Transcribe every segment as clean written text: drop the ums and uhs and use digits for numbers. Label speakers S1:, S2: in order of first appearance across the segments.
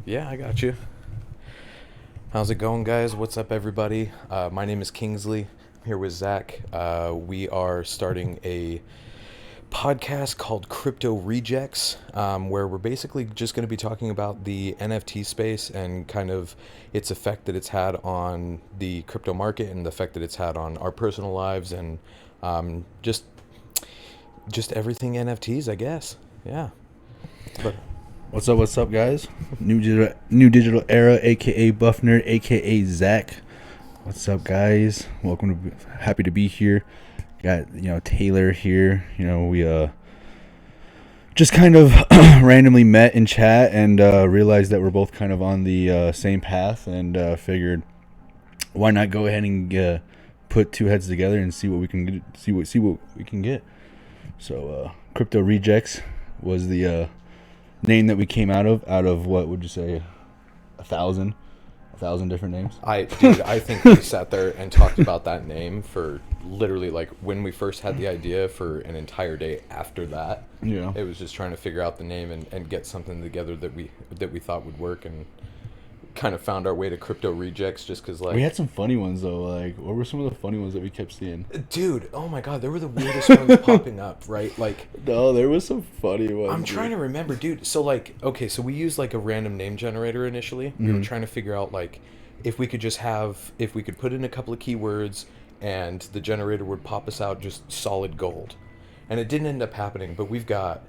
S1: Yeah, I got you. How's it going, guys? What's up, everybody? My name is Kingsley. I'm here with Zach. We are starting a podcast called Crypto Rejects, where we're basically just going to be talking about the NFT space and kind of its effect that it's had on the crypto market and the effect that it's had on our personal lives and just everything NFTs, I guess. Yeah. But
S2: What's up, guys? New digital era, aka Buff Nerd, aka Zach. What's up, guys? Welcome to. Happy to be here. Got Taylor here. We just kind of randomly met in chat and realized that we're both kind of on the same path, and figured why not go ahead and put two heads together and see what we can get, see what we can get. So Crypto Rejects was the name that we came out of what would you say, a thousand different names.
S1: I think we sat there and talked about that name for literally like when we first had the idea for an entire day after that.
S2: Yeah,
S1: It was just trying to figure out the name and get something together that we thought would work, and kind of found our way to Crypto Rejects just because, like,
S2: we had some funny ones though. Like, what were some of the funny ones that we kept seeing?
S1: dude, oh my god, there were the weirdest ones popping up, right? Like,
S2: No, there was some funny ones.
S1: I'm trying to remember, dude. So, like, okay, so we used like a random name generator initially. We were trying to figure out like if we could put in a couple of keywords and the generator would pop us out just solid gold. And it didn't end up happening, but we've got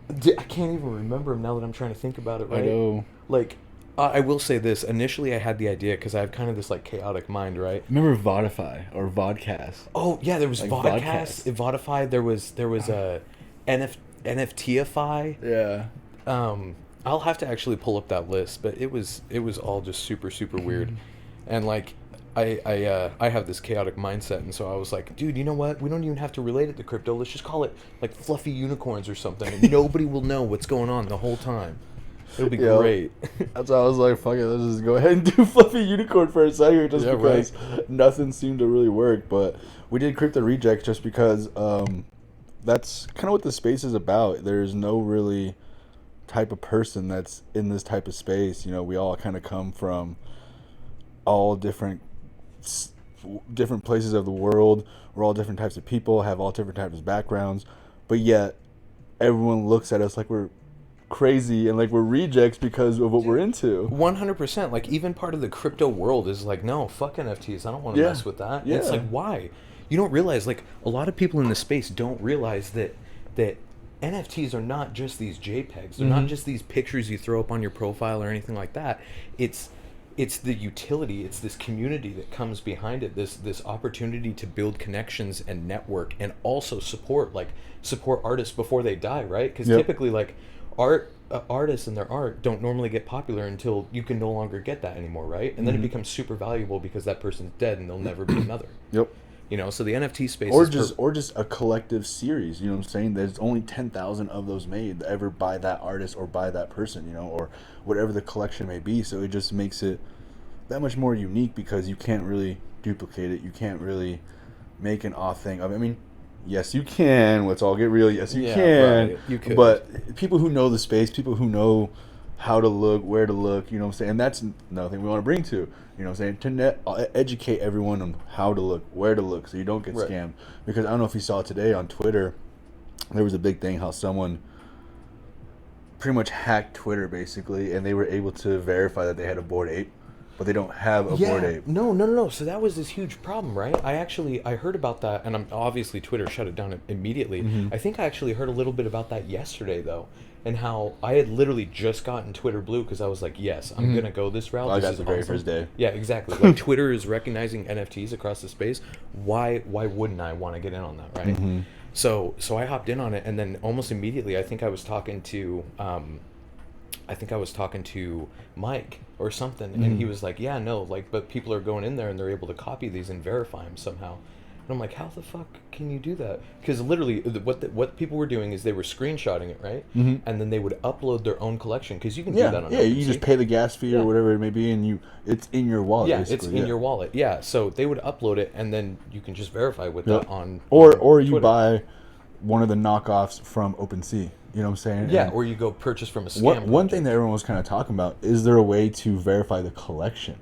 S1: I can't even remember them now that I'm trying to think about it, right?
S2: I know.
S1: Like, I will say this. Initially, I had the idea because I have kind of this like chaotic mind, right?
S2: Remember Vodify or Vodcast?
S1: Oh yeah, there was
S2: Like
S1: Vodcast, Vodify. There was a NFTify.
S2: Yeah.
S1: I'll have to actually pull up that list, but it was all just super weird, and like I have this chaotic mindset, and so I was like, dude, you know what? We don't even have to relate it to crypto. Let's just call it like fluffy unicorns or something, and nobody will know what's going on the whole time. It'll be
S2: Yep.
S1: great.
S2: That's why I was like, fuck it, let's just go ahead and do Fluffy Unicorn for a second, just
S1: Yeah,
S2: because nothing seemed to really work. But we did Crypto Rejects just because that's kind of what the space is about. There's no really type of person that's in this type of space. We all kind of come from all different places of the world. We're all different types of people, have all different types of backgrounds, but yet everyone looks at us like we're crazy and like we're rejects because of what we're into.
S1: 100%. Like, even part of the crypto world is like, no, fuck NFTs. I don't want to
S2: Yeah.
S1: mess with that.
S2: Yeah.
S1: It's like, why? You don't realize, like, a lot of people in this space don't realize that NFTs are not just these JPEGs. They're not just these pictures you throw up on your profile or anything like that. It's the utility. It's this community that comes behind it. This opportunity to build connections and network, and also support artists before they die, right? Because
S2: Yep.
S1: typically, like, artists and their art don't normally get popular until you can no longer get that anymore, right? And then it becomes super valuable because that person's dead and there'll never be another.
S2: Yep.
S1: So the NFT space
S2: Or
S1: is
S2: just a collective series, you know what I'm saying? There's only 10,000 of those made ever by that artist or by that person, or whatever the collection may be. So it just makes it that much more unique because you can't really duplicate it. You can't really make an off thing of it. I mean, yes, you can. Let's all get real. Yes, you can.
S1: Right. You could.
S2: But people who know the space, people who know how to look, where to look, you know what I'm saying? And that's another thing we want to bring to, you know what I'm saying? To educate everyone on how to look, where to look, so you don't get
S1: Right.
S2: scammed. Because I don't know if you saw today on Twitter, there was a big thing how someone pretty much hacked Twitter, basically, and they were able to verify that they had a Bored Ape, but they don't have a Bored Ape.
S1: No. So that was this huge problem, right? I heard about that, and obviously Twitter shut it down immediately. I think I actually heard a little bit about that yesterday, though, and how I had literally just gotten Twitter Blue because I was like, yes, I'm gonna go this route.
S2: I
S1: This
S2: got
S1: is
S2: the very
S1: awesome.
S2: first day.
S1: Yeah, exactly. Like, Twitter is recognizing NFTs across the space. Why wouldn't I want to get in on that, right? So I hopped in on it, and then almost immediately, I think I was talking to Mike or something, and he was like, yeah, no, like, but people are going in there and they're able to copy these and verify them somehow. And I'm like, how the fuck can you do that? Because literally, what people were doing is they were screenshotting it, right? And then they would upload their own collection, because you can do that on
S2: you
S1: OpenSea.
S2: just pay the gas fee or whatever it may be, and it's in your wallet.
S1: Yeah, it's
S2: basically,
S1: in your wallet. Yeah, so they would upload it, and then you can just verify with
S2: Yep.
S1: that on
S2: Or you
S1: Twitter.
S2: buy one of the knockoffs from OpenSea. You know what I'm saying?
S1: Yeah,
S2: And
S1: or you go purchase from a scam.
S2: one thing that everyone was kind of talking about, is there a way to verify the collection?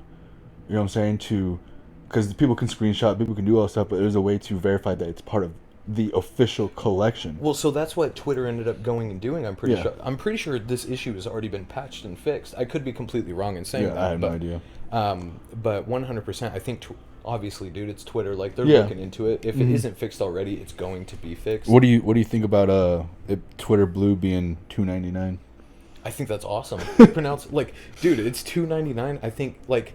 S2: You know what I'm saying? Because people can screenshot, people can do all that stuff, but there's a way to verify that it's part of the official collection.
S1: Well, so that's what Twitter ended up going and doing. I'm pretty sure. I'm pretty sure this issue has already been patched and fixed. I could be completely wrong in saying that.
S2: I have no idea.
S1: But 100%, I think. Obviously, dude, it's Twitter. Like they're
S2: Yeah.
S1: looking into it. If it isn't fixed already, it's going to be fixed.
S2: What do you think about Twitter Blue being $2.99?
S1: I think that's awesome. Pronounce like, dude, it's $2.99. I think like.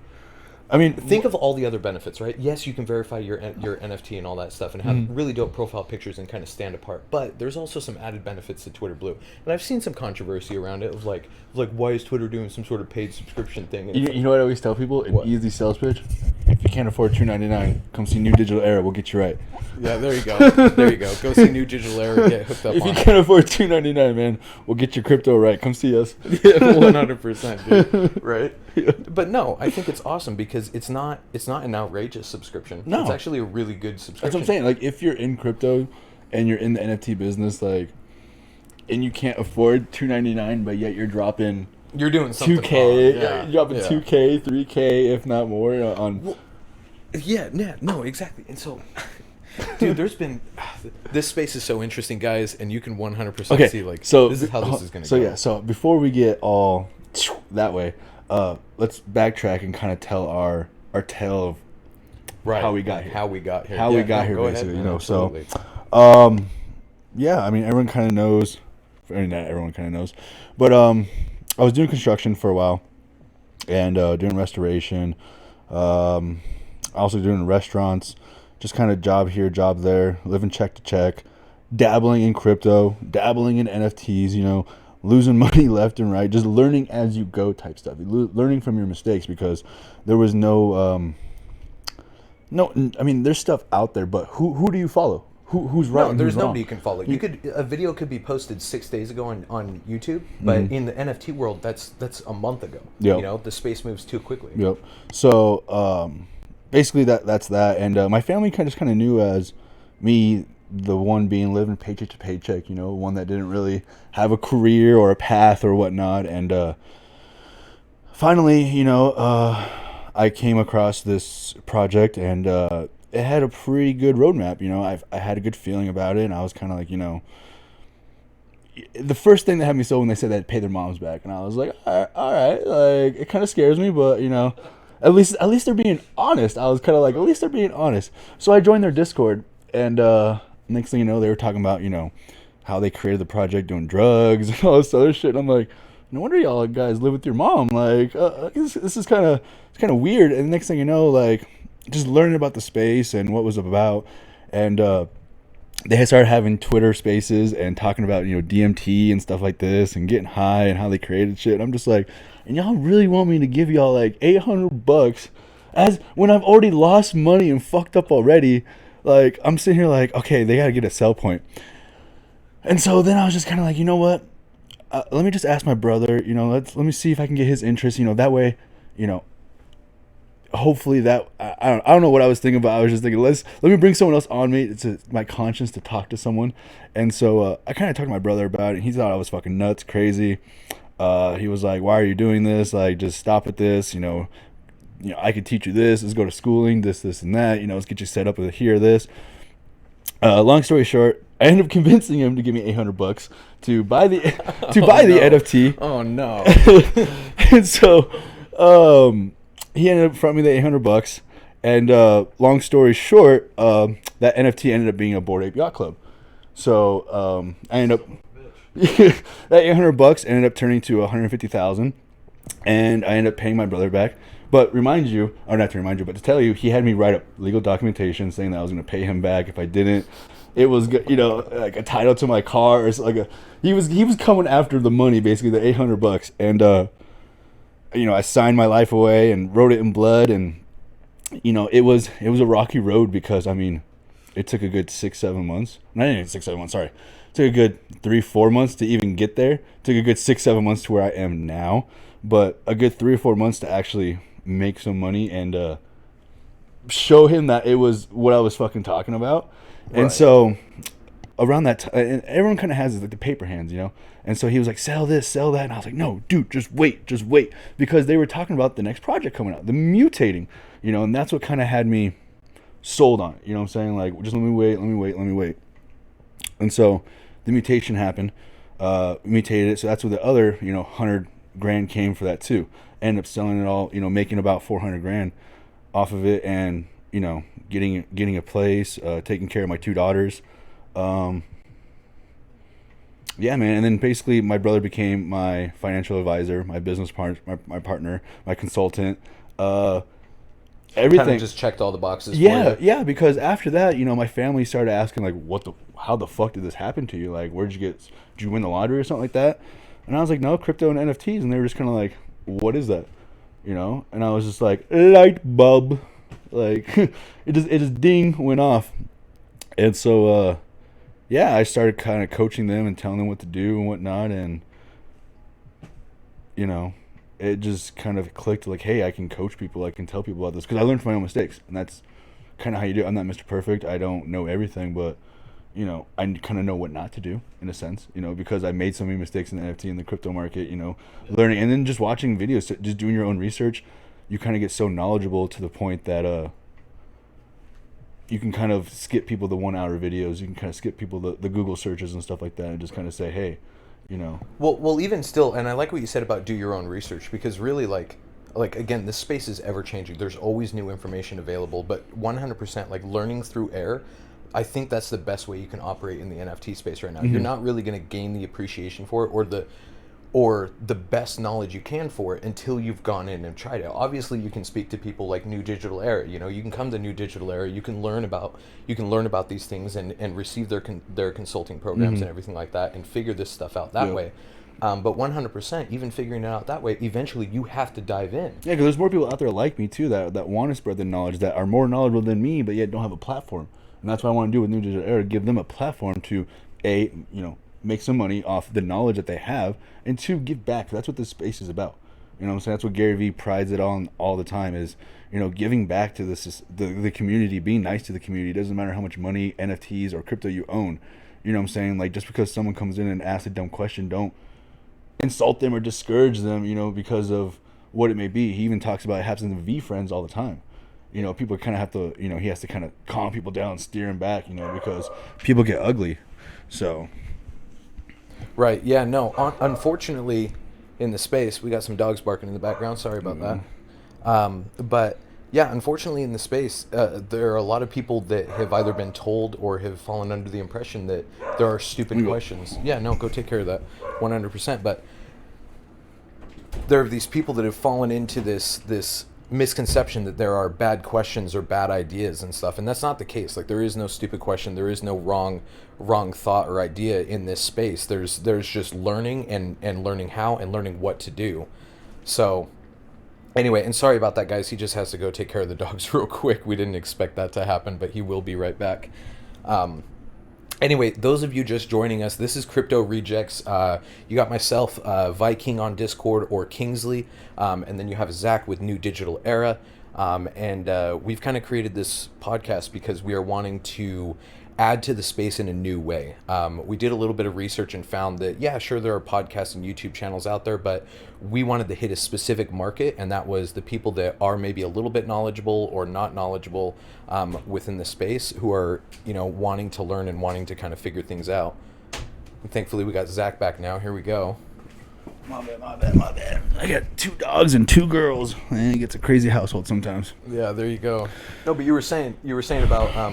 S2: I mean,
S1: Think of all the other benefits, right? Yes, you can verify your NFT and all that stuff and have really dope profile pictures and kind of stand apart. But there's also some added benefits to Twitter Blue. And I've seen some controversy around it of like why is Twitter doing some sort of paid subscription thing? And
S2: you know what I always tell people? An easy sales pitch. If you can't afford $2.99, come see New Digital Era. We'll get you right.
S1: Yeah, there you go. There you go. Go see New Digital Era. Get hooked up.
S2: If
S1: on
S2: you
S1: it.
S2: can't afford $2.99, man, we'll get your crypto right. Come see us.
S1: Yeah, 100%, dude. Right?
S2: Yeah.
S1: But no, I think it's awesome because it's not an outrageous subscription.
S2: No.
S1: It's actually a really good subscription.
S2: That's what I'm saying. Like, if you're in crypto and you're in the NFT business, like, and you can't afford $2.99, but yet you're dropping
S1: You're doing something
S2: 2K,
S1: wrong. Yeah.
S2: you're dropping 2K, 3K, if not more, on.
S1: Well, yeah, no, exactly. And so, dude, there's been this space is so interesting, guys, and you can 100% see like
S2: so
S1: this is how this is going to
S2: so
S1: go.
S2: Yeah, so before we get all that way, let's backtrack and kind of tell our tale of how we got here.
S1: How we got here.
S2: Basically,
S1: ahead, man,
S2: you know.
S1: absolutely.
S2: So, yeah, I mean, everyone kind of knows. I mean, not everyone kind of knows, but I was doing construction for a while, and doing restoration. Also doing restaurants, just kind of job here, job there, living check to check, dabbling in crypto, dabbling in NFTs, you know, losing money left and right, just learning as you go type stuff, learning from your mistakes, because there was no, I mean, there's stuff out there, but who do you follow? Who's right?
S1: No,
S2: and
S1: there's
S2: who's
S1: nobody
S2: wrong?
S1: you can follow. A video could be posted 6 days ago on YouTube, but in the NFT world, that's a month ago.
S2: Yep.
S1: You know, the space moves too quickly.
S2: Yep. So basically that's that, and my family kind of knew as me, the one being living paycheck to paycheck, you know, one that didn't really have a career or a path or whatnot, and finally, you know, I came across this project, and it had a pretty good roadmap. You know, I had a good feeling about it, and I was kind of like, you know, the first thing that had me sold when they said they'd pay their moms back, and I was like, all right, like, it kind of scares me, but you know, at least they're being honest. I was kind of like, at least they're being honest. So I joined their Discord, and next thing you know, they were talking about, you know, how they created the project doing drugs and all this other shit. And I'm like, no wonder y'all guys live with your mom. Like, this is kind of weird. And the next thing you know, like, just learning about the space and what it was about, and they had started having Twitter spaces and talking about, you know, DMT and stuff like this, and getting high and how they created shit. And I'm just like, and y'all really want me to give y'all like $800 as when I've already lost money and fucked up already? Like, I'm sitting here like, okay, they gotta get a sell point. And so then I was just kind of like, you know what? Let me just ask my brother. You know, let me see if I can get his interest. You know, that way, you know, hopefully that I don't know what I was thinking, but I was just thinking, let me bring someone else on me. It's my conscience to talk to someone. And so I kind of talked to my brother about it, and he thought I was fucking nuts, crazy. He was like, why are you doing this? Like, just stop at this. You know, I could teach you this. Let's go to schooling, this and that. You know, let's get you set up with here, this. Long story short, I ended up convincing him to give me $800 to buy the the NFT.
S1: Oh no!
S2: And so he ended up fronting me the $800. And long story short, that NFT ended up being a Bored Ape Yacht Club. So I ended up that $800 ended up turning to $150,000, and I ended up paying my brother back. But remind you, or not to remind you, but to tell you, he had me write up legal documentation saying that I was going to pay him back if I didn't. It was, you know, like a title to my car, or like he was coming after the money, basically the $800, and you know, I signed my life away and wrote it in blood, and you know, it was a rocky road, because I mean, it took a good 6-7 months. Not even 6-7 months, sorry. It took a good 3-4 months to even get there. It took a good 6-7 months to where I am now, but a good 3 or 4 months to actually make some money and show him that it was what I was fucking talking about. Right. And so around that time, and everyone kind of has like the paper hands, you know. And so he was like, sell this, sell that, and I was like, no, dude, just wait, because they were talking about the next project coming out, the mutating, you know, and that's what kind of had me sold on it. You know what I'm saying? Like, just let me wait. And so the mutation happened, mutated it. So that's where the other, you know, $100,000 came for that too. Ended up selling it all, you know, making about $400,000 off of it, and you know, getting a place, taking care of my 2 daughters. Yeah, man. And then basically my brother became my financial advisor, my business partner, my partner, my consultant. Everything.
S1: Kind of just checked all the boxes.
S2: Yeah, yeah. Because after that, you know, my family started asking like, how the fuck did this happen to you? Like, did you win the lottery or something like that? And I was like, no, crypto and NFTs. And they were just kind of like, what is that? You know? And I was just like, light bulb. Like, it just ding, went off. And so, yeah, I started kind of coaching them and telling them what to do and whatnot. And, you know, it just kind of clicked like, hey, I can coach people. I can tell people about this. Because I learned from my own mistakes. And that's kind of how you do it. I'm not Mr. Perfect. I don't know everything. But, you know, I kind of know what not to do in a sense. You know, because I made so many mistakes in the NFT and the crypto market, you know, learning. And then just watching videos, just doing your own research. You kind of get so knowledgeable to the point that you can kind of skip people the 1 hour videos. You can kind of skip people the Google searches and stuff like that, and just kind of say, hey, you know.
S1: Well, even still, and I like what you said about do your own research, because really, like again, this space is ever changing. There's always new information available, but 100%, like learning through air, I think that's the best way you can operate in the NFT space right now. Mm-hmm. You're not really going to gain the appreciation for it or the best knowledge you can for it until you've gone in and tried it. Obviously, you can speak to people like New Digital Era. You know, you can come to New Digital Era. You can learn about these things and receive their consulting programs and everything like that, and figure this stuff out that way. But 100%, even figuring it out that way, eventually you have to dive in.
S2: Yeah, because there's more people out there like me too that want to spread the knowledge, that are more knowledgeable than me, but yet don't have a platform. And that's what I want to do with New Digital Era: give them a platform to, make some money off the knowledge that they have, and 2, give back. That's what this space is about. You know what I'm saying? That's what Gary Vee prides it on all the time is, you know, giving back to the community, being nice to the community. It doesn't matter how much money, NFTs, or crypto you own. You know what I'm saying? Like, just because someone comes in and asks a dumb question, don't insult them or discourage them, you know, because of what it may be. He even talks about it happens in V friends all the time. You know, people kind of have to, you know, he has to kind of calm people down, steer them back, you know, because people get ugly. So...
S1: Right. Yeah. No. Unfortunately, in the space, we got some dogs barking in the background. Sorry about that. But yeah, unfortunately, in the space, there are a lot of people that have either been told or have fallen under the impression that there are stupid questions. Yeah. No. Go take care of that. 100%. But there are these people that have fallen into this misconception that there are bad questions or bad ideas and stuff, and that's not the case. Like, there is no stupid question, there is no wrong thought or idea in this space. There's just learning and learning how and learning what to do. So anyway, and sorry about that, guys. He just has to go take care of the dogs real quick. We didn't expect that to happen, but he will be right back. Anyway, those of you just joining us, this is Crypto Rejects. You got myself, Viking on Discord, or Kingsley, and then you have Zach with New Digital Era. And we've kind of created this podcast because we are wanting to add to the space in a new way. We did a little bit of research and found that, yeah, sure, there are podcasts and YouTube channels out there, but we wanted to hit a specific market, and that was the people that are maybe a little bit knowledgeable or not knowledgeable within the space, who are, you know, wanting to learn and wanting to kind of figure things out. And thankfully, we got Zach back now. Here we go.
S2: My bad. I got 2 dogs and 2 girls, and it gets a crazy household sometimes.
S1: Yeah, there you go. No, but you were saying about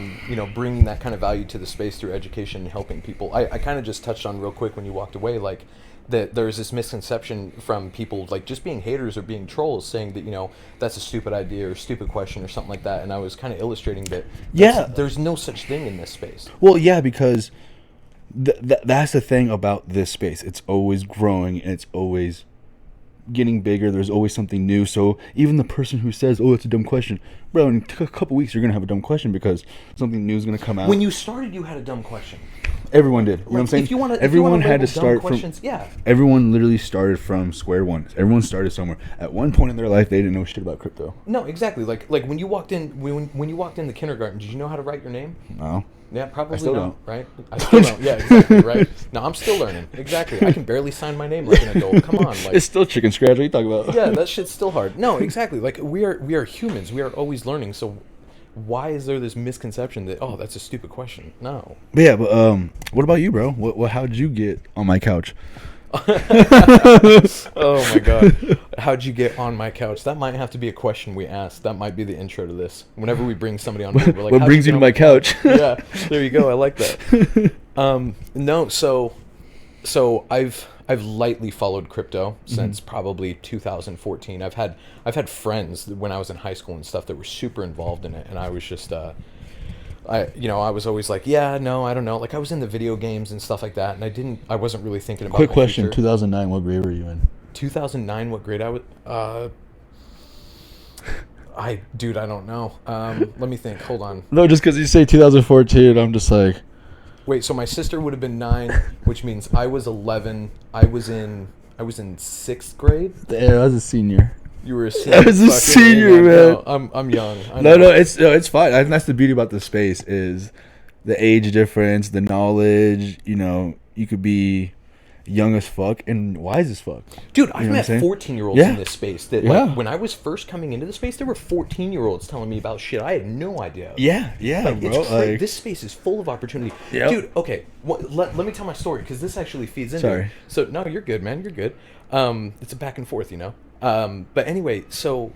S1: bringing that kind of value to the space through education and helping people. I kind of just touched on real quick when you walked away, like that there's this misconception from people, like just being haters or being trolls, saying that, you know, that's a stupid idea or stupid question or something like that. And I was kind of illustrating that there's no such thing in this space.
S2: Well, yeah, because that's the thing about this space. It's always growing and it's always getting bigger. There's always something new. So even the person who says, oh, it's a dumb question, bro, in a couple weeks you're gonna have a dumb question because something new is gonna come out.
S1: When you started, you had a dumb question.
S2: Everyone did. You know what I'm saying?
S1: If you want to,
S2: everyone had to start from.
S1: Yeah.
S2: Everyone literally started from square one. Everyone started somewhere. At one point in their life, they didn't know shit about crypto.
S1: No, exactly. Like when you walked in when you walked into kindergarten, did you know how to write your name?
S2: No.
S1: Yeah, probably
S2: I still
S1: not.
S2: don't.
S1: Right? I still don't. Yeah, exactly. Right. No, I'm still learning. Exactly. I can barely sign my name like an adult. Come on. Like,
S2: it's still chicken scratch. What are you talking about?
S1: Yeah, that shit's still hard. No, exactly. Like we are humans. We are always learning. So why is there this misconception that that's a stupid question? No.
S2: But yeah, but what about you, bro? What how'd you get on my couch?
S1: Oh my god. How'd you get on my couch? That might have to be a question we ask. That might be the intro to this. Whenever we bring somebody on board, we're like,
S2: what brings you to my couch?
S1: Yeah, there you go. I like that. No, so I've lightly followed crypto since probably 2014. I've had friends when I was in high school and stuff that were super involved in it, and I was just I was always like, yeah, no, I don't know. Like I was in the video games and stuff like that, and I wasn't really thinking about.
S2: Quick question:
S1: future.
S2: 2009, what grade were you in?
S1: 2009, what grade I was? I don't know. Let me think. Hold on.
S2: No, just because you say 2014, I'm just like.
S1: Wait, so my sister would have been 9, which means I was 11. I was in 6th grade.
S2: Yeah, I was a senior.
S1: You were a senior.
S2: I was a senior, man.
S1: No, I'm young.
S2: It's fine. I think that's the beauty about this space is the age difference, the knowledge. You know, you could be young as fuck and wise as fuck.
S1: Dude, I've met 14-year-olds in this space that like when I was first coming into the space, there were 14-year-olds telling me about shit I had no idea.
S2: Yeah,
S1: like,
S2: bro.
S1: Like, this space is full of opportunity. Yep. Dude, okay, let me tell my story because this actually feeds into it. So, no, you're good, man. You're good. It's a back and forth, you know? But anyway, so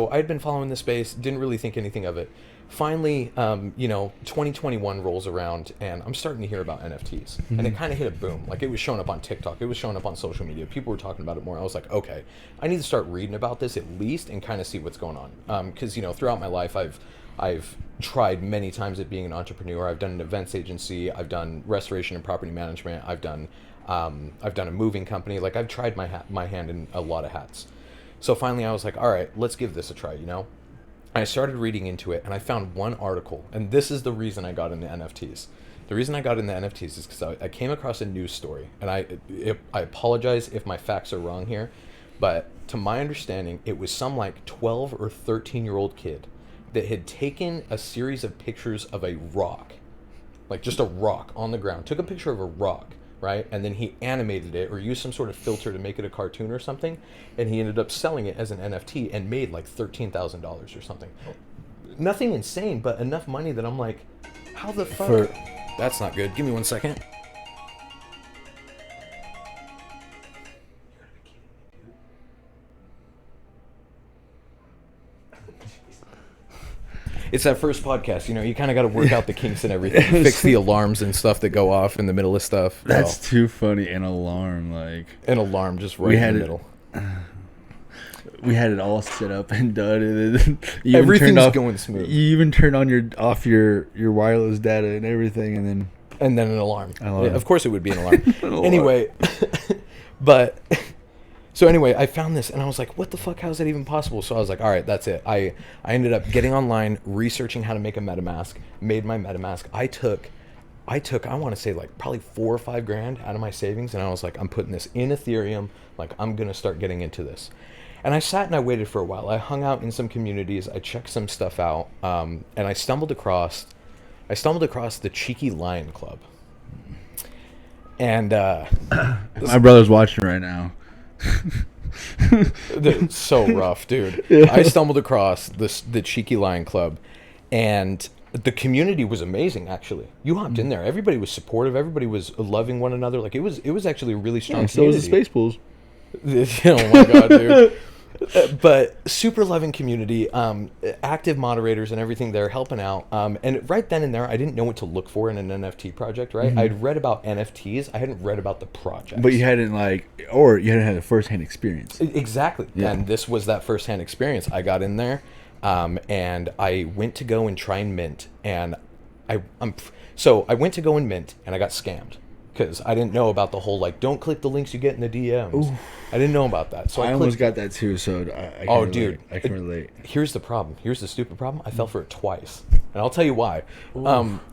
S1: I'd been following this space, didn't really think anything of it. Finally, 2021 rolls around, and I'm starting to hear about NFTs. And it kind of hit a boom. Like, it was showing up on TikTok. It was showing up on social media. People were talking about it more. I was like, okay, I need to start reading about this at least and kind of see what's going on. Because, throughout my life, I've tried many times at being an entrepreneur. I've done an events agency. I've done restoration and property management. I've done a moving company. Like, I've tried my hand in a lot of hats. So finally, I was like, all right, let's give this a try, I started reading into it, and I found one article, and this is the reason I got into NFTs. The reason I got into NFTs is because I came across a news story, and I apologize if my facts are wrong here, but to my understanding, it was some like 12 or 13-year-old kid that had taken a series of pictures of a rock, like just a rock on the ground, took a picture of a rock, right? And then he animated it or used some sort of filter to make it a cartoon or something. And he ended up selling it as an NFT and made like $13,000 or something. Nothing insane, but enough money that I'm like, how the fuck? That's not good. Give me 1 second. It's that first podcast, you kind of got to work out the kinks and everything, fix the alarms and stuff that go off in the middle of stuff.
S2: That's too funny. An alarm, like
S1: an alarm, just right in the middle.
S2: We had it all set up and done, and then
S1: everything's going smooth.
S2: You even turn on your wireless data and everything, and then
S1: an alarm. Yeah, of course, it would be an alarm. Anyway, So anyway, I found this and I was like, what the fuck, how is that even possible? So I was like, all right, that's it. I ended up getting online, researching how to make a MetaMask, made my MetaMask. I took, I want to say like probably $4 or $5 grand out of my savings. And I was like, I'm putting this in Ethereum. Like, I'm going to start getting into this. And I sat and I waited for a while. I hung out in some communities. I checked some stuff out. And I stumbled across the Cheeky Lion Club. And
S2: my brother's watching right now.
S1: It's so rough, dude. Yeah. I stumbled across the Cheeky Lion Club, and the community was amazing. Actually, you hopped in there. Everybody was supportive. Everybody was loving one another. Like it was actually a really strong.
S2: So was the Space Pools.
S1: Oh my god, dude. But super loving community, active moderators and everything there helping out. And right then and there, I didn't know what to look for in an NFT project, right? Mm-hmm. I'd read about NFTs. I hadn't read about the project.
S2: But you hadn't had a first-hand experience.
S1: Exactly. Yeah. And this was that first-hand experience. I got in there, and I went to go and try and mint. And I went to go and mint, and I got scammed. because I didn't know about the whole like don't click the links you get in the DMs.
S2: Ooh.
S1: I didn't know about that, so
S2: I
S1: I
S2: almost
S1: clicked.
S2: got that too. So I can
S1: Oh,
S2: relate.
S1: dude,
S2: I can relate.
S1: Here's the problem. Here's the stupid problem. I fell for it twice, and I'll tell you why.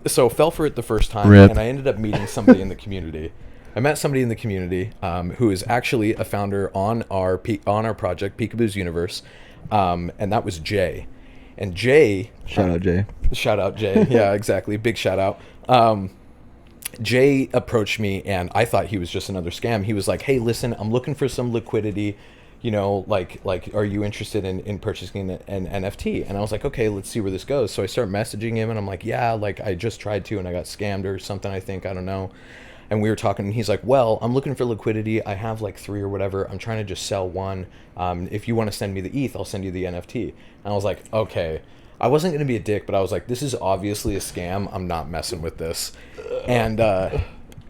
S1: So fell for it the first time,
S2: Rip.
S1: and I ended up meeting somebody in the community. I met somebody in the community who is actually a founder on our project, Peekaboos Universe, and that was Jay. And Jay,
S2: Shout out Jay.
S1: shout out Jay, yeah, exactly, big shout out. Jay approached me, and I thought he was just another scam. He was like, "Hey, listen, I'm looking for some liquidity. You know, like, are you interested in purchasing an NFT?" And I was like, "Okay, let's see where this goes." So I start messaging him, and I'm like, "Yeah, like I just tried to, and I got scammed or something. I think I don't know." And we were talking, and he's like, "Well, I'm looking for liquidity. I have like 3 or whatever. I'm trying to just sell one. If you want to send me the ETH, I'll send you the NFT." And I was like, "Okay." I wasn't going to be a dick, but I was like, this is obviously a scam. I'm not messing with this. And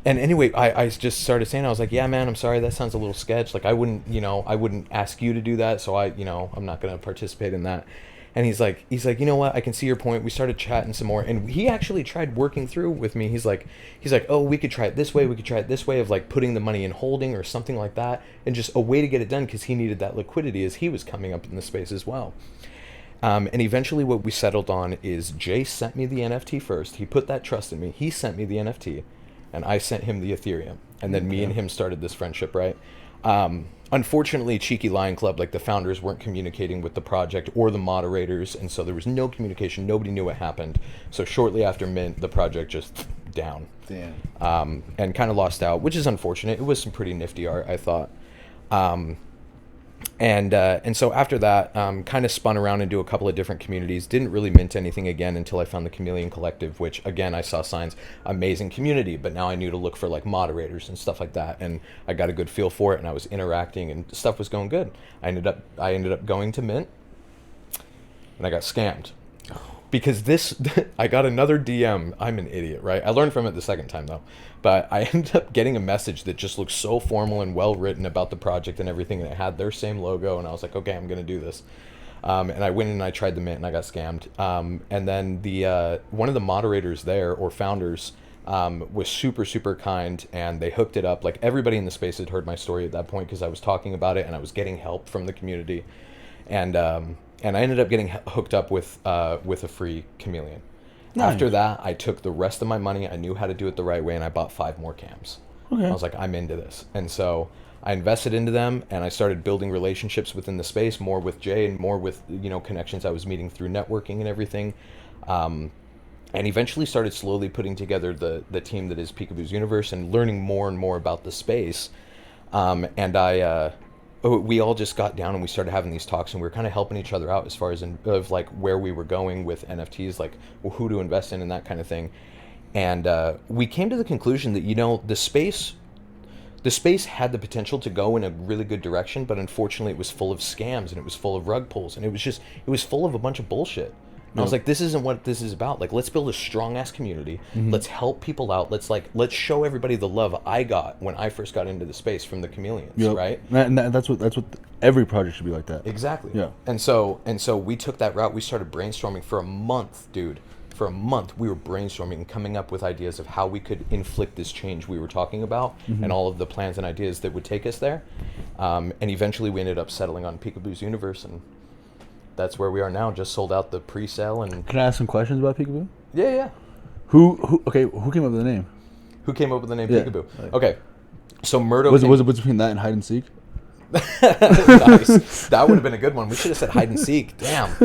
S1: anyway, I just started saying, I was like, yeah, man, I'm sorry. That sounds a little sketch. Like I wouldn't ask you to do that. So I'm not going to participate in that. And he's like, you know what? I can see your point. We started chatting some more, and he actually tried working through with me. He's like, oh, we could try it this way. We could try it this way of like putting the money in holding or something like that, and just a way to get it done because he needed that liquidity as he was coming up in the space as well. And eventually what we settled on is Jay sent me the NFT first. He put that trust in me. He sent me the NFT, and I sent him the Ethereum. And then me and him started this friendship, right? Unfortunately, Cheeky Lion Club, like the founders weren't communicating with the project or the moderators, and so there was no communication. Nobody knew what happened. So shortly after mint, the project just down.
S2: Damn.
S1: And kind of lost out, which is unfortunate. It was some pretty nifty art, I thought. And so after that, kind of spun around into a couple of different communities. Didn't really mint anything again until I found the Chameleon Collective, which again I saw signs, amazing community. But now I knew to look for like moderators and stuff like that, and I got a good feel for it, and I was interacting, and stuff was going good. I ended up going to mint, and I got scammed. Because I got another DM. I'm an idiot, right? I learned from it the second time though. But I ended up getting a message that just looked so formal and well written about the project and everything, and it had their same logo, and I was like, okay, I'm gonna do this. And I went in and I tried the mint, and I got scammed. And then the one of the moderators there, or founders, was super, super kind, and they hooked it up. Like everybody in the space had heard my story at that point because I was talking about it, and I was getting help from the community. And I ended up getting hooked up with a free chameleon. Nice. After that, I took the rest of my money. I knew how to do it the right way, and I bought 5 more cams. Okay. I was like, I'm into this. And so I invested into them, and I started building relationships within the space, more with Jay and more with connections I was meeting through networking and everything. And eventually started slowly putting together the team that is Peekaboos Universe and learning more and more about the space. We all just got down and we started having these talks, and we were kind of helping each other out as far as of like where we were going with NFTs, like who to invest in and that kind of thing. And we came to the conclusion that the space had the potential to go in a really good direction, but unfortunately it was full of scams and it was full of rug pulls, and it was full of a bunch of bullshit. And I was like, this isn't what this is about. Like, let's build a strong ass community. Mm-hmm. Let's help people out. Let's show everybody the love I got when I first got into the space from the chameleons, right?
S2: And that's what every project should be like that.
S1: Exactly.
S2: Yeah.
S1: And so we took that route. We started brainstorming for a month, dude. For a month, we were brainstorming and coming up with ideas of how we could inflict this change we were talking about, mm-hmm. and all of the plans and ideas that would take us there. And eventually, we ended up settling on Peekaboos Universe, and that's where we are now. Just sold out the pre-sale. And
S2: can I ask some questions about Peekaboo?
S1: Yeah.
S2: Who came up with the name?
S1: Who came up with the name Peekaboo? Okay, so Murdo
S2: was it between that and hide and seek?
S1: Nice. That would have been a good one. We should have said hide and seek. Damn.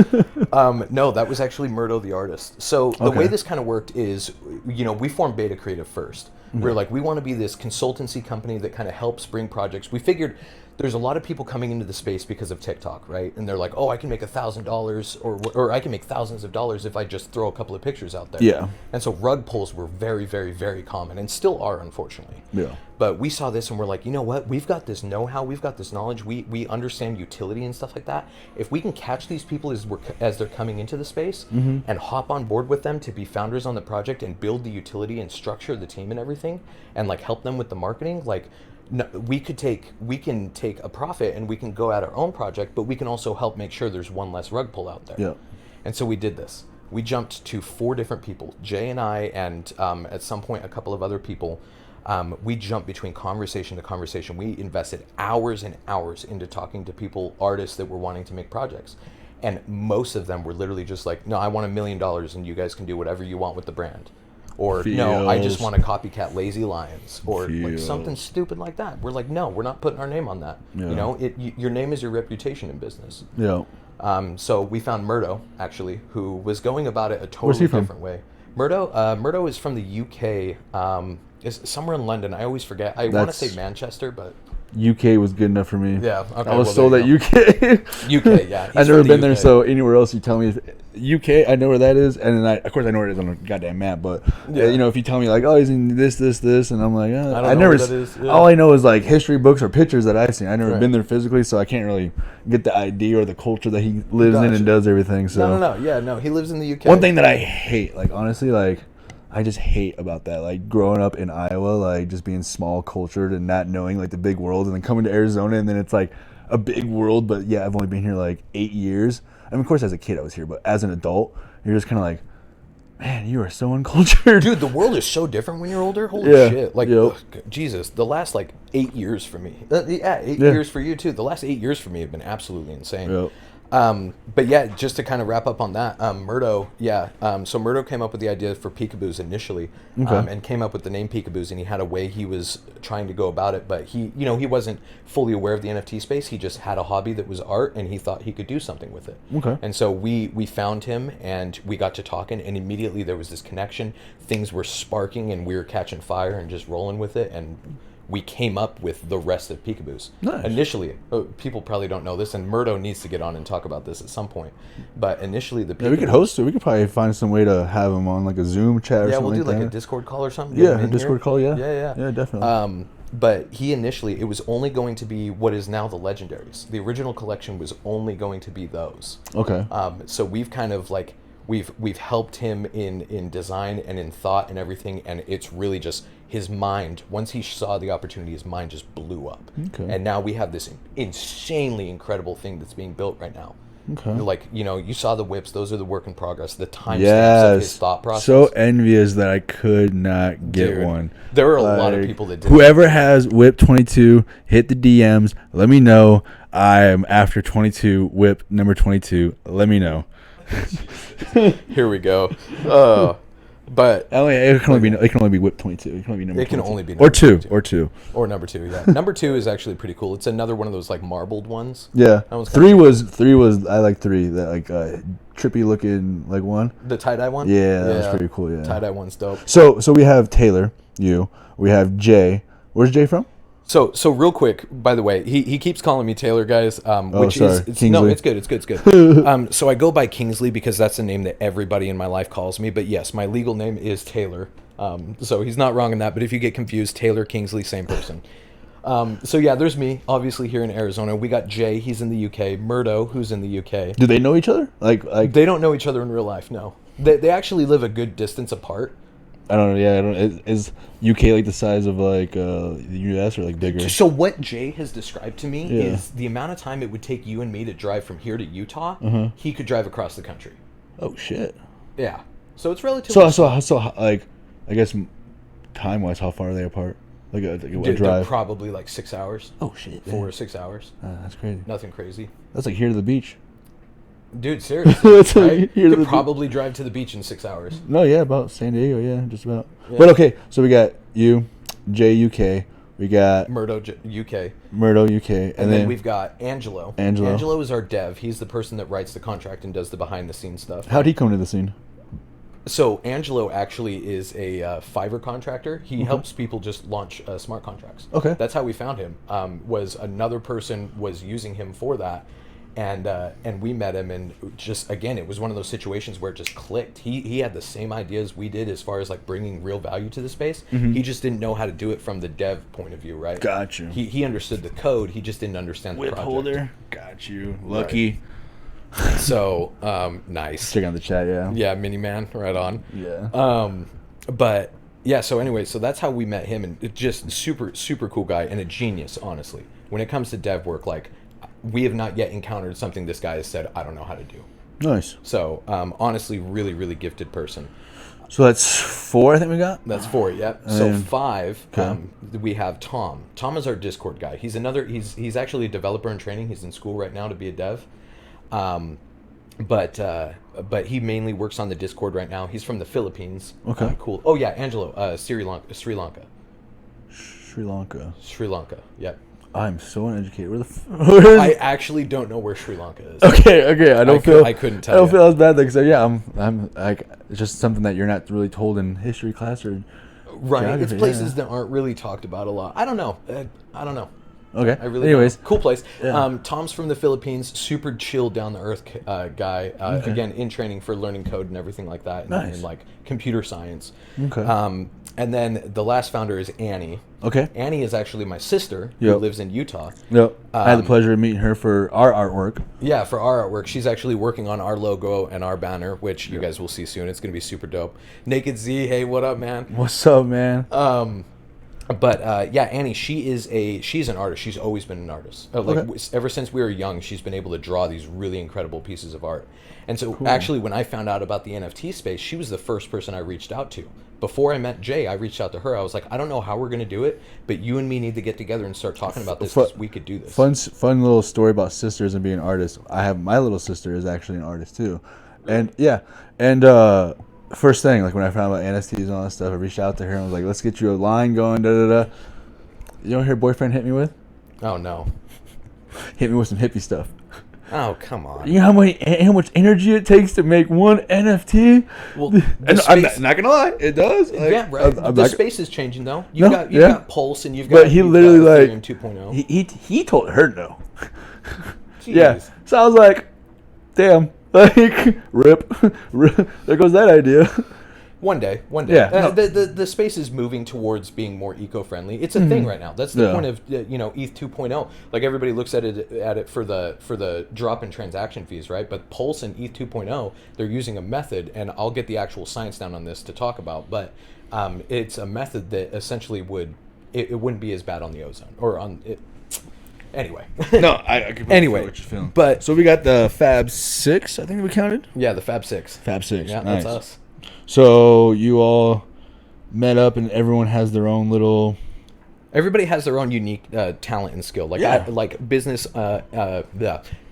S1: No, that was actually Murdo the artist. So the way this kind of worked is, we formed Beta Creative first. Mm-hmm. We were like, we want to be this consultancy company that kind of helps bring projects. We figured there's a lot of people coming into the space because of TikTok, right? And they're like, oh, I can make $1,000 or I can make thousands of dollars if I just throw a couple of pictures out there.
S2: Yeah.
S1: And so rug pulls were very, very, very common, and still are, unfortunately.
S2: Yeah.
S1: But we saw this and we're like, you know what? We've got this know-how, we've got this knowledge, we understand utility and stuff like that. If we can catch these people as they're coming into the space, mm-hmm. and hop on board with them to be founders on the project and build the utility and structure the team and everything, and like help them with the marketing, like, no, we can take a profit and we can go at our own project, but we can also help make sure there's one less rug pull out there.
S2: Yeah.
S1: And so we did this. We jumped to 4 different people, Jay and I, and at some point a couple of other people. We jumped between conversation to conversation. We invested hours and hours into talking to people, artists that were wanting to make projects. And most of them were literally just like, no, I want $1 million and you guys can do whatever you want with the brand. Or, no, I just want to copycat Lazy Lions. Or like something stupid like that. We're like, no, we're not putting our name on that.
S2: Yeah.
S1: You know, your name is your reputation in business.
S2: Yeah.
S1: So we found Murdo, actually, who was going about it a totally different way. Murdo is from the UK. Is somewhere in London. I always forget. I want to say Manchester, but
S2: UK was good enough for me.
S1: yeah, okay,
S2: I was sold at UK.
S1: UK, yeah.
S2: I've never been there, so anywhere else you tell me UK, I know where that is, and then of course I know where it is on a goddamn map. But you know, if you tell me like, oh, he's in this, and I'm like, I never. What that is. Yeah. All I know is like history books or pictures that I've seen. I've never been there physically, so I can't really get the idea or the culture that he lives in and does everything. So
S1: no, he lives in the UK.
S2: One thing that I hate, like honestly, like. I just hate about that, like growing up in Iowa, like just being small cultured and not knowing like the big world, and then coming to Arizona and then it's like a big world, but yeah, I've only been here like 8 years. I mean, of course, as a kid I was here, but as an adult, you're just kind of like, man, you are so uncultured.
S1: Dude, the world is so different when you're older. Holy shit. Like, Jesus, the last like 8 years for me. 8 years for you too. The last 8 years for me have been absolutely insane.
S2: Yep.
S1: But yeah, just to kind of wrap up on that, Murdo, so Murdo came up with the idea for Peekaboos initially, and came up with the name Peekaboos, and he had a way he was trying to go about it, but he wasn't fully aware of the NFT space. He just had a hobby that was art, and he thought he could do something with it.
S2: Okay.
S1: And so we found him, and we got to talking, and immediately there was this connection. Things were sparking, and we were catching fire and just rolling with it, and we came up with the rest of Peekaboos.
S2: Nice.
S1: Initially, people probably don't know this, and Murdo needs to get on and talk about this at some point. But initially, the
S2: we could host it. We could probably find some way to have him on like a Zoom chat or something.
S1: Yeah, we'll do like
S2: that.
S1: A Discord call or something.
S2: Yeah, a Discord call. Yeah.
S1: Yeah,
S2: definitely.
S1: But he initially, it was only going to be what is now the legendaries. The original collection was only going to be those.
S2: Okay.
S1: So we've kind of like we've helped him in design and in thought and everything, and it's really just his mind. Once he saw the opportunity, his mind just blew up.
S2: Okay.
S1: And now we have this insanely incredible thing that's being built right now.
S2: Okay.
S1: Like, you saw the whips; those are the work in progress. The timestamps of his thought process.
S2: So envious that I could not get one.
S1: There are a lot of people that did.
S2: Whoever has Whip 22, hit the DMs. Let me know. I am after 22. Whip number 22. Let me know.
S1: Here we go. But
S2: it can only be Whip 22. It can only be number.
S1: It can
S2: 22.
S1: only be
S2: number two
S1: or number 2. Yeah, number 2 is actually pretty cool. It's another one of those like marbled ones.
S2: Yeah, three was I like 3. That like trippy looking like one.
S1: The tie-dye one.
S2: Yeah, that was pretty cool. Yeah,
S1: tie-dye one's dope.
S2: So we have Taylor, we have Jay. Where's Jay from?
S1: So real quick, by the way, he keeps calling me Taylor, guys. Which
S2: sorry.
S1: is no, it's good. It's good. So I go by Kingsley because that's the name that everybody in my life calls me. But yes, my legal name is Taylor. So he's not wrong in that. But if you get confused, Taylor, Kingsley, same person. So yeah, there's me, obviously here in Arizona. We got Jay, he's in the UK. Murdo, who's in the UK.
S2: Do they know each other? Like
S1: they don't know each other in real life. No, they actually live a good distance apart.
S2: I don't know. Yeah, I don't. Is UK like the size of like the US or like bigger?
S1: So what Jay has described to me is the amount of time it would take you and me to drive from here to Utah. He could drive across the country.
S2: Oh shit.
S1: Yeah. So it's relatively.
S2: So like, I guess time wise, how far are they apart? Like a drive?
S1: They're probably like 6 hours.
S2: Oh shit.
S1: 4 or 6 hours.
S2: That's crazy.
S1: Nothing crazy.
S2: That's like here to the beach.
S1: Dude, seriously, right? You could probably
S2: beach.
S1: Drive to the beach in 6 hours.
S2: No, yeah, about San Diego, yeah, just about.
S1: Yeah.
S2: But okay, so we got you, Jay UK, we got
S1: Murdo UK,
S2: and
S1: then we've got Angelo.
S2: Angelo.
S1: Angelo is our dev. He's the person that writes the contract and does the behind the scenes stuff.
S2: How'd he come to the scene?
S1: So Angelo actually is a Fiverr contractor. He helps people just launch smart contracts.
S2: Okay,
S1: that's how we found him. Was another person was using him for that. And we met him, and just again, it was one of those situations where it just clicked. He had the same ideas we did as far as like bringing real value to the space. He just didn't know how to do it from the dev point of view, right?
S2: Got you.
S1: He understood the code. He just didn't understand the
S2: Whip
S1: project.
S2: holder. Got you. Lucky.
S1: Right. So nice.
S2: Check out the chat. Yeah.
S1: Yeah, mini man, right on.
S2: Yeah.
S1: But yeah. So anyway, so that's how we met him, and it just super cool guy and a genius, honestly. When it comes to dev work, like. We have not yet encountered something this guy has said, I don't know how to do.
S2: Nice.
S1: So, honestly, really, really gifted person.
S2: So that's 4. I think we got.
S1: That's 4, yep.
S2: And
S1: So
S2: then-
S1: 5,
S2: Okay.
S1: we have Tom. Tom is our Discord guy. He's actually a developer in training. He's in school right now to be a dev. Um, but he mainly works on the Discord right now. He's from the Philippines.
S2: Okay.
S1: Cool. Oh yeah, Angelo, Sri Lanka.
S2: Sri Lanka.
S1: Sri Lanka. Yep.
S2: I'm so uneducated. Where the where is-
S1: I actually don't know where Sri Lanka is.
S2: Okay. I
S1: couldn't
S2: I
S1: tell
S2: don't
S1: you.
S2: feel as bad because yeah, I'm like it's just something that you're not really told in history class or.
S1: Right. It's
S2: Geography,
S1: places
S2: yeah.
S1: that aren't really talked about a lot. I don't know. I don't know.
S2: Okay.
S1: I really
S2: Anyways,
S1: don't know. Cool place.
S2: Yeah.
S1: Tom's from the Philippines, super chill, down the earth guy.
S2: Okay.
S1: Again, in training for learning code and everything like that, and,
S2: Nice.
S1: and like computer science.
S2: Okay.
S1: And then the last founder is Annie.
S2: Okay.
S1: Annie is actually my sister who
S2: Yep.
S1: lives in Utah.
S2: Yep. I had the pleasure of meeting her for our artwork.
S1: Yeah, for our artwork. She's actually working on our logo and our banner, which you guys will see soon. It's going to be super dope. Naked Z, hey, what up, man?
S2: What's up, man?
S1: But yeah, Annie, she's an artist. She's always been an artist.
S2: Okay.
S1: Ever since we were young, she's been able to draw these really incredible pieces of art. And so actually, when I found out about the NFT space, she was the first person I reached out to. Before I met Jay, I reached out to her. I was like, I don't know how we're going to do it, but you and me need to get together and start talking about this because we could do this.
S2: Fun little story about sisters and being artists. I have my little sister is actually an artist too, and yeah, and first thing like when I found out NFTs and all that stuff, I reached out to her and was like, let's get you a line going. Da da da. You know what her boyfriend hit me with?
S1: Oh no!
S2: Hit me with some hippie stuff.
S1: Oh come on!
S2: You know how much energy it takes to make one NFT?
S1: Well,
S2: And I'm not gonna lie, it does. Like,
S1: yeah, right.
S2: I'm
S1: The
S2: not-
S1: space is changing though.
S2: No,
S1: You've
S2: yeah.
S1: got Pulse and you've got.
S2: But he
S1: you've
S2: literally
S1: got
S2: like
S1: Ethereum 2.0.
S2: he told her no.
S1: Jeez.
S2: Yeah. So I was like, damn. Like, rip. There goes that idea.
S1: One day.
S2: Yeah, no.
S1: The space is moving towards being more eco-friendly. It's a thing right now. That's the
S2: Yeah.
S1: point of ETH 2.0. Like everybody looks at it for the drop in transaction fees, right? But Pulse and ETH 2.0, they're using a method, and I'll get the actual science down on this to talk about. But it's a method that essentially it wouldn't be as bad on the ozone or on it. Anyway.
S2: No, I can
S1: Anyway,
S2: what you're feeling.
S1: but
S2: So we got the Fab 6, I think we counted.
S1: yeah, the Fab 6.
S2: Fab 6.
S1: Yeah,
S2: nice.
S1: that's us.
S2: So you all met up and everyone has their own little.
S1: Everybody has their own unique talent and skill. Like
S2: Yeah.
S1: like business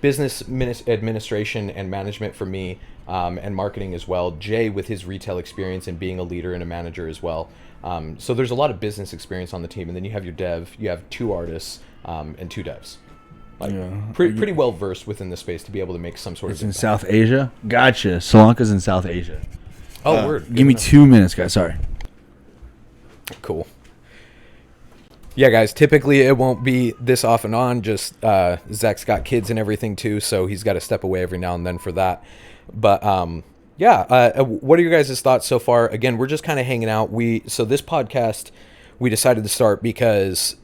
S1: administration and management for me, and marketing as well. Jay with his retail experience and being a leader and a manager as well. So there's a lot of business experience on the team, and then you have your dev. You have 2 artists and 2 devs. Like
S2: Yeah.
S1: pretty well versed within the space to be able to make some sort
S2: It's
S1: of
S2: in
S1: impact.
S2: South Asia. Gotcha. Sri Lanka's in South Asia.
S1: Oh, word.
S2: Give me 2 minutes, guys. Sorry.
S1: Cool. Yeah, guys, typically it won't be this off and on. Just Zach's got kids and everything too, so he's got to step away every now and then for that. But yeah, what are your guys' thoughts so far? Again, we're just kind of hanging out. So this podcast we decided to start because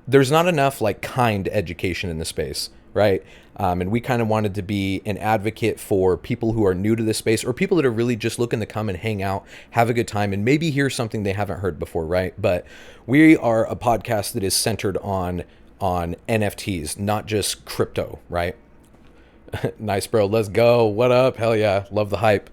S1: there's not enough like kind education in the space, right? And we kind of wanted to be an advocate for people who are new to this space or people that are really just looking to come and hang out, have a good time, and maybe hear something they haven't heard before, right? But we are a podcast that is centered on NFTs, not just crypto, right? Nice, bro. Let's go. What up? Hell yeah. Love the hype.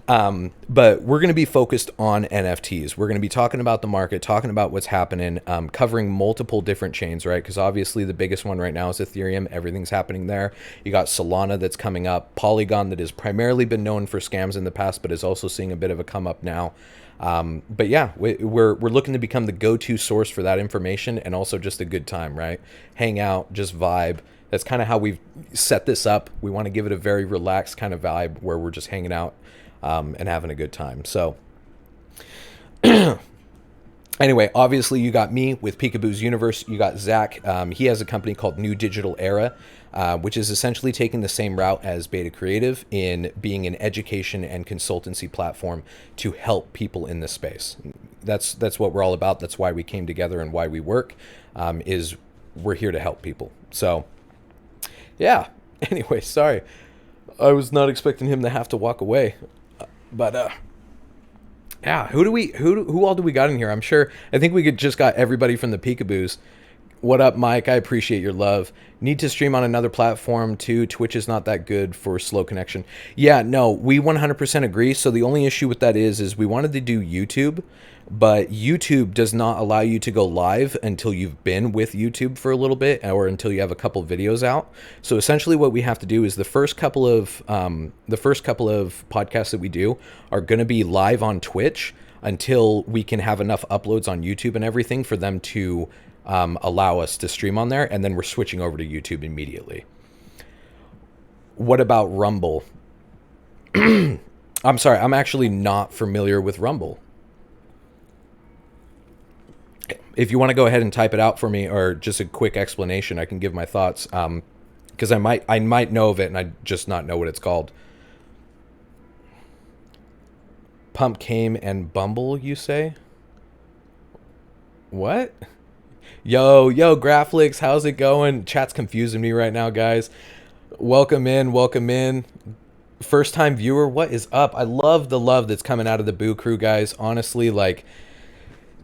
S1: But we're going to be focused on NFTs. We're going to be talking about the market, talking about what's happening, covering multiple different chains, right? Because obviously the biggest one right now is Ethereum. Everything's happening there. You got Solana that's coming up, Polygon that has primarily been known for scams in the past, but is also seeing a bit of a come up now. But yeah, we're looking to become the go-to source for that information and also just a good time, right? Hang out, just vibe. That's kind of how we've set this up. We want to give it a very relaxed kind of vibe where we're just hanging out and having a good time. So anyway, obviously you got me with Peekaboos Universe. You got Zach. He has a company called New Digital Era, which is essentially taking the same route as Beta Creative in being an education and consultancy platform to help people in this space. That's what we're all about. That's why we came together and why we work, is we're here to help people. So yeah, anyway, sorry. I was not expecting him to have to walk away. But yeah, who all do we got in here? I think we just got everybody from the Peekaboos. What up, Mike? I appreciate your love. Need to stream on another platform too. Twitch is not that good for slow connection. Yeah, no, we 100% agree. So the only issue with that is we wanted to do YouTube, but YouTube does not allow you to go live until you've been with YouTube for a little bit or until you have a couple videos out. So essentially what we have to do is the first couple of podcasts that we do are going to be live on Twitch until we can have enough uploads on YouTube and everything for them to allow us to stream on there, and then we're switching over to YouTube immediately. What about Rumble? I'm sorry, I'm actually not familiar with Rumble. If you want to go ahead and type it out for me, or just a quick explanation, I can give my thoughts. Because I might know of it, and I just not know what it's called. Pump Came and Bumble, you say? What? Yo, Graphlix, how's it going? Chat's confusing me right now, guys. Welcome in. First time viewer, what is up? I love the love that's coming out of the Boo Crew, guys. Honestly, like,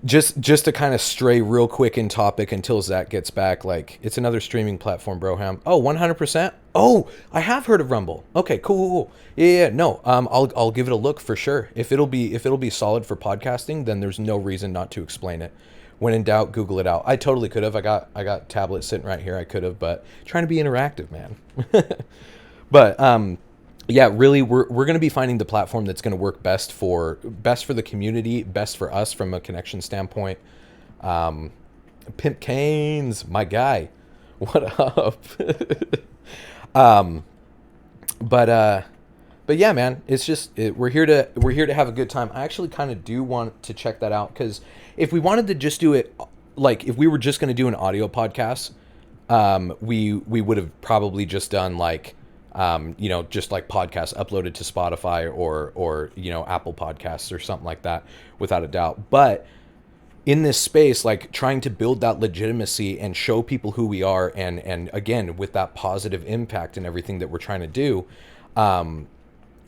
S1: just to kind of stray real quick in topic until Zach gets back, like, it's another streaming platform, Broham. Oh, 100%? Oh, I have heard of Rumble. Okay, cool. Yeah, no, I'll give it a look for sure. If it'll be solid for podcasting, then there's no reason not to explain it. When in doubt, Google it out. I totally could have. I got tablet sitting right here. I could have, but trying to be interactive, man. But yeah, really, we're going to be finding the platform that's going to work best for the community, best for us from a connection standpoint. Pimp Canes, my guy, what up? But yeah, man, it's just we're here to have a good time. I actually kind of do want to check that out, because if we wanted to just do it, like if we were just going to do an audio podcast, we would have probably just done like just like podcasts uploaded to Spotify or Apple Podcasts or something like that, without a doubt. But in this space, like trying to build that legitimacy and show people who we are, and again with that positive impact and everything that we're trying to do,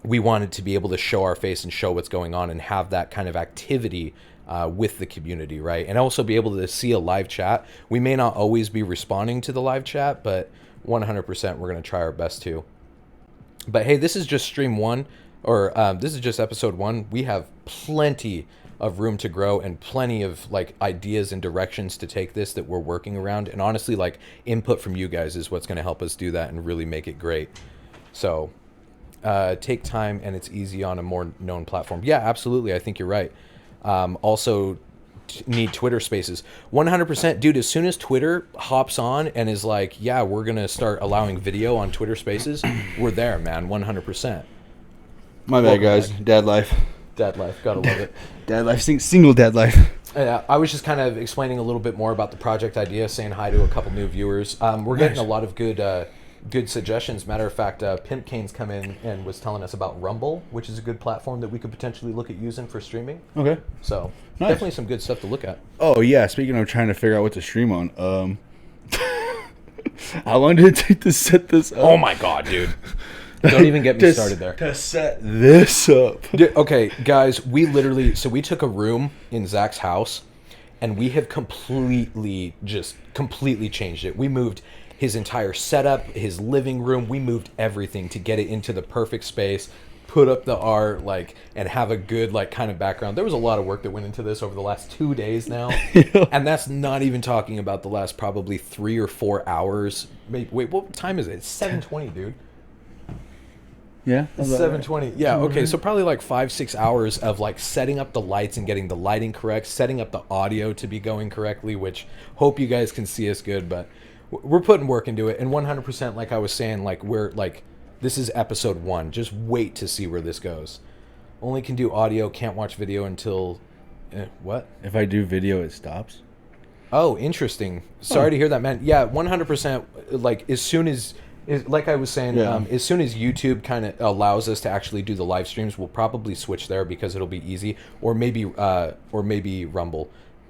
S1: we wanted to be able to show our face and show what's going on and have that kind of activity with the community, right? And also be able to see a live chat. We may not always be responding to the live chat, but 100% we're going to try our best to. But hey, this is just stream one, or this is just episode one. We have plenty of room to grow and plenty of like ideas and directions to take this that we're working around. And honestly, like input from you guys is what's going to help us do that and really make it great. So take time, and it's easy on a more known platform. Yeah, absolutely. I think you're right. Also need Twitter Spaces. 100%, dude. As soon as Twitter hops on and is like, yeah, we're going to start allowing video on Twitter Spaces, we're there, man. 100%.
S2: My bad, guys. Dad life.
S1: Dad life. Gotta love it.
S2: Dad life. Single dad life.
S1: Yeah, I was just kind of explaining a little bit more about the project idea, saying hi to a couple new viewers. We're getting a lot of good suggestions. Matter of fact, Pimp Cane's come in and was telling us about Rumble, which is a good platform that we could potentially look at using for streaming.
S2: Okay.
S1: So
S2: nice.
S1: Definitely some good stuff to look at.
S2: Oh yeah, speaking of trying to figure out what to stream on, how long did it take to set this up?
S1: Oh my god, dude. Don't even get me started there.
S2: To set this up.
S1: Dude, okay, guys, we took a room in Zach's house, and we have completely changed it. We moved his entire setup, his living room. We moved everything to get it into the perfect space, put up the art, like, and have a good, like, kind of background. There was a lot of work that went into this over the last 2 days now.
S2: Yeah.
S1: And that's not even talking about the last probably 3 or 4 hours. Wait, what time is it? It's 7:20, dude.
S2: Yeah.
S1: 7:20. Yeah, okay. So probably like 5-6 hours of like setting up the lights and getting the lighting correct, setting up the audio to be going correctly, which hope you guys can see us good, but we're putting work into it. And 100%, like I was saying, like we're like, this is episode 1. Just wait to see where this goes. Only can do audio, can't watch video until what?
S2: If I do video, it stops.
S1: Oh, interesting. Sorry to hear that, man. Yeah, 100%. Like as soon as like I was saying, as soon as YouTube kind of allows us to actually do the live streams, we'll probably switch there because it'll be easy. Or maybe Rumble.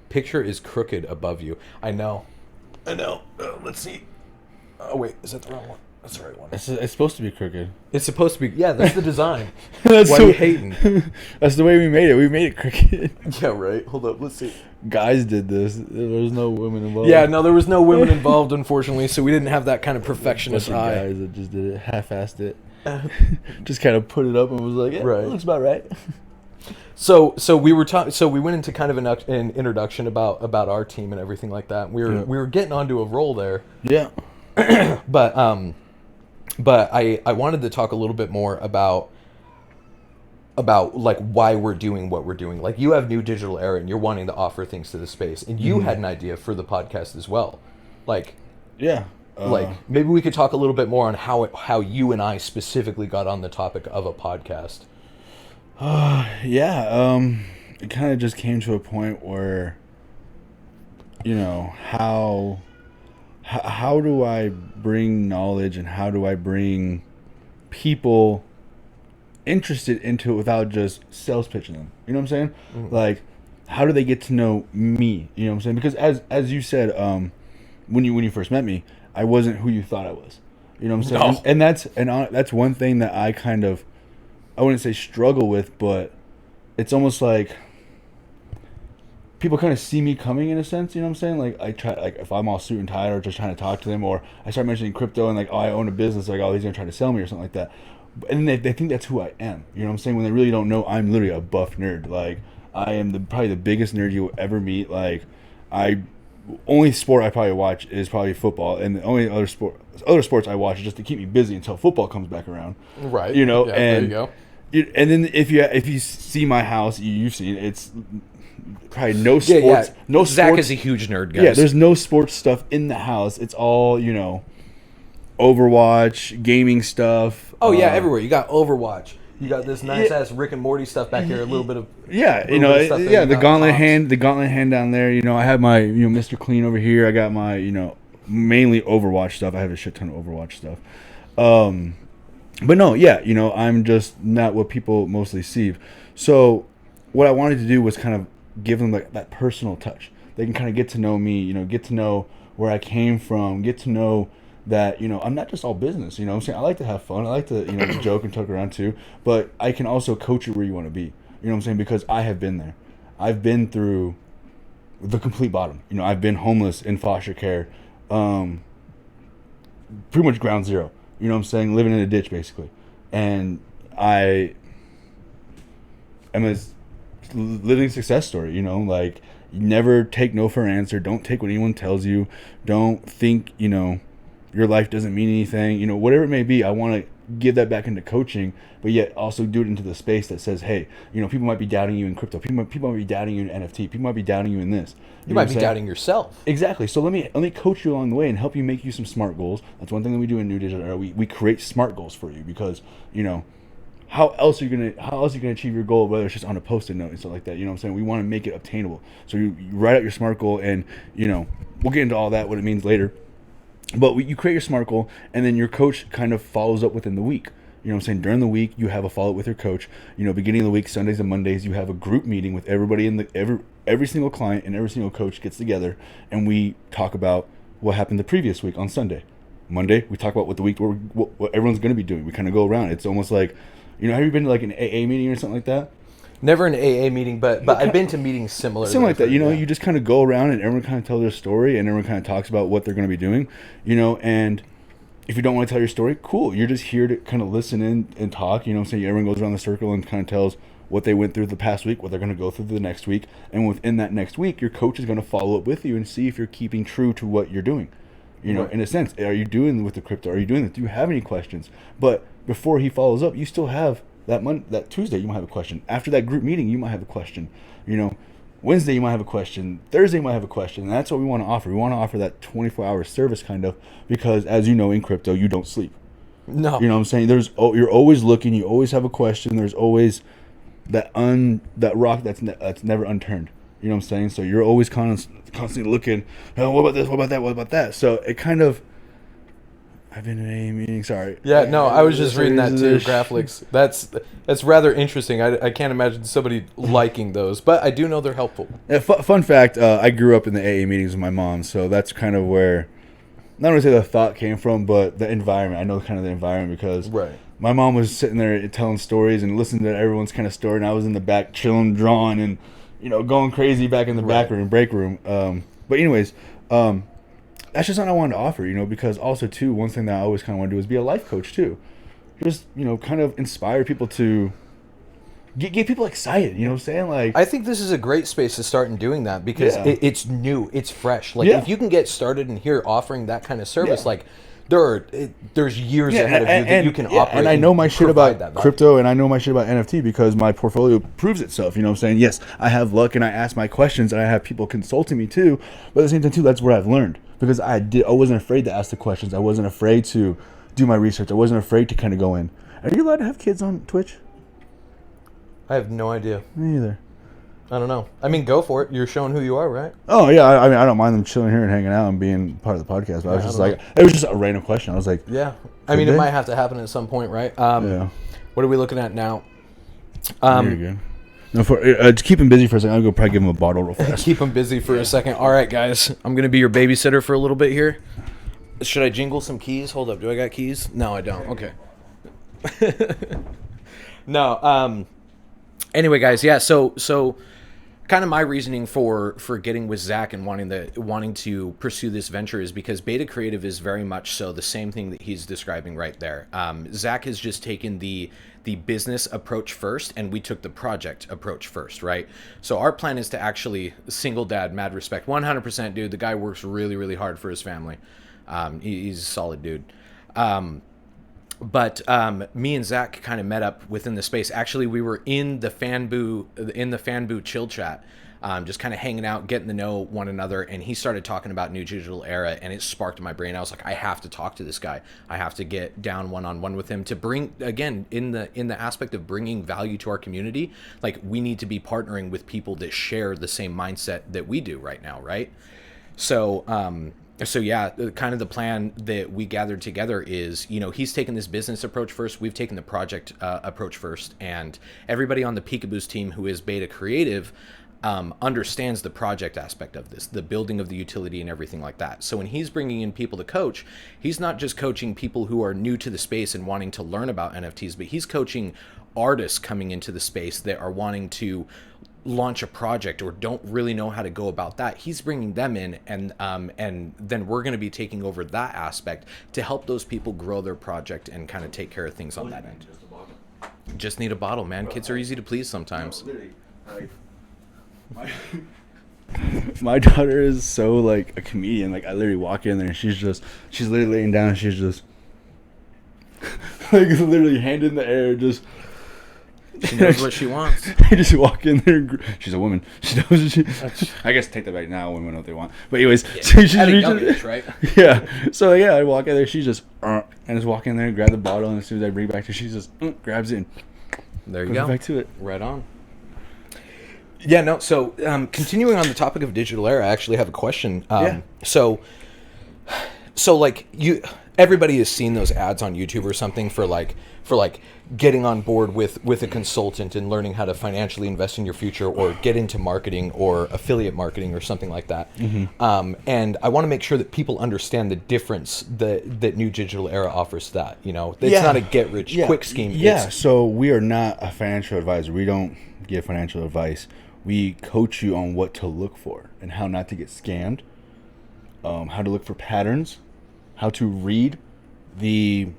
S1: Picture is crooked above you. I know. Let's see. Oh wait, is that the wrong one? That's the right one.
S2: It's supposed to be crooked.
S1: It's supposed to be. Yeah, that's the design.
S2: That's
S1: Why are you hating?
S2: That's the way we made it. We made it crooked.
S1: Yeah, right. Hold up. Let's see.
S2: Guys did this. There was no women involved.
S1: Yeah, no, there was no women involved, unfortunately, so we didn't have that kind of perfectionist
S2: Bunch of
S1: eye.
S2: guys that just did it, half-assed it. Just kind of put it up and was like, yeah,
S1: Right.
S2: it looks about right.
S1: So we were talking. So we went into kind of an introduction about our team and everything like that. We were getting onto a roll there.
S2: Yeah.
S1: But I wanted to talk a little bit more about like why we're doing what we're doing. Like, you have New Digital Era and you're wanting to offer things to the space, and you had an idea for the podcast as well. Like,
S2: Yeah.
S1: like maybe we could talk a little bit more on how you and I specifically got on the topic of a podcast.
S2: Yeah. It kind of just came to a point where, you know, how do I bring knowledge and how do I bring people interested into it without just sales pitching them? You know what I'm saying?
S1: Mm-hmm.
S2: Like, how do they get to know me? You know what I'm saying? Because as you said, when you first met me, I wasn't who you thought I was. You know what I'm saying?
S1: No.
S2: And that's one thing that I kind of, I wouldn't say struggle with, but it's almost like people kind of see me coming in a sense. You know what I'm saying? Like, I try, like, if I'm all suit and tie or just trying to talk to them, or I start mentioning crypto and like, oh, I own a business, like, oh, he's gonna try to sell me or something like that. And they think that's who I am. You know what I'm saying? When they really don't know, I'm literally a buff nerd. Like, I am probably the biggest nerd you will ever meet. Like, only sport I probably watch is probably football, and the only other sports I watch is just to keep me busy until football comes back around.
S1: Right.
S2: You know,
S1: Yeah,
S2: and
S1: there you go.
S2: And then if you see my house, you've seen it, it's probably no sports.
S1: Yeah.
S2: No
S1: Zach
S2: sports.
S1: is a huge nerd, guys.
S2: Yeah, there's no sports stuff in the house. It's all, you know, Overwatch, gaming stuff.
S1: Oh yeah, everywhere. You got Overwatch. You got this nice ass Rick and Morty stuff back here. A little bit of
S2: The gauntlet hand down there. You know, I have my Mr. Clean over here. I got my mainly Overwatch stuff. I have a shit ton of Overwatch stuff. But no, yeah, I'm just not what people mostly see. So what I wanted to do was kind of give them like that personal touch. They can kind of get to know me. Get to know where I came from. Get to know that I'm not just all business. I'm saying I like to have fun. I like to joke and talk around too, but I can also coach you where you want to be. You know what I'm saying? Because I have been there. I've been through the complete bottom. I've been homeless in foster care, pretty much ground zero. You know what I'm saying? Living in a ditch basically, and I am a living success story. Like, never take no for an answer. Don't take what anyone tells you. Don't think your life doesn't mean anything, whatever it may be. I want to give that back into coaching, but yet also do it into the space that says, hey, people might be doubting you in crypto. People might be doubting you in NFT. People might be doubting you in this.
S1: You might be doubting yourself.
S2: Exactly. So let me coach you along the way and help you make you some SMART goals. That's one thing that we do in New Digital Era. We create SMART goals for you because, how else are you gonna achieve your goal, whether it's just on a post-it note and stuff like that? You know what I'm saying? We want to make it obtainable. So you write out your SMART goal, and we'll get into all that, what it means later. But you create your SMART goal, and then your coach kind of follows up within the week. You know what I'm saying? During the week, you have a follow-up with your coach. Beginning of the week, Sundays and Mondays, you have a group meeting with everybody every single client and every single coach gets together, and we talk about what happened the previous week on Sunday. Monday, we talk about what everyone's going to be doing. We kind of go around. It's almost like, have you been to like an AA meeting or something like that?
S1: Never an AA meeting, but I've been to meetings similar.
S2: Something like that. You just kind of go around and everyone kind of tells their story and everyone kind of talks about what they're going to be doing, and if you don't want to tell your story, cool. You're just here to kind of listen in and talk, what I'm saying? Everyone goes around the circle and kind of tells what they went through the past week, what they're going to go through the next week. And within that next week, your coach is going to follow up with you and see if you're keeping true to what you're doing.
S1: Right.
S2: In a sense, are you doing with the crypto? Are you doing it? Do you have any questions? But before he follows up, you still have that Tuesday, you might have a question. After that group meeting, you might have a question. Wednesday, you might have a question. Thursday, you might have a question. And that's what we want to offer. We want to offer that 24-hour service kind of, because as you know, in crypto, you don't sleep.
S1: No.
S2: You know what I'm saying? You're always looking. You always have a question. There's always that rock that's never unturned. You know what I'm saying? So you're always constantly looking, oh, what about this? What about that? What about that? So it kind of, I've been in a meeting. Sorry.
S1: Yeah, no, I was just reading that too. Graphics. That's rather interesting. I can't imagine somebody liking those, but I do know they're helpful.
S2: Yeah, fun fact: I grew up in the AA meetings with my mom, so that's kind of where not only say the thought came from, but the environment. I know kind of the environment because
S1: Right.
S2: my mom was sitting there telling stories and listening to everyone's kind of story, and I was in the back chilling, drawing, and going crazy back in the back room, break room. But anyways, that's just something I wanted to offer, because also too, one thing that I always kind of want to do is be a life coach too. Just kind of inspire people to get people excited. You know what I'm saying? Like,
S1: I think this is a great space to start in doing that because it's new, it's fresh. Like if you can get started in here offering that kind of service, like there's years ahead of you that you can operate.
S2: And I know my shit about
S1: that
S2: crypto, and I know my shit about NFT because my portfolio proves itself. You know what I'm saying? Yes, I have luck, and I ask my questions, and I have people consulting me too. But at the same time too, that's where I've learned because I wasn't afraid to ask the questions. I wasn't afraid to do my research. I wasn't afraid to kind of go in. Are you allowed to have kids on Twitch?
S1: I have no idea.
S2: Me either.
S1: I don't know. I mean, go for it. You're showing who you are, right?
S2: Oh yeah, I mean, I don't mind them chilling here and hanging out and being part of the podcast. But I was just like, it was just a random question. I was like,
S1: yeah. I mean, it might have to happen at some point, right?
S2: Yeah.
S1: What are we looking at now?
S2: Very good. No, to keep him busy for a second, I'll go probably give him a bottle real fast.
S1: Keep him busy for a second. All right, guys. I'm gonna be your babysitter for a little bit here. Should I jingle some keys? Hold up. Do I got keys? No, I don't. Okay. No. Anyway, guys. Yeah. So. Kind of my reasoning for getting with Zach and wanting to pursue this venture is because Beta Creative is very much so the same thing that he's describing right there. Zach has just taken the business approach first, and we took the project approach first, right? So our plan is to actually, single dad, mad respect, 100%, dude. The guy works really, really hard for his family. He's a solid dude. But me and Zach kind of met up within the space. Actually, we were in the Fanboo chill chat, just kind of hanging out, getting to know one another. And he started talking about New Digital Era, and it sparked my brain. I was like, I have to talk to this guy. I have to get down one-on-one with him to bring, again, in the aspect of bringing value to our community. Like, we need to be partnering with people that share the same mindset that we do right now, right? So yeah, kind of the plan that we gathered together is, he's taken this business approach first. We've taken the project approach first. And everybody on the Peekaboos team who is Beta Creative understands the project aspect of this, the building of the utility and everything like that. So when he's bringing in people to coach, he's not just coaching people who are new to the space and wanting to learn about NFTs, but he's coaching artists coming into the space that are wanting to launch a project or don't really know how to go about that. He's bringing them in, and then we're going to be taking over that aspect to help those people grow their project and kind of take care of things on that end. Just need a bottle, man. Kids are easy to please sometimes.
S2: My daughter is so like a comedian. Like, I literally walk in there and she's literally laying down and she's just like literally hand in the air, just.
S1: She knows what she wants.
S2: I just walk in there. She's a woman. She knows what she. I guess take that back now. Women know what they want. But anyways,
S1: yeah.
S2: So she's
S1: age, right?
S2: Yeah. So yeah, I walk in there. She's just and just walk in there, grab the bottle, and as soon as I bring it back to her, she just grabs it. And
S1: there you go.
S2: Back to it.
S1: Right on. Yeah. No. So continuing on the topic of Digital Era, I actually have a question. So like everybody has seen those ads on YouTube or something for like getting on board with a consultant and learning how to financially invest in your future or get into marketing or affiliate marketing or something like that. Mm-hmm. And I want to make sure that people understand the difference that New Digital Era offers that, it's not a get rich quick scheme.
S2: Yeah. So we are not a financial advisor. We don't give financial advice. We coach you on what to look for and how not to get scammed, how to look for patterns, how to read the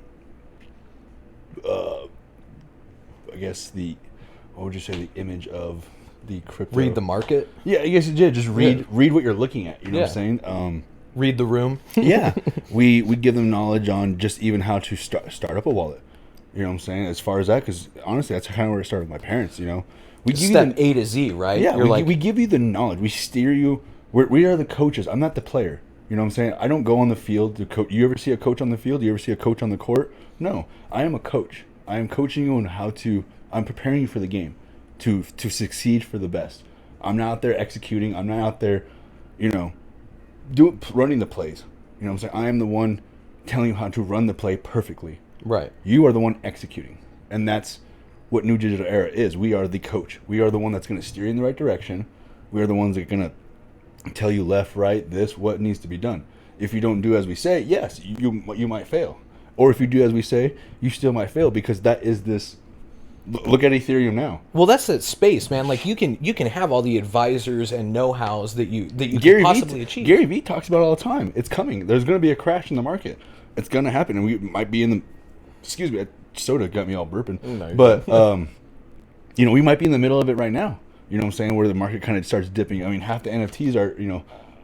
S2: what would you say, the image of the crypto.
S1: Read the market?
S2: Yeah, I guess you did. Just read what you're looking at. You know what I'm saying?
S1: Read the room.
S2: Yeah. We give them knowledge on just even how to start up a wallet. You know what I'm saying? As far as that, because honestly, that's kind of where it started with my parents, We give
S1: Step A to Z, right?
S2: Yeah, we give you the knowledge. We steer you. We are the coaches. I'm not the player. You know what I'm saying? I don't go on the field to coach. You ever see a coach on the field? You ever see a coach on the court? No. I am a coach. I am coaching you on how to... I'm preparing you for the game to succeed for the best. I'm not out there executing. I'm not out there, running the plays. You know what I'm saying? I am the one telling you how to run the play perfectly.
S1: Right.
S2: You are the one executing. And that's what New Digital Era is. We are the coach. We are the one that's going to steer you in the right direction. We are the ones that are going to tell you left, right, this, what needs to be done. if you don't do as we say, yes, you might fail. Or if you do as we say, you still might fail, because that is this. Look at Ethereum now.
S1: Well, that's that space, man. Like you can have all the advisors and know-hows that you can possibly achieve.
S2: Gary Vee talks about it all the time. It's coming. There's going to be a crash in the market. It's going to happen, and we might be in the. Excuse me, soda got me all burping. No, but we might be in the middle of it right now. You know what I'm saying? Where the market kind of starts dipping. I mean, half the NFTs are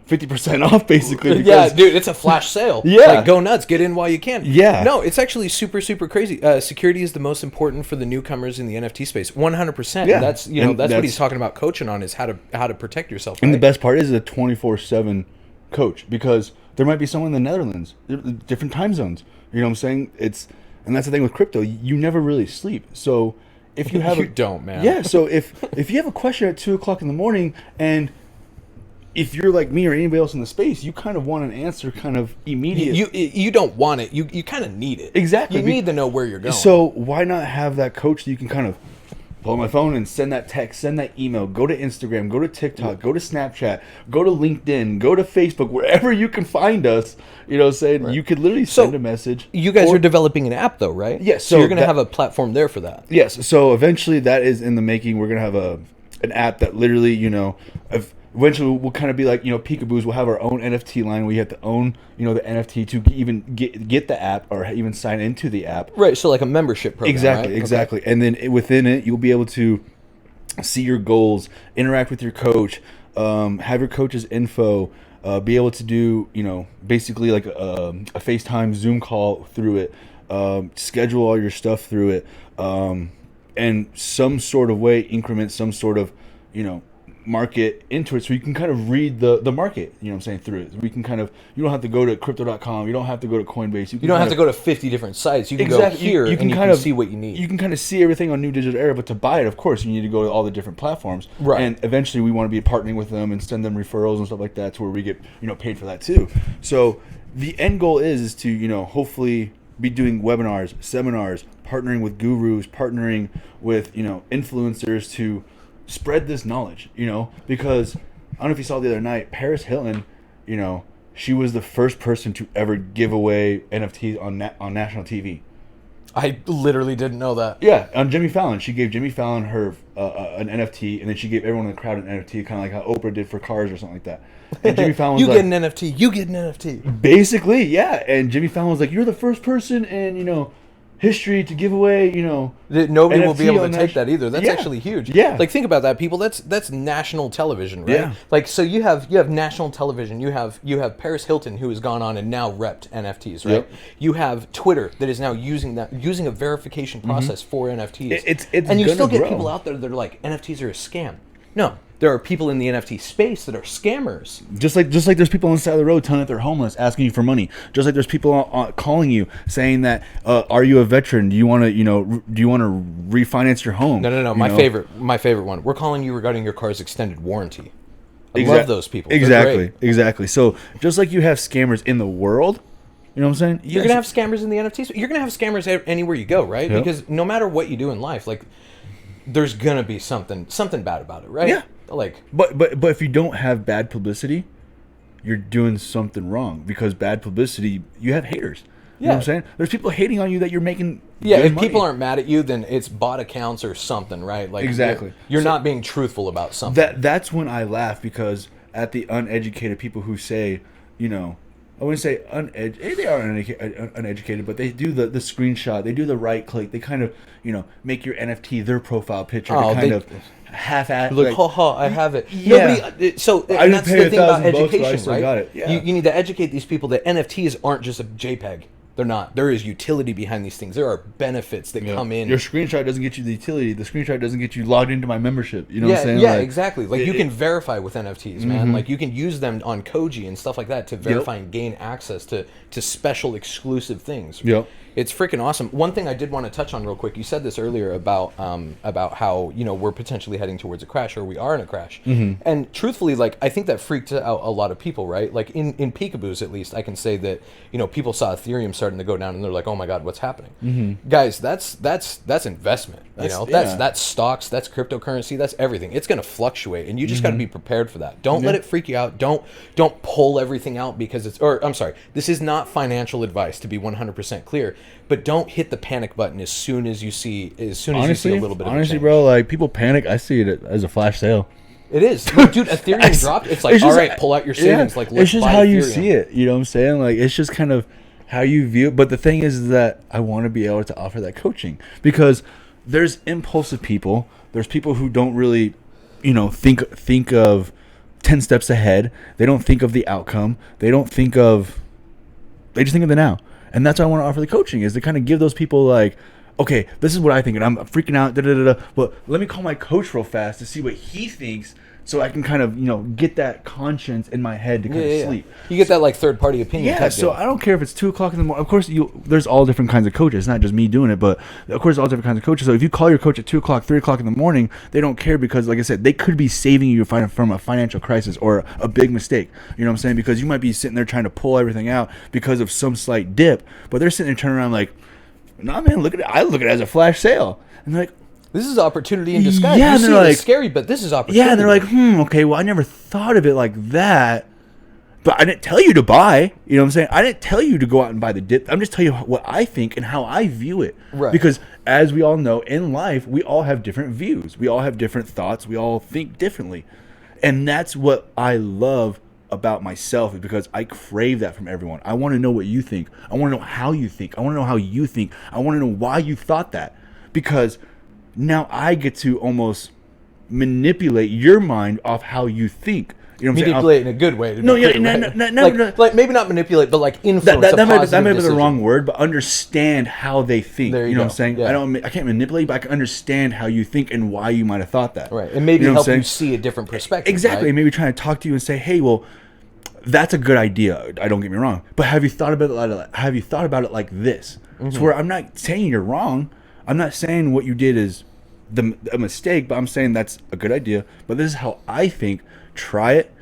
S2: 50% off basically. Because,
S1: yeah, dude, it's a flash sale.
S2: Yeah.
S1: Like, go nuts. Get in while you can.
S2: Yeah.
S1: No, it's actually super, super crazy. Security is the most important for the newcomers in the NFT space. 100%. Yeah. And that's what he's talking about coaching on, is how to protect yourself. Right?
S2: And the best part is a 24/7 coach, because there might be someone in the Netherlands, different time zones. You know what I'm saying? And that's the thing with crypto. You never really sleep. So if you have
S1: you don't, man.
S2: Yeah. So if you have a question at 2:00 in the morning, and if you're like me or anybody else in the space, you kind of want an answer kind of immediate.
S1: You don't want it. You kind of need it.
S2: Exactly.
S1: You need to know where you're going.
S2: So why not have that coach that you can kind of pull my phone and send that text, send that email, go to Instagram, go to TikTok, go to Snapchat, go to LinkedIn, go to Facebook, wherever you can find us. You know what I'm saying? Right. You could literally send a message.
S1: You guys are developing an app though, right?
S2: Yes.
S1: So you're going to have a platform there for that.
S2: Yes. So eventually that is in the making. We're going to have an app that literally, eventually we'll kind of be like, Peekaboos. We'll have our own NFT line. We have to own, the NFT to even get the app or even sign into the app.
S1: Right. So like a membership program.
S2: Exactly.
S1: Right?
S2: Exactly. Okay. And then within it, you'll be able to see your goals, interact with your coach, have your coach's info, be able to do, basically like a FaceTime Zoom call through it, schedule all your stuff through it, and some sort of way increment some sort of, market into it, so you can kind of read the market, through it. We can kind of, you don't have to go to crypto.com, you don't have to go to Coinbase.
S1: You don't have to go to 50 different sites. You can go here and you can see what you need.
S2: You can kind of see everything on New Digital Era, but to buy it, of course, you need to go to all the different platforms.
S1: Right.
S2: And eventually we want to be partnering with them and send them referrals and stuff like that, to where we get, paid for that too. So the end goal is to, hopefully be doing webinars, seminars, partnering with gurus, partnering with, influencers to spread this knowledge, because I don't know if you saw the other night, Paris Hilton, she was the first person to ever give away NFTs on national TV.
S1: I literally didn't know that.
S2: Yeah, on Jimmy Fallon, she gave Jimmy Fallon her an NFT, and then she gave everyone in the crowd an NFT, kind of like how Oprah did for cars or something like that. And Jimmy Fallon was
S1: get an NFT, you get an NFT.
S2: Basically, yeah. And Jimmy Fallon was like, "You're the first person in history to give away,
S1: that nobody
S2: NFT
S1: will be able to take that either." That's actually huge.
S2: Yeah.
S1: Like, think about that, people. That's national television, right?
S2: Yeah.
S1: Like, so you have national television. You have Paris Hilton, who has gone on and now repped NFTs, right?
S2: Yep.
S1: You have Twitter that is now using a verification process for NFTs.
S2: It's
S1: and you still get
S2: grow.
S1: people out there that are like, NFTs are a scam. No. There are people in the NFT space that are scammers.
S2: Just like there's people on the side of the road telling that they're homeless, asking you for money. Just like there's people calling you saying that, are you a veteran? Do you want to refinance your home?
S1: No. My favorite one. We're calling you regarding your car's extended warranty. I love those people.
S2: Exactly. So just like you have scammers in the world, you know what I'm saying?
S1: You're gonna have scammers in the NFTs. You're gonna have scammers anywhere you go, right?
S2: Yep.
S1: Because no matter what you do in life, like, there's gonna be something bad about it, right?
S2: Yeah.
S1: Like,
S2: but if you don't have bad publicity, you're doing something wrong, because bad publicity, you have haters. You know what I'm saying? There's people hating on you that you're making.
S1: Yeah, if
S2: money.
S1: people aren't mad at you, then it's bot accounts or something, right? Like,
S2: exactly.
S1: You're not being truthful about something.
S2: That's when I laugh, because at the uneducated people who say, I wouldn't say uneducated. They are uneducated, but they do the screenshot. They do the right click. They kind of, make your NFT their profile picture. Of half-assed.
S1: Like, I have it.
S2: Yeah.
S1: Nobody. So
S2: I
S1: that's the thing about education,
S2: I still
S1: right?
S2: got it. Yeah.
S1: You need to educate these people that NFTs aren't just a JPEG. They're not. There is utility behind these things. There are benefits that come in.
S2: Your screenshot doesn't get you the utility. The screenshot doesn't get you logged into my membership. You know what I'm saying?
S1: Yeah, exactly. Like, you can verify with NFTs, man. Like, you can use them on Koji and stuff like that to verify and gain access to special exclusive things.
S2: Yep.
S1: It's freaking awesome. One thing I did want to touch on real quick. You said this earlier about how we're potentially heading towards a crash, or we are in a crash. And truthfully, like, I think that freaked out a lot of people, right? Like, in Peekaboos, at least, I can say that people saw Ethereum start starting to go down, and they're like, oh my god, what's happening?
S2: Mm-hmm.
S1: Guys, that's investment. That's stocks, that's cryptocurrency, that's everything. It's going to fluctuate, and you just got to be prepared for that. Don't let it freak you out. Don't pull everything out because it's, or I'm sorry, this is not financial advice, to be 100% clear, but don't hit the panic button as soon as you see a little bit of a change.
S2: Bro, like, people panic. I see it as a flash sale.
S1: It is. Like, dude, Ethereum dropped. It's like, all right, pull out your savings. Like, let's
S2: it's just
S1: buy
S2: how
S1: Ethereum.
S2: you see it. You know what I'm saying? Like, it's just kind of how you view it. But the thing is that I want to be able to offer that coaching, because there's impulsive people. There's people who don't really, think of 10 steps ahead. They don't think of the outcome. They just think of the now. And that's why I want to offer the coaching, is to kind of give those people, like, okay, this is what I think, and I'm freaking out, but let me call my coach real fast to see what he thinks, so I can kind of, get that conscience in my head to kind of sleep.
S1: You get that, like, third-party opinion.
S2: Yeah, so I don't care if it's 2 o'clock in the morning. Of course, there's all different kinds of coaches. It's not just me doing it, but of course, all different kinds of coaches. So if you call your coach at 2 o'clock, 3 o'clock in the morning, they don't care, because, like I said, they could be saving you from a financial crisis or a big mistake. You know what I'm saying? Because you might be sitting there trying to pull everything out because of some slight dip, but they're sitting there turning around like, nah, man, look at it. I look at it as a flash sale. And they're like,
S1: this is opportunity in disguise.
S2: Yeah,
S1: you see it, it's scary, but this is opportunity.
S2: Yeah, and they're like, okay, well, I never thought of it like that. But I didn't tell you to buy. You know what I'm saying? I didn't tell you to go out and buy the dip. I'm just telling you what I think and how I view it.
S1: Right.
S2: Because as we all know, in life, we all have different views. We all have different thoughts. We all think differently. And that's what I love about myself, is because I crave that from everyone. I want to know what you think. I want to know how you think. I want to know how you think. I want to know why you thought that, because now I get to almost manipulate your mind off how you think. You know what I'm saying?
S1: Manipulate in a good way.
S2: No,
S1: like maybe not manipulate, but like influence.
S2: That may be the wrong word, but understand how they think.
S1: There you
S2: know
S1: go.
S2: What I'm saying?
S1: Yeah.
S2: I can't manipulate, but I can understand how you think and why you might have thought that.
S1: Right, and maybe help you see a different perspective.
S2: Exactly,
S1: right?
S2: Maybe trying to talk to you and say, hey, well, that's a good idea. I don't get me wrong, but have you thought about it like this? Mm-hmm. So where I'm not saying you're wrong. I'm not saying what you did is a mistake, but I'm saying that's a good idea. But this is how I think. Try it,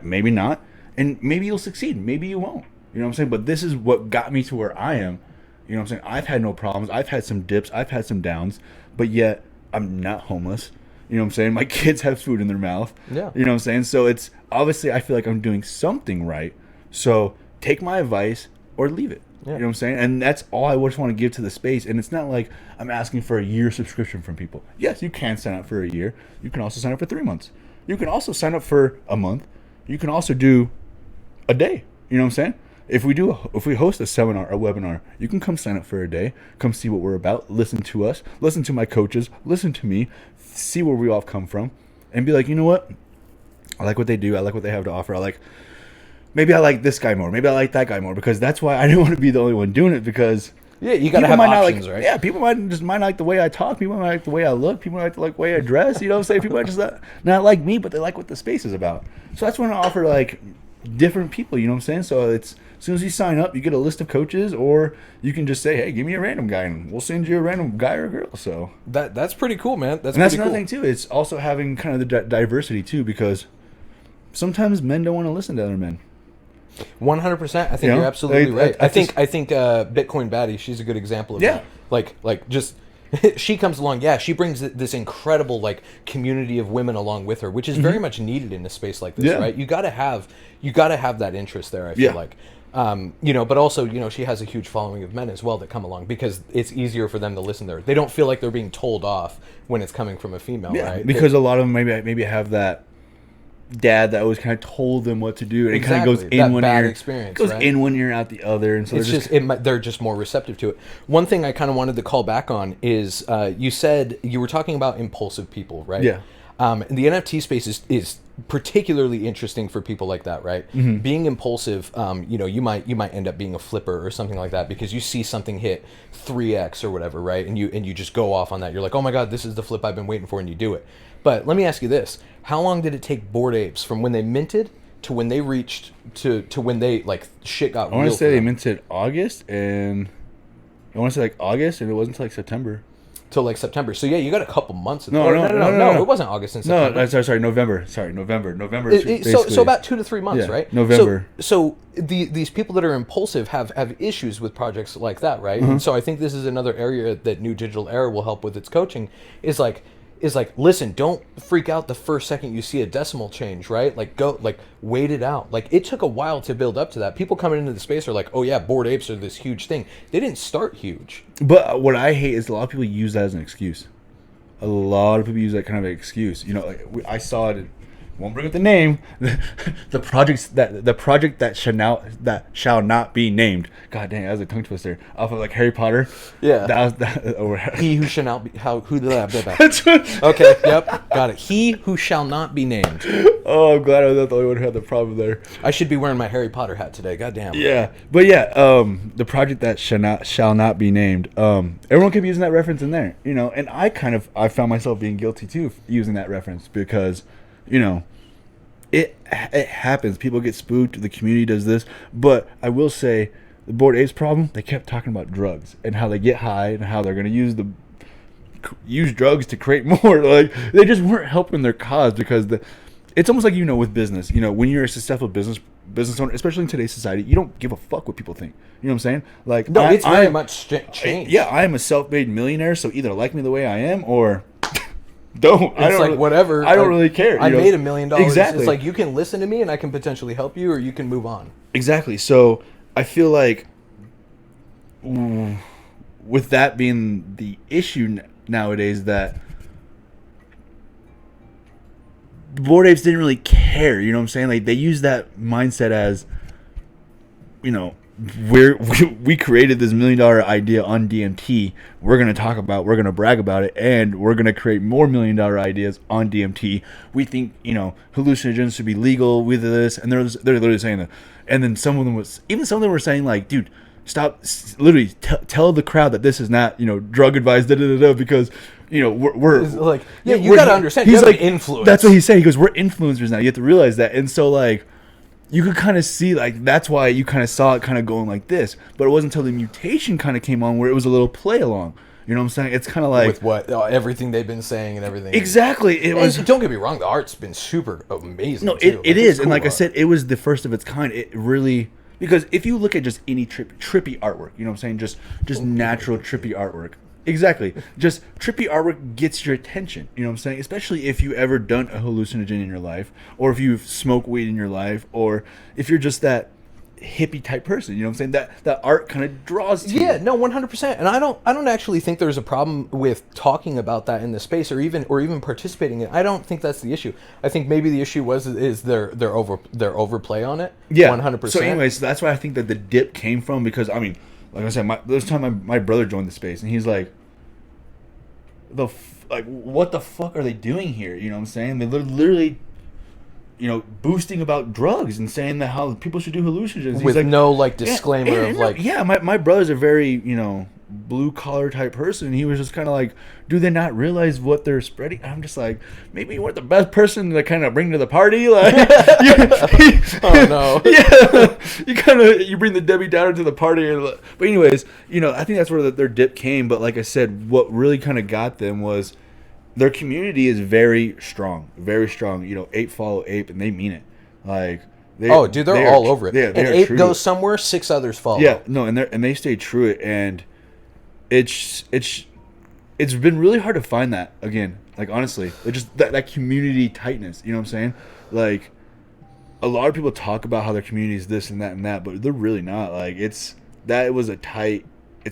S2: maybe not, and maybe you'll succeed. Maybe you won't. You know what I'm saying? But this is what got me to where I am. You know what I'm saying? I've had no problems. I've had some dips. I've had some downs, but yet I'm not homeless. You know what I'm saying? My kids have food in their mouth.
S1: Yeah.
S2: You know what I'm saying? So it's obviously, I feel like I'm doing something right. So take my advice or leave it. Yeah. You know what I'm saying? And that's all I just want to give to the space. And it's not like I'm asking for a year subscription from people. Yes, you can sign up for a year. You can also sign up for 3 months. You can also sign up for a month. You can also do a day. You know what I'm saying? If we host a seminar or webinar, you can come sign up for a day, come see what we're about, listen to us, listen to my coaches, listen to me, see where we all come from, and be like, you know what? I like what they do. I like what they have to offer. Maybe I like this guy more. Maybe I like that guy more, because that's why I didn't want to be the only one doing it, because
S1: you gotta have options,
S2: like,
S1: right?
S2: Yeah, people might not like the way I talk. People might like the way I look. People might like the way I dress. You know what I'm saying? People might just not like me, but they like what the space is about. So that's when I offer like different people. You know what I'm saying? So it's, as soon as you sign up, you get a list of coaches, or you can just say, hey, give me a random guy, and we'll send you a random guy or girl. So
S1: that's pretty cool, man. That's
S2: another thing too. It's also having kind of the diversity too, because sometimes men don't want to listen to other men.
S1: 100%. I think you're absolutely right. I think Bitcoin Baddie, she's a good example of that. Like just she comes along. Yeah, she brings this incredible like community of women along with her, which is very much needed in a space like this, right? You gotta have that interest there. I feel like, but also she has a huge following of men as well that come along, because it's easier for them to listen to her. They don't feel like they're being told off when it's coming from a female, right?
S2: Because a lot of them maybe have that dad that always kind of told them what to do, and it kind of goes in one ear, in one ear, out the other, and so
S1: they're just more receptive to it. One thing I kind of wanted to call back on is you said you were talking about impulsive people, right?
S2: Yeah.
S1: And the NFT space is particularly interesting for people like that, right? Mm-hmm. Being impulsive, you might end up being a flipper or something like that, because you see something hit 3x or whatever, right? And you just go off on that. You're like, oh my god, this is the flip I've been waiting for, and you do it. But let me ask you this: how long did it take Bored Apes from when they minted to when they reached to when they like shit got real?
S2: I want to say they minted August, and it wasn't until like September.
S1: till like September. So yeah, you got a couple months.
S2: No,
S1: It wasn't August and September.
S2: No, sorry, November. November.
S1: So about 2 to 3 months,
S2: Yeah,
S1: right?
S2: November.
S1: So these people that are impulsive have issues with projects like that, right? And so I think this is another area that New Digital Era will help with its coaching. Is like, listen, don't freak out the first second you see a decimal change, right? Like, wait it out. Like, it took a while to build up to that. People coming into the space are like, oh yeah, Bored Apes are this huge thing. They didn't start huge.
S2: But what I hate is a lot of people use that as an excuse. A lot of people use that kind of an excuse. You know, like I saw it. Won't bring up the name. The project that shall not be named. God dang, that was a tongue twister. Off of like Harry Potter.
S1: Yeah. He who shall not be Okay, yep, got it. He who shall not be named.
S2: Oh, I'm glad I was not the only one who had the problem there.
S1: I should be wearing my Harry Potter hat today. God damn.
S2: Yeah, but yeah, the project that shall not be named. Everyone kept using that reference in there, you know, and I found myself being guilty too using that reference because, you know, it happens. People get spooked. The community does this, but I will say the Bored Apes problem. They kept talking about drugs and how they get high and how they're going to use drugs to create more. Like, they just weren't helping their cause because it's almost like, you know, with business. You know, when you're a successful business owner, especially in today's society, you don't give a fuck what people think. You know what I'm saying? Like,
S1: no, it's very much changed.
S2: Yeah, I am a self-made millionaire, so either like me the way I am or don't.
S1: It's like, whatever.
S2: I don't really care.
S1: I made $1 million.
S2: Exactly.
S1: It's like, you can listen to me and I can potentially help you, or you can move on.
S2: Exactly. So I feel like with that being the issue nowadays, that Bored Apes didn't really care. You know what I'm saying? Like, they use that mindset as, you know, we created this $1 million idea on DMT. We're gonna brag about it, and we're gonna create more $1 million ideas on DMT. We think, you know, hallucinogens should be legal with this, and they're literally saying that. And then some of them were saying like, dude, stop, literally tell the crowd that this is not, you know, drug advice, because, you know, we're
S1: like, yeah, you gotta understand.
S2: He's like
S1: influence.
S2: That's what he's saying. He goes, we're influencers now. You have to realize that, and so like, you could kind of see, like, that's why you kind of saw it kind of going like this. But it wasn't until the mutation kind of came on where it was a little play along. You know what I'm saying? It's kind of like...
S1: With what? Everything they've been saying and everything.
S2: Exactly.
S1: Don't get me wrong, the art's been super amazing.
S2: No, it is. Cool, and like I said, it was the first of its kind. It really... Because if you look at just any trippy artwork, you know what I'm saying? Just natural trippy artwork. Exactly. Just trippy artwork gets your attention. You know what I'm saying? Especially if you ever done a hallucinogen in your life, or if you've smoked weed in your life, or if you're just that hippie type person. You know what I'm saying? That art kind of draws to you.
S1: Yeah, no, 100%. And I don't actually think there's a problem with talking about that in the space, or even participating in it. I don't think that's the issue. I think maybe the issue is their overplay on it.
S2: Yeah,
S1: 100%.
S2: So anyways, that's why I think that the dip came from, because I mean, like I said, this time my brother joined the space, and he's like, what the fuck are they doing here? You know what I'm saying? They literally, you know, boosting about drugs and saying that how people should do hallucinogens. He's
S1: with
S2: like,
S1: no like disclaimer of like...
S2: Yeah, my brother's a very, you know, blue collar type person. He was just kind of like, do they not realize what they're spreading? I'm just like, maybe you weren't the best person to kind of bring to the party. Like,
S1: oh no.
S2: Yeah, you bring the Debbie Downer to the party. But anyways, you know, I think that's where their dip came. But like I said, what really kind of got them was their community is very strong, very strong. You know, ape follow ape, and they mean it. Like, they're
S1: all over it.
S2: Yeah,
S1: an ape goes somewhere, 6 others follow.
S2: Yeah, no, and they stay true it, and it's been really hard to find that again. Like, honestly, it's just that community tightness. You know what I'm saying? Like, a lot of people talk about how their community is this and that, but they're really not. Like, it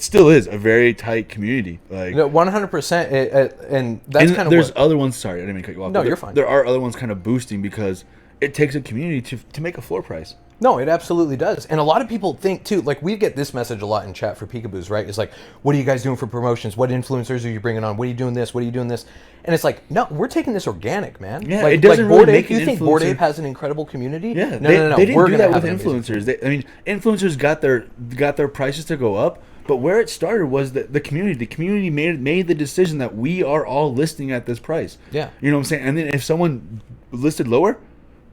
S2: still is a very tight community. Like,
S1: 100%, and that's kind of.
S2: There's other ones. Sorry, I didn't mean to cut you off.
S1: No, you're fine.
S2: There are other ones kind of boosting because it takes a community to make a floor price.
S1: No, it absolutely does. And a lot of people think, too, like, we get this message a lot in chat for Peekaboos, right? It's like, what are you guys doing for promotions? What influencers are you bringing on? What are you doing this? What are you doing this? And it's like, no, we're taking this organic, man.
S2: Yeah,
S1: like,
S2: it doesn't really make
S1: you think Bored Ape has an incredible community?
S2: Yeah,
S1: No.
S2: They didn't do that with influencers. Influencers got their prices to go up, but where it started was the community. The community made the decision that we are all listing at this price.
S1: Yeah.
S2: You know what I'm saying? And then if someone listed lower,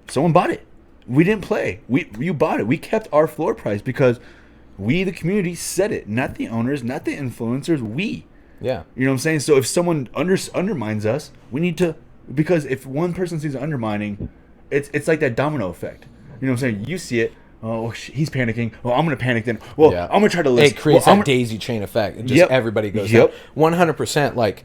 S2: someone bought it. We didn't play. You bought it. We kept our floor price because we, the community, said it. Not the owners, not the influencers. We.
S1: Yeah.
S2: You know what I'm saying? So if someone undermines us, we need to, because if one person sees undermining, it's like that domino effect. You know what I'm saying? You see it. Oh, he's panicking. Well, I'm gonna panic then. Well,
S1: Yeah.
S2: I'm gonna try to listen.
S1: It creates
S2: Well,
S1: that daisy chain effect. It just
S2: Yep.
S1: everybody goes
S2: Yep.
S1: down. 100%. Like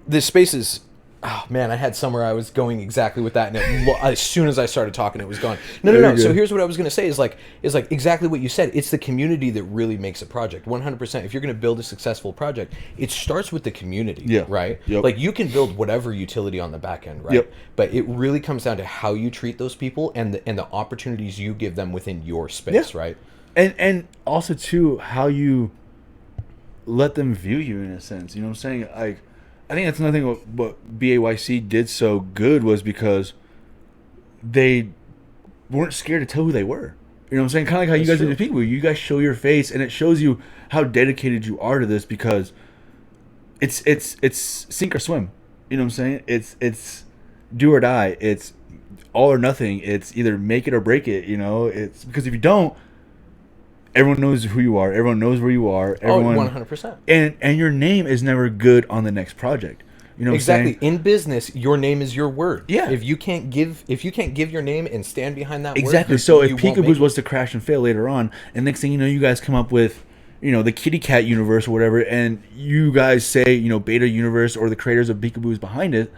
S1: this space is. Oh man, I had somewhere I was going exactly with that, and as soon as I started talking, it was gone. No.
S2: Very
S1: So
S2: good.
S1: here's what I was gonna say: is like exactly what you said. It's the community that really makes a project. 100%. If you're gonna build a successful project, it starts with the community.
S2: Yeah.
S1: Right.
S2: Yep.
S1: Like you can build whatever utility on the back end, right?
S2: Yep.
S1: But it really comes down to how you treat those people and the opportunities you give them within your space,
S2: Yeah.
S1: right?
S2: And also too how you let them view you in a sense. You know what I'm saying? Like, I think that's another thing. What BAYC did so good was because they weren't scared to tell who they were. You know what I'm saying? Kind of like how you
S1: That's
S2: guys do
S1: true.
S2: the Peekaboos. You guys show your face, and it shows you how dedicated you are to this because it's sink or swim. You know what I'm saying? It's do or die. It's all or nothing. It's either make it or break it. You know, it's because if you don't, everyone knows who you are. Everyone knows where you are. Everyone,
S1: 100%.
S2: and your name is never good on the next project. You know what
S1: Exactly.
S2: I'm saying?
S1: In business, your name is your word.
S2: Yeah.
S1: If you can't give your name and stand behind that
S2: Exactly.
S1: word,
S2: So if
S1: you won't make
S2: Peekaboos
S1: it.
S2: was to crash and fail later on, and next thing you know, you guys come up with, the Kitty Cat universe or whatever, and you guys say, Beta Universe or the creators of Peekaboos behind it,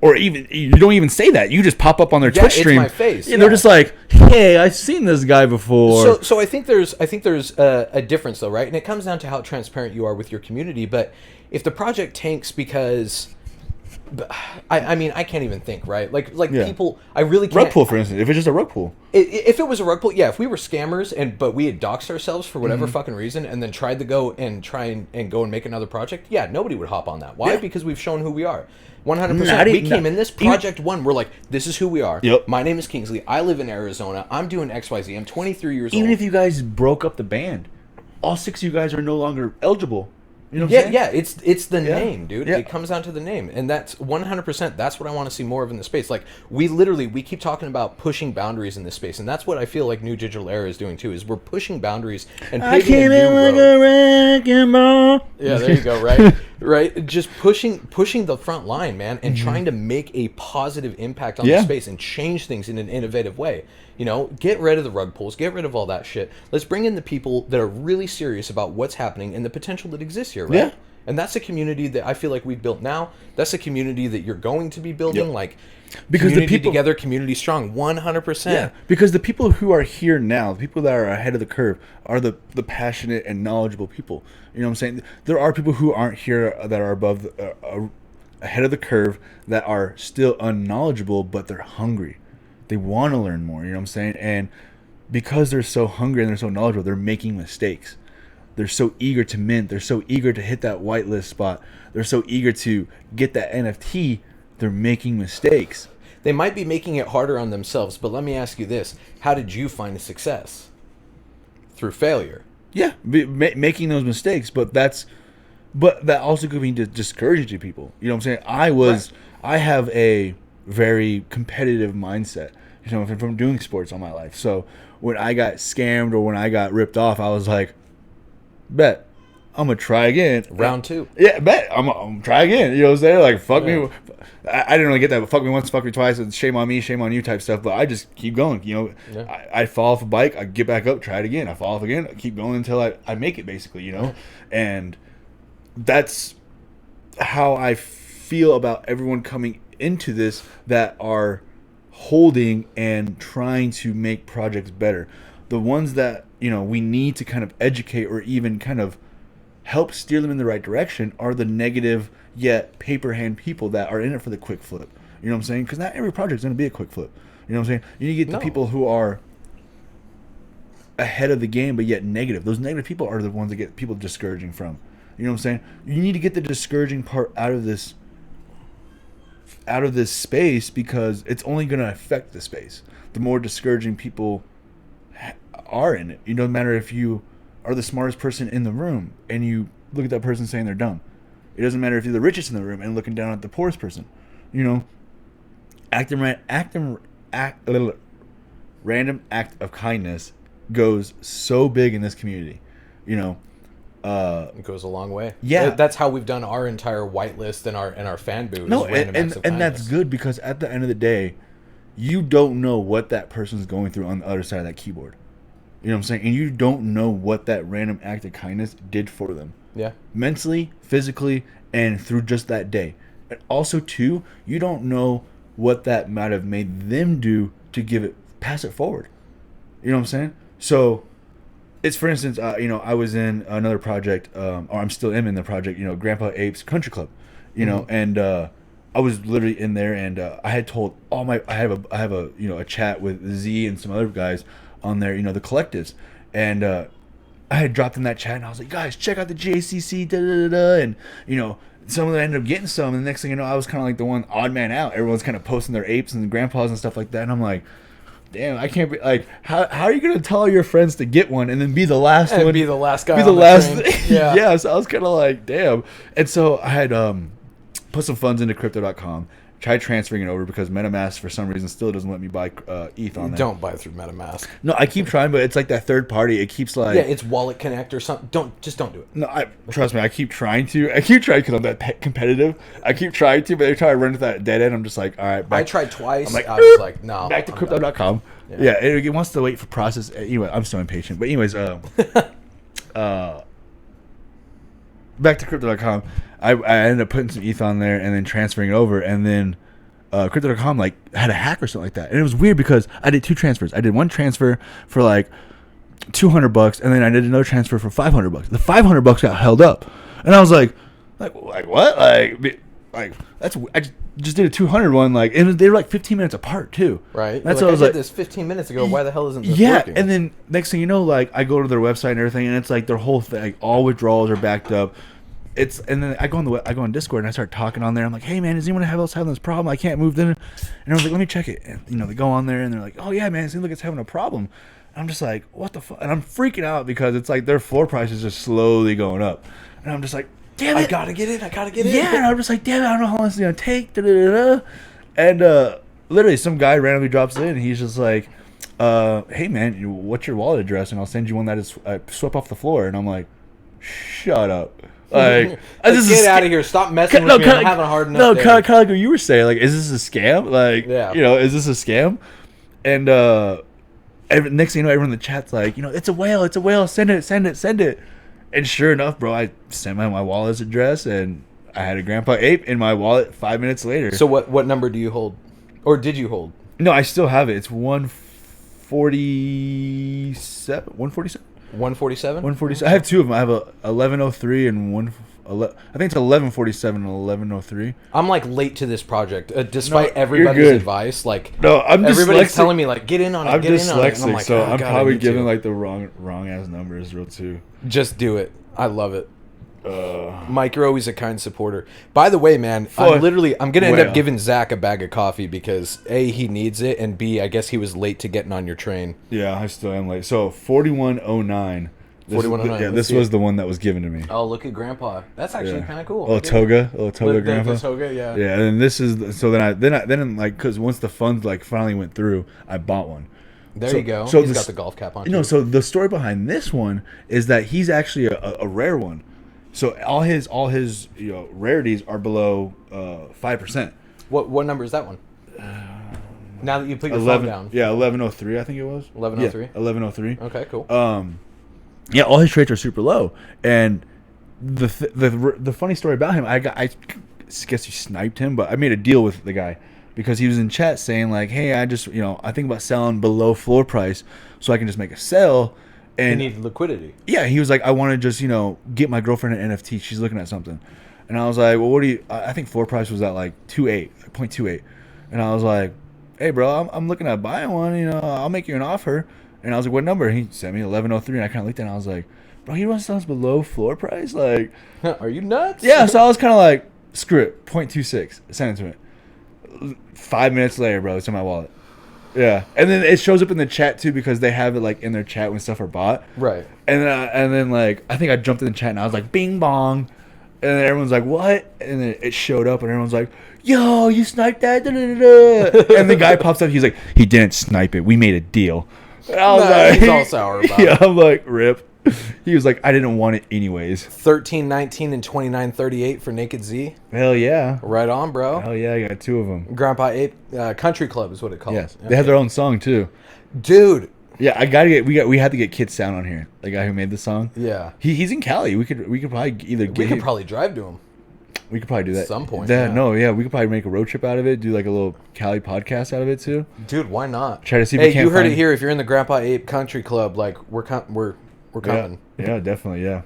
S2: or even you don't even say that, you just pop up on their
S1: Yeah,
S2: Twitch
S1: it's
S2: stream.
S1: my face,
S2: And they're
S1: yeah.
S2: just like, hey, I've seen this guy before.
S1: So I think there's a difference though, right? And it comes down to how transparent you are with your community. But if the project tanks because I mean, I can't even think, right? Like
S2: Yeah.
S1: people, I really can't.
S2: Rug pull, for instance, if it's just a rug pull.
S1: If it was a rug pull, yeah. If we were scammers but we had doxed ourselves for whatever
S2: Mm-hmm.
S1: fucking reason, and then tried to go and go and make another project, yeah, nobody would hop on that. Why?
S2: Yeah.
S1: Because we've shown who we are.
S2: Not
S1: 100%. We
S2: even-
S1: came in this
S2: even-
S1: project one. We're like, this is who we are.
S2: Yep.
S1: My name is Kingsley. I live in Arizona. I'm doing XYZ. I'm 23 years
S2: Even
S1: old.
S2: if you guys broke up the band, all 6 of you guys are no longer eligible. You know what I'm
S1: Yeah,
S2: saying?
S1: yeah, it's the
S2: Yeah.
S1: name, dude.
S2: Yeah.
S1: It comes down to the name, and that's 100%. That's what I want to see more of in the space. Like we keep talking about pushing boundaries in this space, and that's what I feel like New Digital Era is doing too. Is we're pushing boundaries and
S2: I
S1: paving a
S2: came
S1: new
S2: in like
S1: road.
S2: a wrecking ball.
S1: Yeah, there you go. Right, right. Just pushing the front line, man, and trying to make a positive impact on
S2: Yeah.
S1: the space and change things in an innovative way. Get rid of the rug pulls, get rid of all that shit. Let's bring in the people that are really serious about what's happening and the potential that exists here, right?
S2: Yeah.
S1: And that's a community that I feel like we've built now. That's a community that you're going to be building.
S2: Yep.
S1: Like,
S2: Because the
S1: community
S2: people-
S1: together, community strong, 100%.
S2: Yeah, because the people who are here now, the people that are ahead of the curve, are the passionate and knowledgeable people. You know what I'm saying? There are people who aren't here that are above, ahead of the curve, that are still unknowledgeable, but they're hungry. They want to learn more. You know what I'm saying? And because they're so hungry and they're so knowledgeable, they're making mistakes. They're so eager to mint. They're so eager to hit that whitelist spot. They're so eager to get that NFT. They're making mistakes.
S1: They might be making it harder on themselves, but let me ask you this. How did you find success? Through failure.
S2: Yeah, making those mistakes, but that also could be discouraging to people. You know what I'm saying? I have a very competitive mindset, from doing sports all my life. So when I got scammed or when I got ripped off, I was like, bet I'm gonna try again.
S1: Round two.
S2: Yeah, bet I'm gonna try again. You know what I'm saying? Like, fuck
S1: Yeah.
S2: me. I didn't really get that, but fuck me once, fuck me twice, and shame on me, shame on you type stuff. But I just keep going.
S1: Yeah.
S2: I fall off a bike, I get back up, try it again. I fall off again, I keep going until I make it, basically. And that's how I feel about everyone coming into this that are holding and trying to make projects better. The ones that we need to kind of educate or even kind of help steer them in the right direction are the negative yet paper hand people that are in it for the quick flip. You know what I'm saying? Because not every project is going to be a quick flip. You know what I'm saying? You need to get the
S1: No.
S2: people who are ahead of the game but yet negative. Those negative people are the ones that get people discouraging from. You know what I'm saying? You need to get the discouraging part out of this space, because it's only going to affect the space. The more discouraging people are in it. It doesn't matter if you are the smartest person in the room and you look at that person saying they're dumb. It doesn't matter if you're the richest in the room and looking down at the poorest person. Random act of kindness goes so big in this community.
S1: It goes a long way.
S2: Yeah.
S1: That's how we've done our entire whitelist and our fan boo.
S2: No,
S1: random acts of
S2: and that's
S1: kindness.
S2: good because at the end of the day, you don't know what that person's going through on the other side of that keyboard. You know what I'm saying? And you don't know what that random act of kindness did for them.
S1: Yeah.
S2: Mentally, physically, and through just that day. And also, too, you don't know what that might have made them do to pass it forward. You know what I'm saying? So, it's for instance, I was in another project, or I'm still in the project, Grandpa Ape's Country Club, and I was literally in there, and I had told I have a chat with Z and some other guys on there, the collectives, and I had dropped in that chat, and I was like, guys, check out the JCC, da da da da, and some of them ended up getting some, and the next thing you know, I was kind of like the one odd man out. Everyone's kind of posting their apes and grandpas and stuff like that, and I'm like, damn, I can't be like, how are you gonna tell all your friends to get one and then be the last one,
S1: be the last guy,
S2: be
S1: on
S2: the last,
S1: train. Yeah.
S2: yeah. So I was kind of like, damn, and so I had put some funds into crypto.com, tried transferring it over because MetaMask for some reason still doesn't let me buy ETH on there.
S1: Don't buy through MetaMask.
S2: No, I keep trying, but it's like that third party. It keeps like,
S1: Yeah, it's Wallet Connect or something. Don't do it.
S2: no, trust me, I keep trying because I'm that competitive. I keep trying to, but every time I run into that dead end, I'm just like, all right.
S1: I tried twice.
S2: I'm like,
S1: I was like, no.
S2: back to
S1: I'm
S2: crypto.com. Yeah, it wants to wait for process. Anyway, I'm so impatient. But anyways, back to crypto.com. I ended up putting some ETH on there and then transferring it over, and then crypto.com like had a hack or something like that. And it was weird because I did two transfers. I did one transfer for like $200, and then I did another transfer for $500. The $500 got held up, and I was like what? Like that's, I just did a 200 one, like, and they were like 15 minutes apart too.
S1: Right.
S2: That's
S1: like,
S2: what I was
S1: did
S2: like,
S1: this 15 minutes ago. Why the hell isn't this working?
S2: and then next thing you know, like I go to their website and everything, and it's like their whole thing, like, all withdrawals are backed up. And then I go on Discord and I start talking on there. I'm like, hey man, is anyone else having this problem? I can't move them. And I was like, let me check it. And they go on there and they're like, oh yeah, man, it seems like it's having a problem. And I'm just like, what the fuck? And I'm freaking out because it's like their floor price is just slowly going up. And I'm just like, damn it,
S1: I gotta get in.
S2: Yeah, and I'm just like, damn it, I don't know how long it's gonna take. And literally, some guy randomly drops in. And he's just like, hey man, what's your wallet address? And I'll send you one that is swept off the floor. And I'm like, shut up. Like,
S1: get out of here! Stop messing with me. I'm having a hard enough.
S2: No, kind of like what you were saying. Like, is this a scam? Like,
S1: yeah.
S2: Is this a scam? And next thing you know, everyone in the chat's like, it's a whale, send it. And sure enough, bro, I sent my wallet's address, and I had a Grandpa Ape in my wallet 5 minutes later.
S1: So what number do you hold, or did you hold?
S2: No, I still have it. It's 147. 147.
S1: 147.
S2: 147. I have two of them. I have a 1103 and I think it's 1147 and 1103.
S1: I'm like late to this project, despite
S2: No,
S1: everybody's
S2: you're good.
S1: advice. Like,
S2: no, I'm
S1: everybody's
S2: dyslexic.
S1: telling me like, get in on it.
S2: I'm
S1: get in on it.
S2: dyslexic,
S1: And I'm like,
S2: so
S1: oh,
S2: I'm
S1: God,
S2: probably
S1: I need
S2: giving
S1: to.
S2: like the wrong ass numbers, real too.
S1: Just do it. I love it. Mike, you're always a kind supporter. By the way, man, I'm gonna end up giving Zach a bag of coffee because A, he needs it, and B, I guess he was late to getting on your train.
S2: Yeah, I still am late. So 4109.
S1: 4109.
S2: Yeah, this was the one that was given to me.
S1: Oh, look at Grandpa. That's actually kind of cool.
S2: A little toga Grandpa.
S1: The toga, yeah.
S2: Yeah, and this is so then like, because once the funds like finally went through, I bought one.
S1: There you go.
S2: So
S1: he's got the golf cap on.
S2: So the story behind this one is that he's actually a rare one. So all his rarities are below 5%.
S1: What number is that one? Now that you put your phone down.
S2: Yeah, 1103 I think it was.
S1: 1103.
S2: Yeah, 1103.
S1: Okay, cool.
S2: Yeah, all his traits are super low, and the funny story about him, I guess you sniped him, but I made a deal with the guy because he was in chat saying like, hey, I just I think about selling below floor price so I can just make a sell. And
S1: you need liquidity.
S2: Yeah, he was like, I want to just get my girlfriend an NFT. She's looking at something, and I was like, well, what do you? I think floor price was at like 0.28, and I was like, hey, bro, I'm looking at buying one. I'll make you an offer. And I was like, what number? And he sent me 1103, and I kind of looked at it, and I was like, bro, he wants to sell us below floor price? Like,
S1: are you nuts?
S2: Yeah, so I was kind of like, screw it, 0.26, send it to me. 5 minutes later, bro, it's in my wallet. Yeah, and then it shows up in the chat too because they have it like in their chat when stuff are bought.
S1: Right.
S2: And then like I think I jumped in the chat and I was like, bing bong, and then everyone's like, what? And then it showed up and everyone's like, yo, you sniped that? Da, da, da, da. And the guy pops up, he's like, he didn't snipe it, we made a deal. And I was like,
S1: he's all sour about
S2: yeah,
S1: it.
S2: I'm like, rip. He was like, I didn't want it anyways.
S1: 1319 and 2938 for Naked Z.
S2: Hell yeah.
S1: Right on, bro.
S2: Hell yeah, I got two of them.
S1: Grandpa Ape Country Club is what it calls.
S2: Yes,
S1: Okay.
S2: they have their own song too.
S1: Dude.
S2: Yeah, we had to get Kid Sound on here, the guy who made the song.
S1: Yeah.
S2: He's in Cali. We could probably either
S1: We could probably drive to him.
S2: We could probably do that
S1: At some point.
S2: Yeah. No, yeah, we could probably make a road trip out of it. Do like a little Cali podcast out of it too.
S1: Dude, why not?
S2: Try to see if
S1: hey,
S2: we can't
S1: you heard
S2: find...
S1: it here. If you're in the Grandpa Ape Country Club, like we're coming.
S2: Yeah, definitely. Yeah.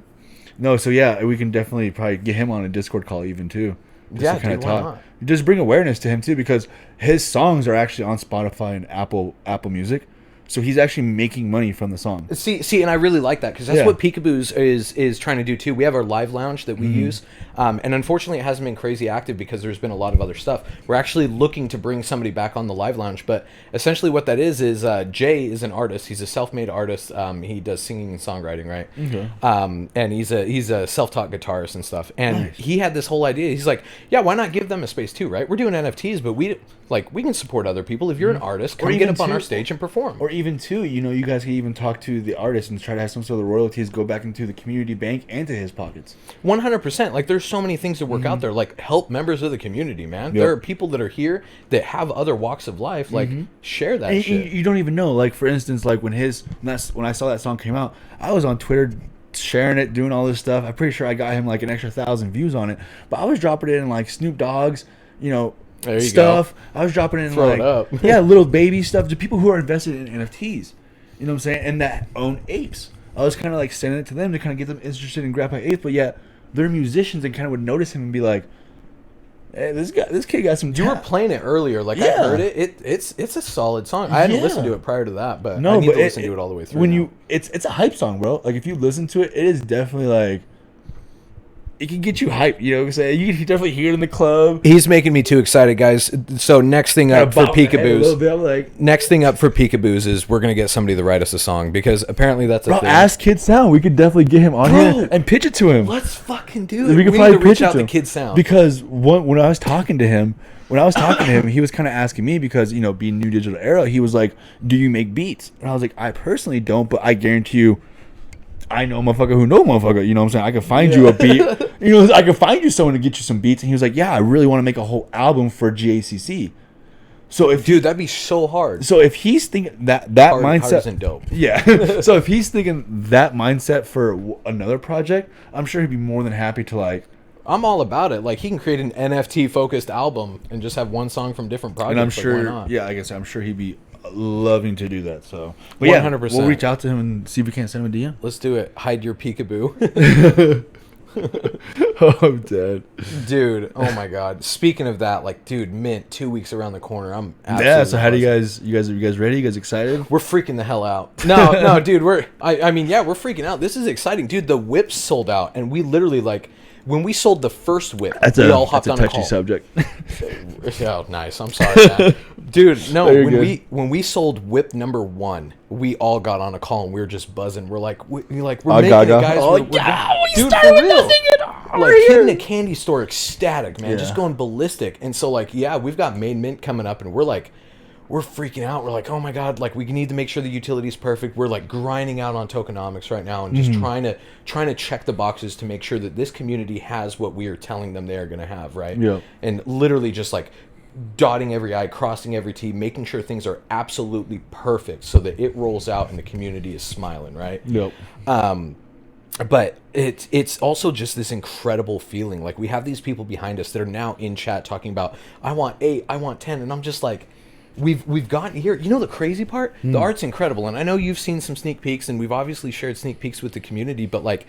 S2: No, so yeah, we can definitely probably get him on a Discord call even too.
S1: Yeah, dude, why not?
S2: Just bring awareness to him too, because his songs are actually on Spotify and Apple Music. So he's actually making money from the song.
S1: See, and I really like that because that's what Peekaboos is trying to do too. We have our live lounge that we use, and unfortunately, it hasn't been crazy active because there's been a lot of other stuff. We're actually looking to bring somebody back on the live lounge, but essentially, what that is Jay is an artist. He's a self-made artist. He does singing and songwriting, right?
S2: Okay.
S1: And he's a self-taught guitarist and stuff. And he had this whole idea. He's like, yeah, why not give them a space too, right? We're doing NFTs, but we can support other people. If you're an artist, come get up on our stage and perform.
S2: Or even too, you guys can even talk to the artist and try to have some sort of royalties go back into the community bank and to his pockets.
S1: 100%. Like, there's so many things that work out there. Like, help members of the community, man.
S2: Yep.
S1: There are people that are here that have other walks of life. Like, share that
S2: And
S1: shit.
S2: you don't even know. Like, for instance, like when I saw that song came out, I was on Twitter sharing it, doing all this stuff. I'm pretty sure I got him like an extra 1,000 views on it. But I was dropping it in like Snoop Dogg's,
S1: There you
S2: stuff.
S1: go.
S2: I was dropping it in
S1: Throw
S2: like
S1: it up.
S2: yeah, little baby stuff to people who are invested in NFTs. You know what I'm saying? And that own apes. I was kind of like sending it to them to kind of get them interested in Grandpa Apes, but yet they're musicians and kind of would notice him and be like, "Hey, this kid got some."
S1: You were playing it earlier. Like, I heard it. It's a solid song. I hadn't listened to it prior to that, but I need to listen to it all the way through.
S2: When it's a hype song, bro. Like if you listen to it, it is definitely like. It can get you hyped, you know what I'm saying? You can definitely hear it in the club.
S1: He's making me too excited, guys. So next thing up for Peekaboos. Next thing up for Peekaboos is we're gonna get somebody to write us a song because apparently that's a thing.
S2: Ask Kid Sound. We could definitely get him on here and pitch it to him.
S1: Let's fucking do it.
S2: We could probably
S1: reach
S2: pitch it
S1: out
S2: to
S1: to
S2: him.
S1: Kid Sound
S2: because when I was talking to him, he was kind of asking me because being New Digital Era, he was like, "Do you make beats?" And I was like, "I personally don't, but I guarantee you." I know a motherfucker who know a motherfucker. You know what I'm saying? I can find you a beat. I can find you someone to get you some beats. And he was like, yeah, I really want to make a whole album for GACC. So
S1: dude, that'd be so hard.
S2: So if he's thinking that mindset.
S1: Hard isn't dope.
S2: Yeah. So if he's thinking that mindset for another project, I'm sure he'd be more than happy to like.
S1: I'm all about it. Like, he can create an NFT focused album and just have one song from different projects.
S2: And I'm sure,
S1: why not?
S2: yeah, I guess I'm sure he'd be loving to do that. So, but
S1: 100%.
S2: We'll reach out to him and see if we can't send him a DM.
S1: Let's do it. Hide your peekaboo.
S2: Oh, I'm dead,
S1: dude. Oh my god. Speaking of that, like, dude, Mint 2 weeks around the corner. I'm absolutely
S2: yeah. So how do you guys ready? You guys excited?
S1: We're freaking the hell out. No, dude. We're freaking out. This is exciting, dude. The whips sold out, and we literally like. When we sold the first whip, we all hopped on a call.
S2: That's a touchy
S1: subject. Oh, nice. I'm sorry, man. Dude, no, when we sold whip number 1, we all got on a call and we were just buzzing. We're like, we're making it, guys. Dude, for real. Like, kid in a candy store, ecstatic, man. Just going ballistic. And so, like, yeah, we've got Main Mint coming up, and we're like, we're freaking out. We're like, oh my god, like we need to make sure the utility's perfect. We're like grinding out on tokenomics right now and just trying to check the boxes to make sure that this community has what we are telling them they are going to have, right?
S2: Yeah.
S1: And literally just like dotting every I, crossing every T, making sure things are absolutely perfect so that it rolls out and the community is smiling, right?
S2: Yep.
S1: But it's also just this incredible feeling. Like, we have these people behind us that are now in chat talking about, I want 8, I want 10, and I'm just like, We've gotten here. You know the crazy part? The art's incredible, and I know you've seen some sneak peeks, and we've obviously shared sneak peeks with the community, but like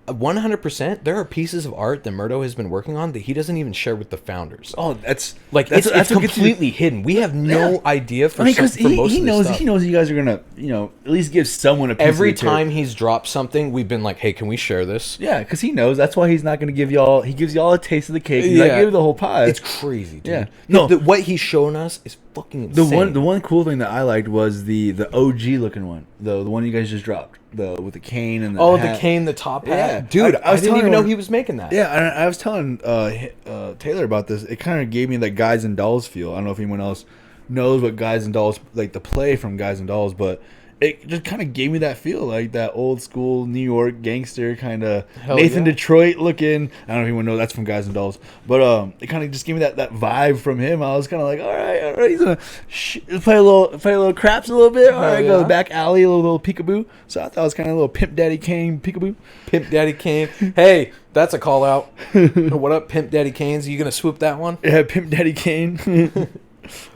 S1: 100%, there are pieces of art that Murdo has been working on that he doesn't even share with the founders.
S2: Oh, that's
S1: it's completely hidden. We have no idea for most of this stuff.
S2: He knows you guys are gonna at least give someone a piece
S1: Every
S2: of the
S1: time he's dropped something, we've been like, hey, can we share this?
S2: Yeah, because he knows. That's why he's not gonna give y'all. He gives y'all a taste of the cake. He's not giving the whole pie.
S1: It's crazy, dude.
S2: Yeah. No,
S1: what he's shown us is fucking insane.
S2: The one cool thing that I liked was the OG looking one, the one you guys just dropped, with the cane and the hat.
S1: The cane, the top hat.
S2: Yeah,
S1: dude, I didn't even know he was making that.
S2: Yeah, I was telling Taylor about this. It kind of gave me that Guys and Dolls feel. I don't know if anyone else knows what Guys and Dolls, like the play from Guys and Dolls, but it just kind of gave me that feel, like that old school New York gangster kind of
S1: Hell
S2: Nathan
S1: yeah.
S2: Detroit looking. I don't know if anyone knows that's from Guys and Dolls, but it kind of just gave me that vibe from him. I was kind of like, all right, he's gonna play a little craps a little bit. All right, go to the back alley, a little peekaboo. So I thought it was kind of a little Pimp Daddy Kane peekaboo.
S1: Pimp Daddy Kane. Hey, that's a call out. What up, Pimp Daddy Canes? You gonna swoop that one?
S2: Yeah, Pimp Daddy Kane.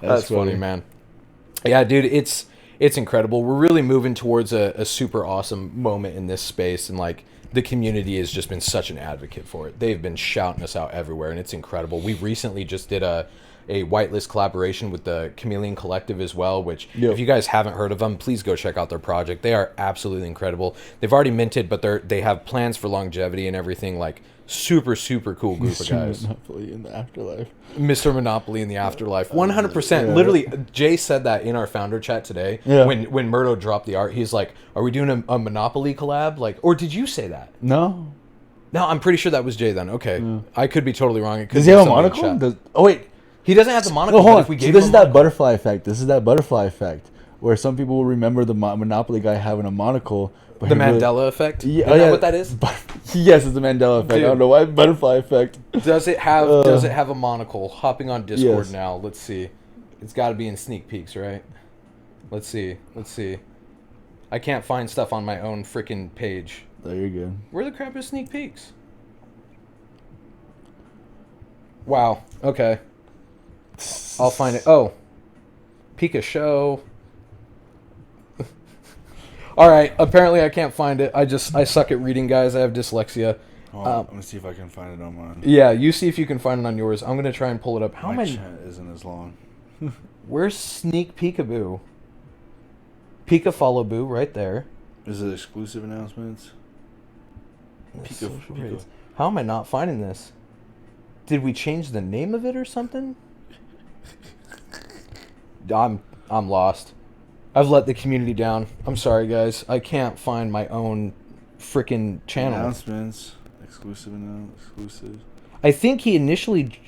S1: That's funny, man. Yeah, dude, it's incredible. We're really moving towards a super awesome moment in this space, and like the community has just been such an advocate for it. They've been shouting us out everywhere, and it's incredible. We recently just did a whitelist collaboration with the Chameleon Collective as well, which if you guys haven't heard of them, please go check out their project. They are absolutely incredible. They've already minted, but they have plans for longevity and everything. Like super cool group of guys.
S2: Monopoly in the afterlife.
S1: Mr. Monopoly in the afterlife. 100%. Literally, Jay said that in our founder chat today. When Murdo dropped the art, he's like, "Are we doing a Monopoly collab?" Like, or did you say that?
S2: No,
S1: I'm pretty sure that was Jay then. Okay, I could be totally wrong.
S2: Does he have a monocle?
S1: He doesn't have the monocle.
S2: Hold on.
S1: If we gave
S2: this
S1: him
S2: is
S1: a
S2: that
S1: monocle-
S2: butterfly effect. This is that butterfly effect where some people will remember the Monopoly guy having a monocle. But
S1: the Mandela effect.
S2: Yeah,
S1: Isn't that what that is?
S2: Yes, it's the Mandela effect.
S1: Dude.
S2: I don't know why butterfly effect.
S1: Does it have a monocle? Hopping on Discord
S2: Yes.
S1: now. Let's see. It's got to be in sneak peeks, right? Let's see. I can't find stuff on my own freaking page.
S2: There you go.
S1: Where the crap is sneak peeks? Wow. Okay. I'll find it. Oh. Pika Show. All right. Apparently I can't find it. I suck at reading, guys. I have dyslexia.
S2: I'm gonna see if I can find it on mine.
S1: Yeah, you see if you can find it on yours. I'm gonna try and pull it up. How
S2: My
S1: many?
S2: chat isn't as long.
S1: Where's Sneak Peekaboo? Pika Follow Boo right there.
S2: Is it exclusive announcements?
S1: Social rates. How am I not finding this? Did we change the name of it or something? I'm lost. I've let the community down. I'm sorry, guys. I can't find my own freaking channel.
S2: Announcements. Exclusive.
S1: I think he initially...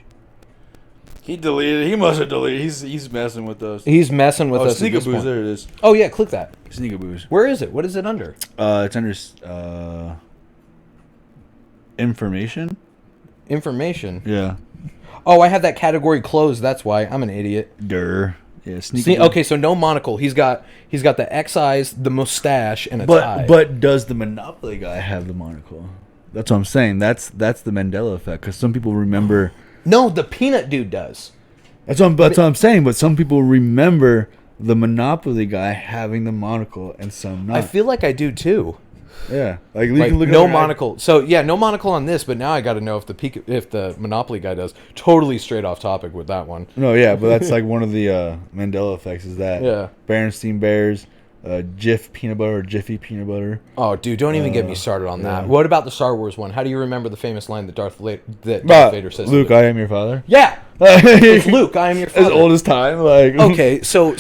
S2: He deleted. He must have deleted. He's messing with us.
S1: He's messing with us at this
S2: Sneakaboos.
S1: point.
S2: There it is.
S1: Oh, yeah. Click that.
S2: Sneakaboos.
S1: Where is it? What is it under?
S2: It's under information.
S1: Information.
S2: Yeah.
S1: Oh, I have that category closed. That's why. I'm an idiot.
S2: Yeah.
S1: See, okay, so no monocle. He's got the X eyes, the mustache, and a tie.
S2: But does the Monopoly guy have the monocle? That's what I'm saying. That's the Mandela effect, because some people remember.
S1: No, the peanut dude does.
S2: That's what I'm saying. But some people remember the Monopoly guy having the monocle, and some not.
S1: I feel like I do too.
S2: Yeah, like you
S1: Like,
S2: can look
S1: no
S2: at
S1: monocle. So yeah, no monocle on this. But now I got to know if the Monopoly guy does. Totally straight off topic with that one.
S2: No, yeah, but that's like one of the Mandela effects. Is that Berenstein Bears, Jif peanut butter or Jiffy peanut butter?
S1: Oh, dude, don't even get me started on that. What about the Star Wars one? How do you remember the famous line that Darth Vader says?
S2: Luke, I am your father.
S1: Yeah, it's Luke. I am your father.
S2: As old as time, like.
S1: Okay, so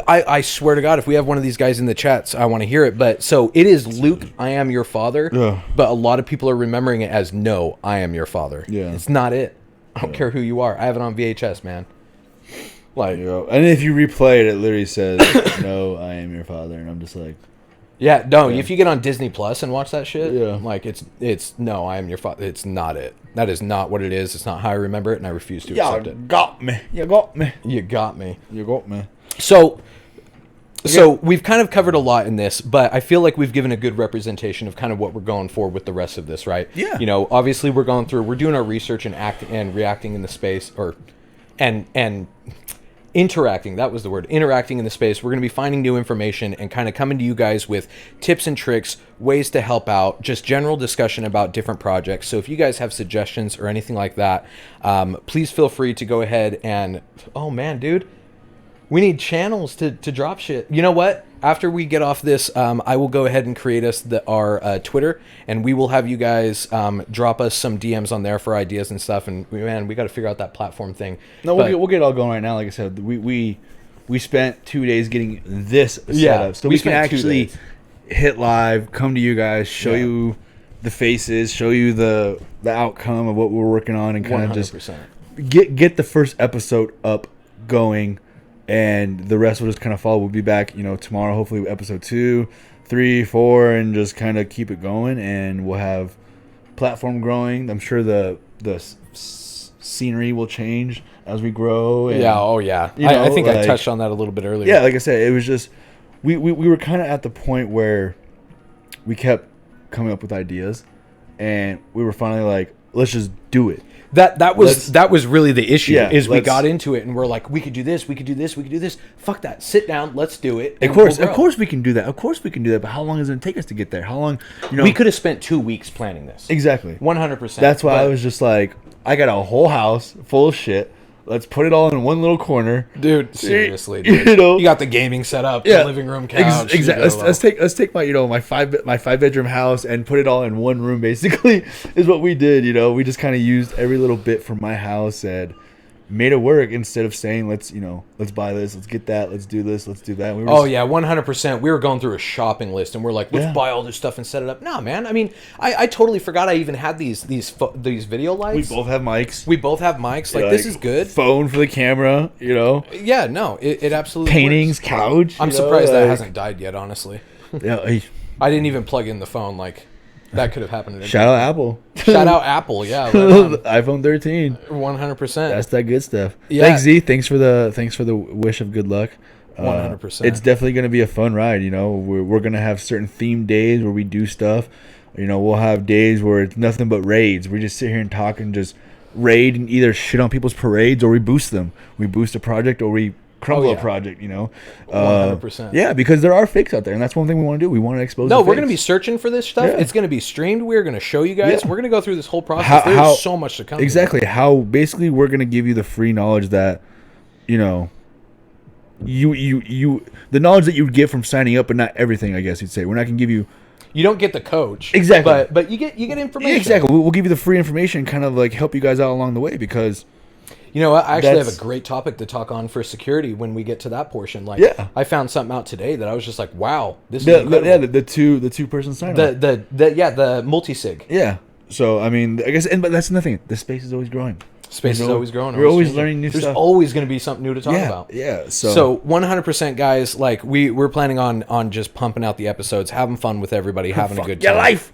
S1: I swear to God, if we have one of these guys in the chats, I want to hear it. But so it is Luke, I am your father.
S2: Yeah.
S1: But a lot of people are remembering it as no, I am your father.
S2: Yeah.
S1: It's not it. I don't care who you are. I have it on VHS, man. Like,
S2: and if you replay it, it literally says, "No, I am your father," and I'm just like,
S1: yeah, no. If you get on Disney Plus and watch that shit,
S2: Yeah.
S1: like it's no, I am your father. It's not it. That is not what it is. It's not how I remember it, and I refuse to accept it.
S2: got me. You got me.
S1: You got me.
S2: You got me.
S1: So we've kind of covered a lot in this, but I feel like we've given a good representation of kind of what we're going for with the rest of this, right?
S2: Yeah.
S1: You know, obviously we're doing our research and reacting in the space, and interacting. That was the word. Interacting in the space. We're going to be finding new information and kind of coming to you guys with tips and tricks, ways to help out, just general discussion about different projects. So if you guys have suggestions or anything like that, please feel free to go ahead and, oh man, dude, we need channels to drop shit. You know what? After we get off this, I will go ahead and create us our Twitter, and we will have you guys drop us some DMs on there for ideas and stuff. And man, we got to figure out that platform thing.
S2: No, we'll get it all going right now. Like I said, we spent 2 days getting this set up, so we can actually hit live, come to you guys, show you the faces, show you the outcome of what we're working on, and kind of just get the first episode up going. and the rest will just kind of follow. We'll be back, tomorrow, hopefully with episode 2, 3, 4, and just kind of keep it going. And we'll have platform growing. I'm sure the scenery will change as we grow. And,
S1: yeah. Oh yeah. I think I touched on that a little bit earlier.
S2: Yeah, like I said, it was just we were kind of at the point where we kept coming up with ideas, and we were finally like, let's just do it.
S1: That was really the issue.
S2: Yeah,
S1: is we got into it and we're like, we could do this, we could do this, we could do this. Fuck that. Sit down, let's do it.
S2: Of course we can do that. Of course we can do that. But how long is it going to take us to get there? How long?
S1: We could have spent 2 weeks planning this.
S2: Exactly.
S1: 100%.
S2: That's why I was just like, I got a whole house full of shit. Let's put it all in one little corner,
S1: dude. Seriously, dude. You got the gaming set up, the living room couch.
S2: Exactly. Let's take my my 5-bedroom house and put it all in one room. Basically, is what we did. We just kind of used every little bit from my house and made it work instead of saying let's buy this, let's get that, let's do this, let's do that.
S1: 100%. We were going through a shopping list and we're like, let's buy all this stuff and set it up. No, man. I mean, I totally forgot I even had these video lights.
S2: We both have mics.
S1: Like this is good.
S2: Phone for the camera.
S1: Yeah, no, it absolutely
S2: paintings,
S1: works.
S2: couch.
S1: I'm surprised that hasn't died yet. Honestly.
S2: Yeah.
S1: I didn't even plug in the phone. Like that could have happened.
S2: Shout out Apple.
S1: Shout out Apple. Yeah.
S2: iPhone 13.
S1: 100%.
S2: That's that good stuff.
S1: Yeah.
S2: Thanks, Z. Thanks for the wish of good luck.
S1: 100%.
S2: It's definitely going to be a fun ride. We're going to have certain themed days where we do stuff. We'll have days where it's nothing but raids. We just sit here and talk and just raid and either shit on people's parades or we boost them. We boost a project or we crumble a project,
S1: 100%.
S2: Yeah, because there are fakes out there, and that's one thing we want to do. We want to expose the
S1: we're
S2: fakes.
S1: going to be searching for this stuff.
S2: Yeah.
S1: It's going to be streamed. We're going to show you guys.
S2: Yeah.
S1: We're going to go through this whole process. There's so much to come.
S2: Exactly. How basically we're going to give you the free knowledge that, you the knowledge that you would get from signing up, but not everything, I guess you'd say. We're not going to give you...
S1: You don't get the coach.
S2: Exactly.
S1: But you get information.
S2: Yeah, exactly. We'll give you the free information, kind of like help you guys out along the way, because...
S1: I actually have a great topic to talk on for security when we get to that portion. Like, I found something out today that I was just like, "Wow, this is incredible."
S2: Yeah, the two person sign up.
S1: The multi-sig.
S2: Yeah. So I mean, I guess, but that's nothing. The space is always growing.
S1: Space is always growing.
S2: We're always learning new stuff.
S1: There's always going to be something new to talk about.
S2: Yeah.
S1: So 100%, guys. Like we're planning on just pumping out the episodes, having fun with everybody, having a good time.
S2: Yeah, life.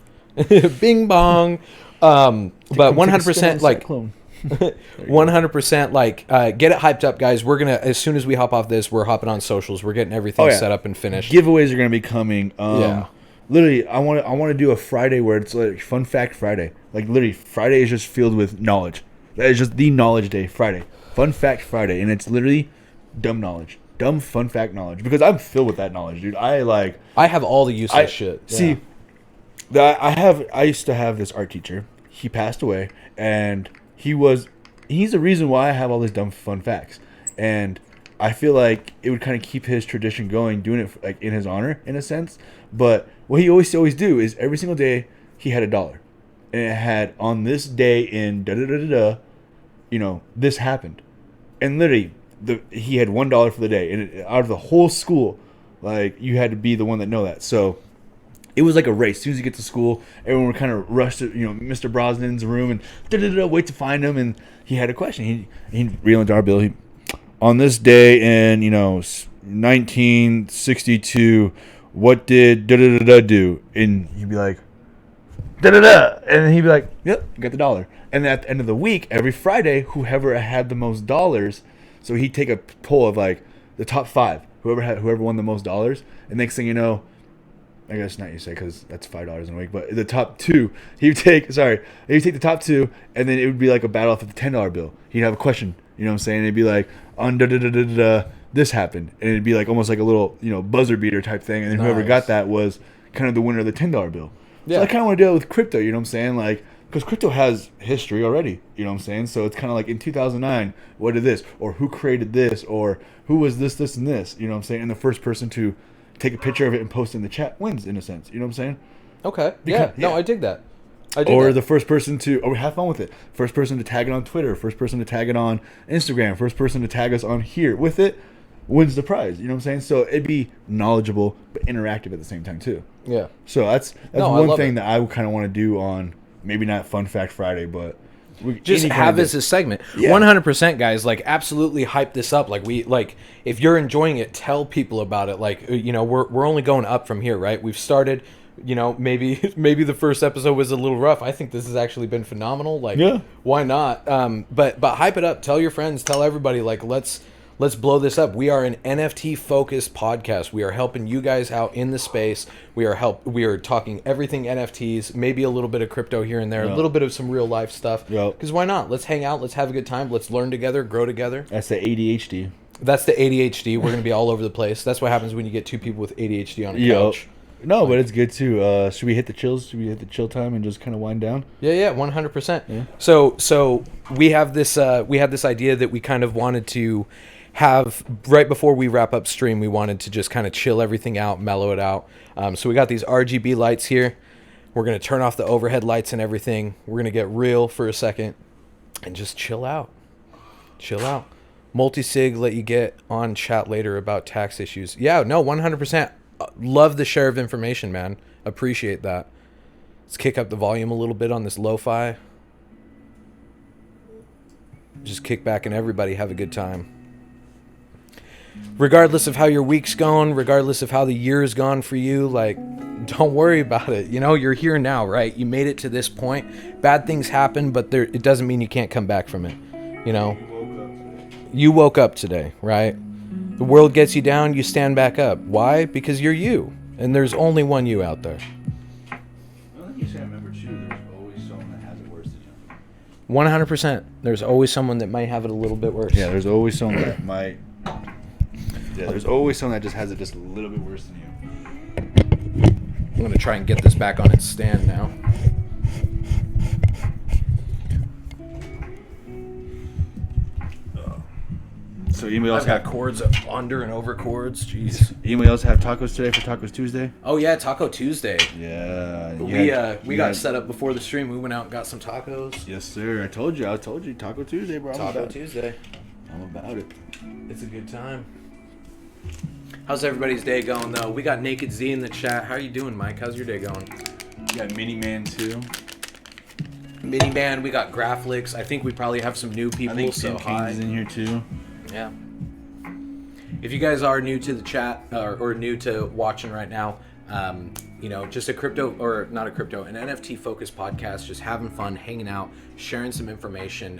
S1: Bing bong. But 100% like. 100% like get it hyped up, guys. We're gonna, as soon as we hop off this, we're hopping on socials, we're getting everything set up and finished.
S2: Giveaways are gonna be coming. Literally I want to do a Friday where it's like Fun Fact Friday. Like literally Friday is just filled with knowledge. That is just the knowledge day. Friday, Fun Fact Friday, and it's literally dumb knowledge, dumb fun fact knowledge, because I'm filled with that knowledge, dude. I
S1: have all the useless shit.
S2: See, I used to have this art teacher. He passed away, and he's the reason why I have all these dumb fun facts. And I feel like it would kind of keep his tradition going, doing it like in his honor in a sense. But what he always do is every single day he had $1. And it had, on this day in this happened. And literally he had $1 for the day, and out of the whole school, like, you had to be the one that know that. So it was like a race. As soon as you get to school, everyone would kind of rush to, Mr. Brosnan's room and wait to find him. And he had a question. He'd reel into our bill. On this day in, 1962, what did do? And he'd be like, and then he'd be like, yep, you got the $1. And at the end of the week, every Friday, whoever had the most dollars, so he'd take a poll of like the top 5, whoever won the most dollars. And next thing you know, I guess not you say, because that's $5 in a week, but the top 2, he'd take the top 2, and then it would be like a battle for the $10 bill. He'd have a question, you know what I'm saying? It'd be like, on this happened, and it'd be like almost like a little, buzzer beater type thing, and then whoever got that was kind of the winner of the $10 bill. Yeah. So I kind of want to do it with crypto, you know what I'm saying? Like, because crypto has history already, you know what I'm saying? So it's kind of like in 2009, what did this, or who created this, or who was this, and this, you know what I'm saying? And the first person to take a picture of it and post it in the chat wins, in a sense. You know what I'm saying?
S1: Okay. No, I dig that.
S2: The first person to, or have fun with it. First person to tag it on Twitter. First person to tag it on Instagram. First person to tag us on here with it wins the prize. You know what I'm saying? So it'd be knowledgeable but interactive at the same time too.
S1: Yeah.
S2: So that's one thing that I kind of want to do on, maybe not Fun Fact Friday, but
S1: just
S2: any kind
S1: have
S2: of
S1: this as a segment.
S2: Yeah.
S1: 100%, guys. Like, absolutely hype this up. Like, if you're enjoying it, tell people about it. Like, we're only going up from here, right? We've started. Maybe the first episode was a little rough. I think this has actually been phenomenal. Like,
S2: Yeah.
S1: why not? But hype it up. Tell your friends. Tell everybody. Like, let's blow this up. We are an NFT focused podcast. We are helping you guys out in the space. We are talking everything NFTs, maybe a little bit of crypto here and there, a little bit of some real life stuff. Because why not? Let's hang out. Let's have a good time. Let's learn together, grow together.
S2: That's the ADHD.
S1: That's the ADHD. We're going to be all over the place. That's what happens when you get two people with ADHD on a couch.
S2: No, but it's good too. Should we hit the chills? Should we hit the chill time and just kind of wind down?
S1: Yeah, 100%. Yeah. So we have this idea that we kind of wanted to have right before we wrap up stream. We wanted to just kind of chill everything out, mellow it out. So we got these RGB lights here. We're gonna turn off the overhead lights and everything. We're gonna get real for a second and just chill out. Chill out. Multi-sig let you get on chat later about tax issues. Yeah, no, 100%. Love the share of information, man. Appreciate that. Let's kick up the volume a little bit on this lo-fi. Just kick back and everybody have a good time. Regardless of how your week's going, regardless of how the year's gone for you, like, don't worry about it. You're here now, right? You made it to this point. Bad things happen, but it doesn't mean you can't come back from it. You woke up today, right? The world gets you down, you stand back up. Why? Because you're you. And there's only one you out there.
S2: I think you say I remember too, there's always someone that has it worse than you.
S1: 100%. There's always someone that might have it a little bit worse.
S2: Yeah, there's always someone that might. Yeah, there's always someone that just has it just a little bit worse than you.
S1: I'm going to try and get this back on its stand now.
S2: So anybody else
S1: I've got cords under and over cords. Jeez.
S2: Anybody else have tacos today for Tacos Tuesday?
S1: Oh yeah, Taco Tuesday.
S2: Yeah.
S1: We got set up before the stream. We went out and got some tacos.
S2: Yes, sir. I told you. Taco Tuesday, bro.
S1: Taco Tuesday.
S2: I'm about it.
S1: It's a good time. How's everybody's day going though? We got Naked Z in the chat. How are you doing, Mike? How's your day going?
S2: You got Mini Man too.
S1: Mini Man. We got Graphlix. I think we probably have some new people.
S2: I think
S1: so hi.
S2: is in here too.
S1: Yeah. If you guys are new to the chat or new to watching right now, just an NFT focused podcast, just having fun, hanging out, sharing some information.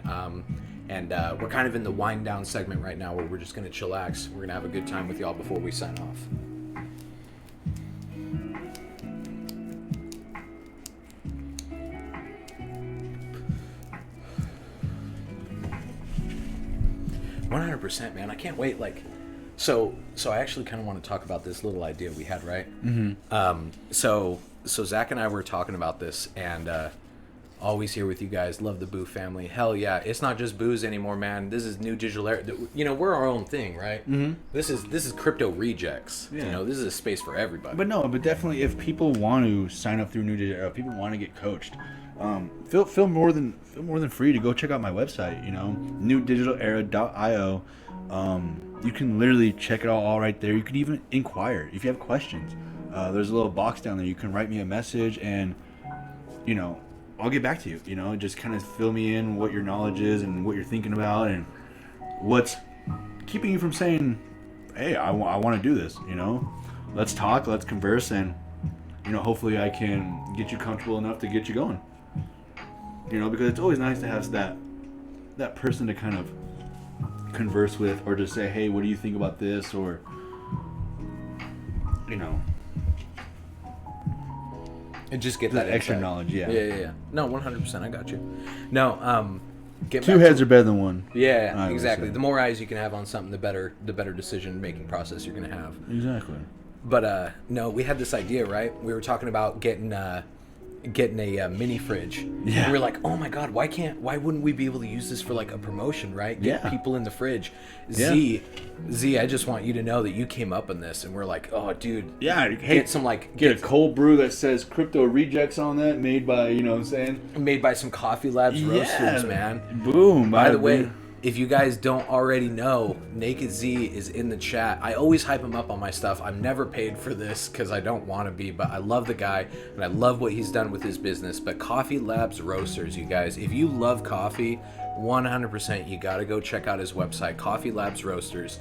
S1: And we're kind of in the wind down segment right now where we're just going to chillax. We're going to have a good time with y'all before we sign off. %, man. I can't wait. So I actually kind of want to talk about this little idea we had, right? Mm-hmm. So Zach and I were talking about this, and always here with you guys. Love the Boo family. Hell yeah! It's not just booze anymore, man. This is new digital era. We're our own thing, right? Mm-hmm. This is crypto rejects. Yeah. This is a space for everybody.
S2: But definitely, if people want to sign up through new digital era, people want to get coached. Feel more than free to go check out my website. newdigitalera.io. You can literally check it all right there. You can even inquire if you have questions. There's a little box down there. You can write me a message, and I'll get back to you. Just kind of fill me in what your knowledge is and what you're thinking about and what's keeping you from saying, "Hey, I want to do this." Let's talk, let's converse, and hopefully I can get you comfortable enough to get you going. Because it's always nice to have that person to kind of converse with, or just say, "Hey, what do you think about this?" Or
S1: and just get that
S2: extra
S1: insight.
S2: knowledge.
S1: Yeah. No, 100%. I got you. No,
S2: two heads are better than one.
S1: Yeah, exactly. The more eyes you can have on something, the better decision making process you're gonna have.
S2: Exactly.
S1: But no, we had this idea, right? We were talking about getting a mini fridge.
S2: Yeah.
S1: And we were like, oh my god, why wouldn't we be able to use this for like a promotion, right? Get people in the fridge.
S2: Yeah.
S1: Z, I just want you to know that you came up on this, and we're like, oh dude.
S2: Yeah.
S1: Get
S2: a cold brew that says Crypto Rejects on that, made by, what I'm saying?
S1: Made by some Coffee Labs roasters, man.
S2: Boom.
S1: By the way, If you guys don't already know, Naked Z is in the chat. I always hype him up on my stuff. I'm never paid for this because I don't want to be, but I love the guy and I love what he's done with his business. But Coffee Labs Roasters, you guys, if you love coffee, 100% you got to go check out his website, Coffee Labs Roasters.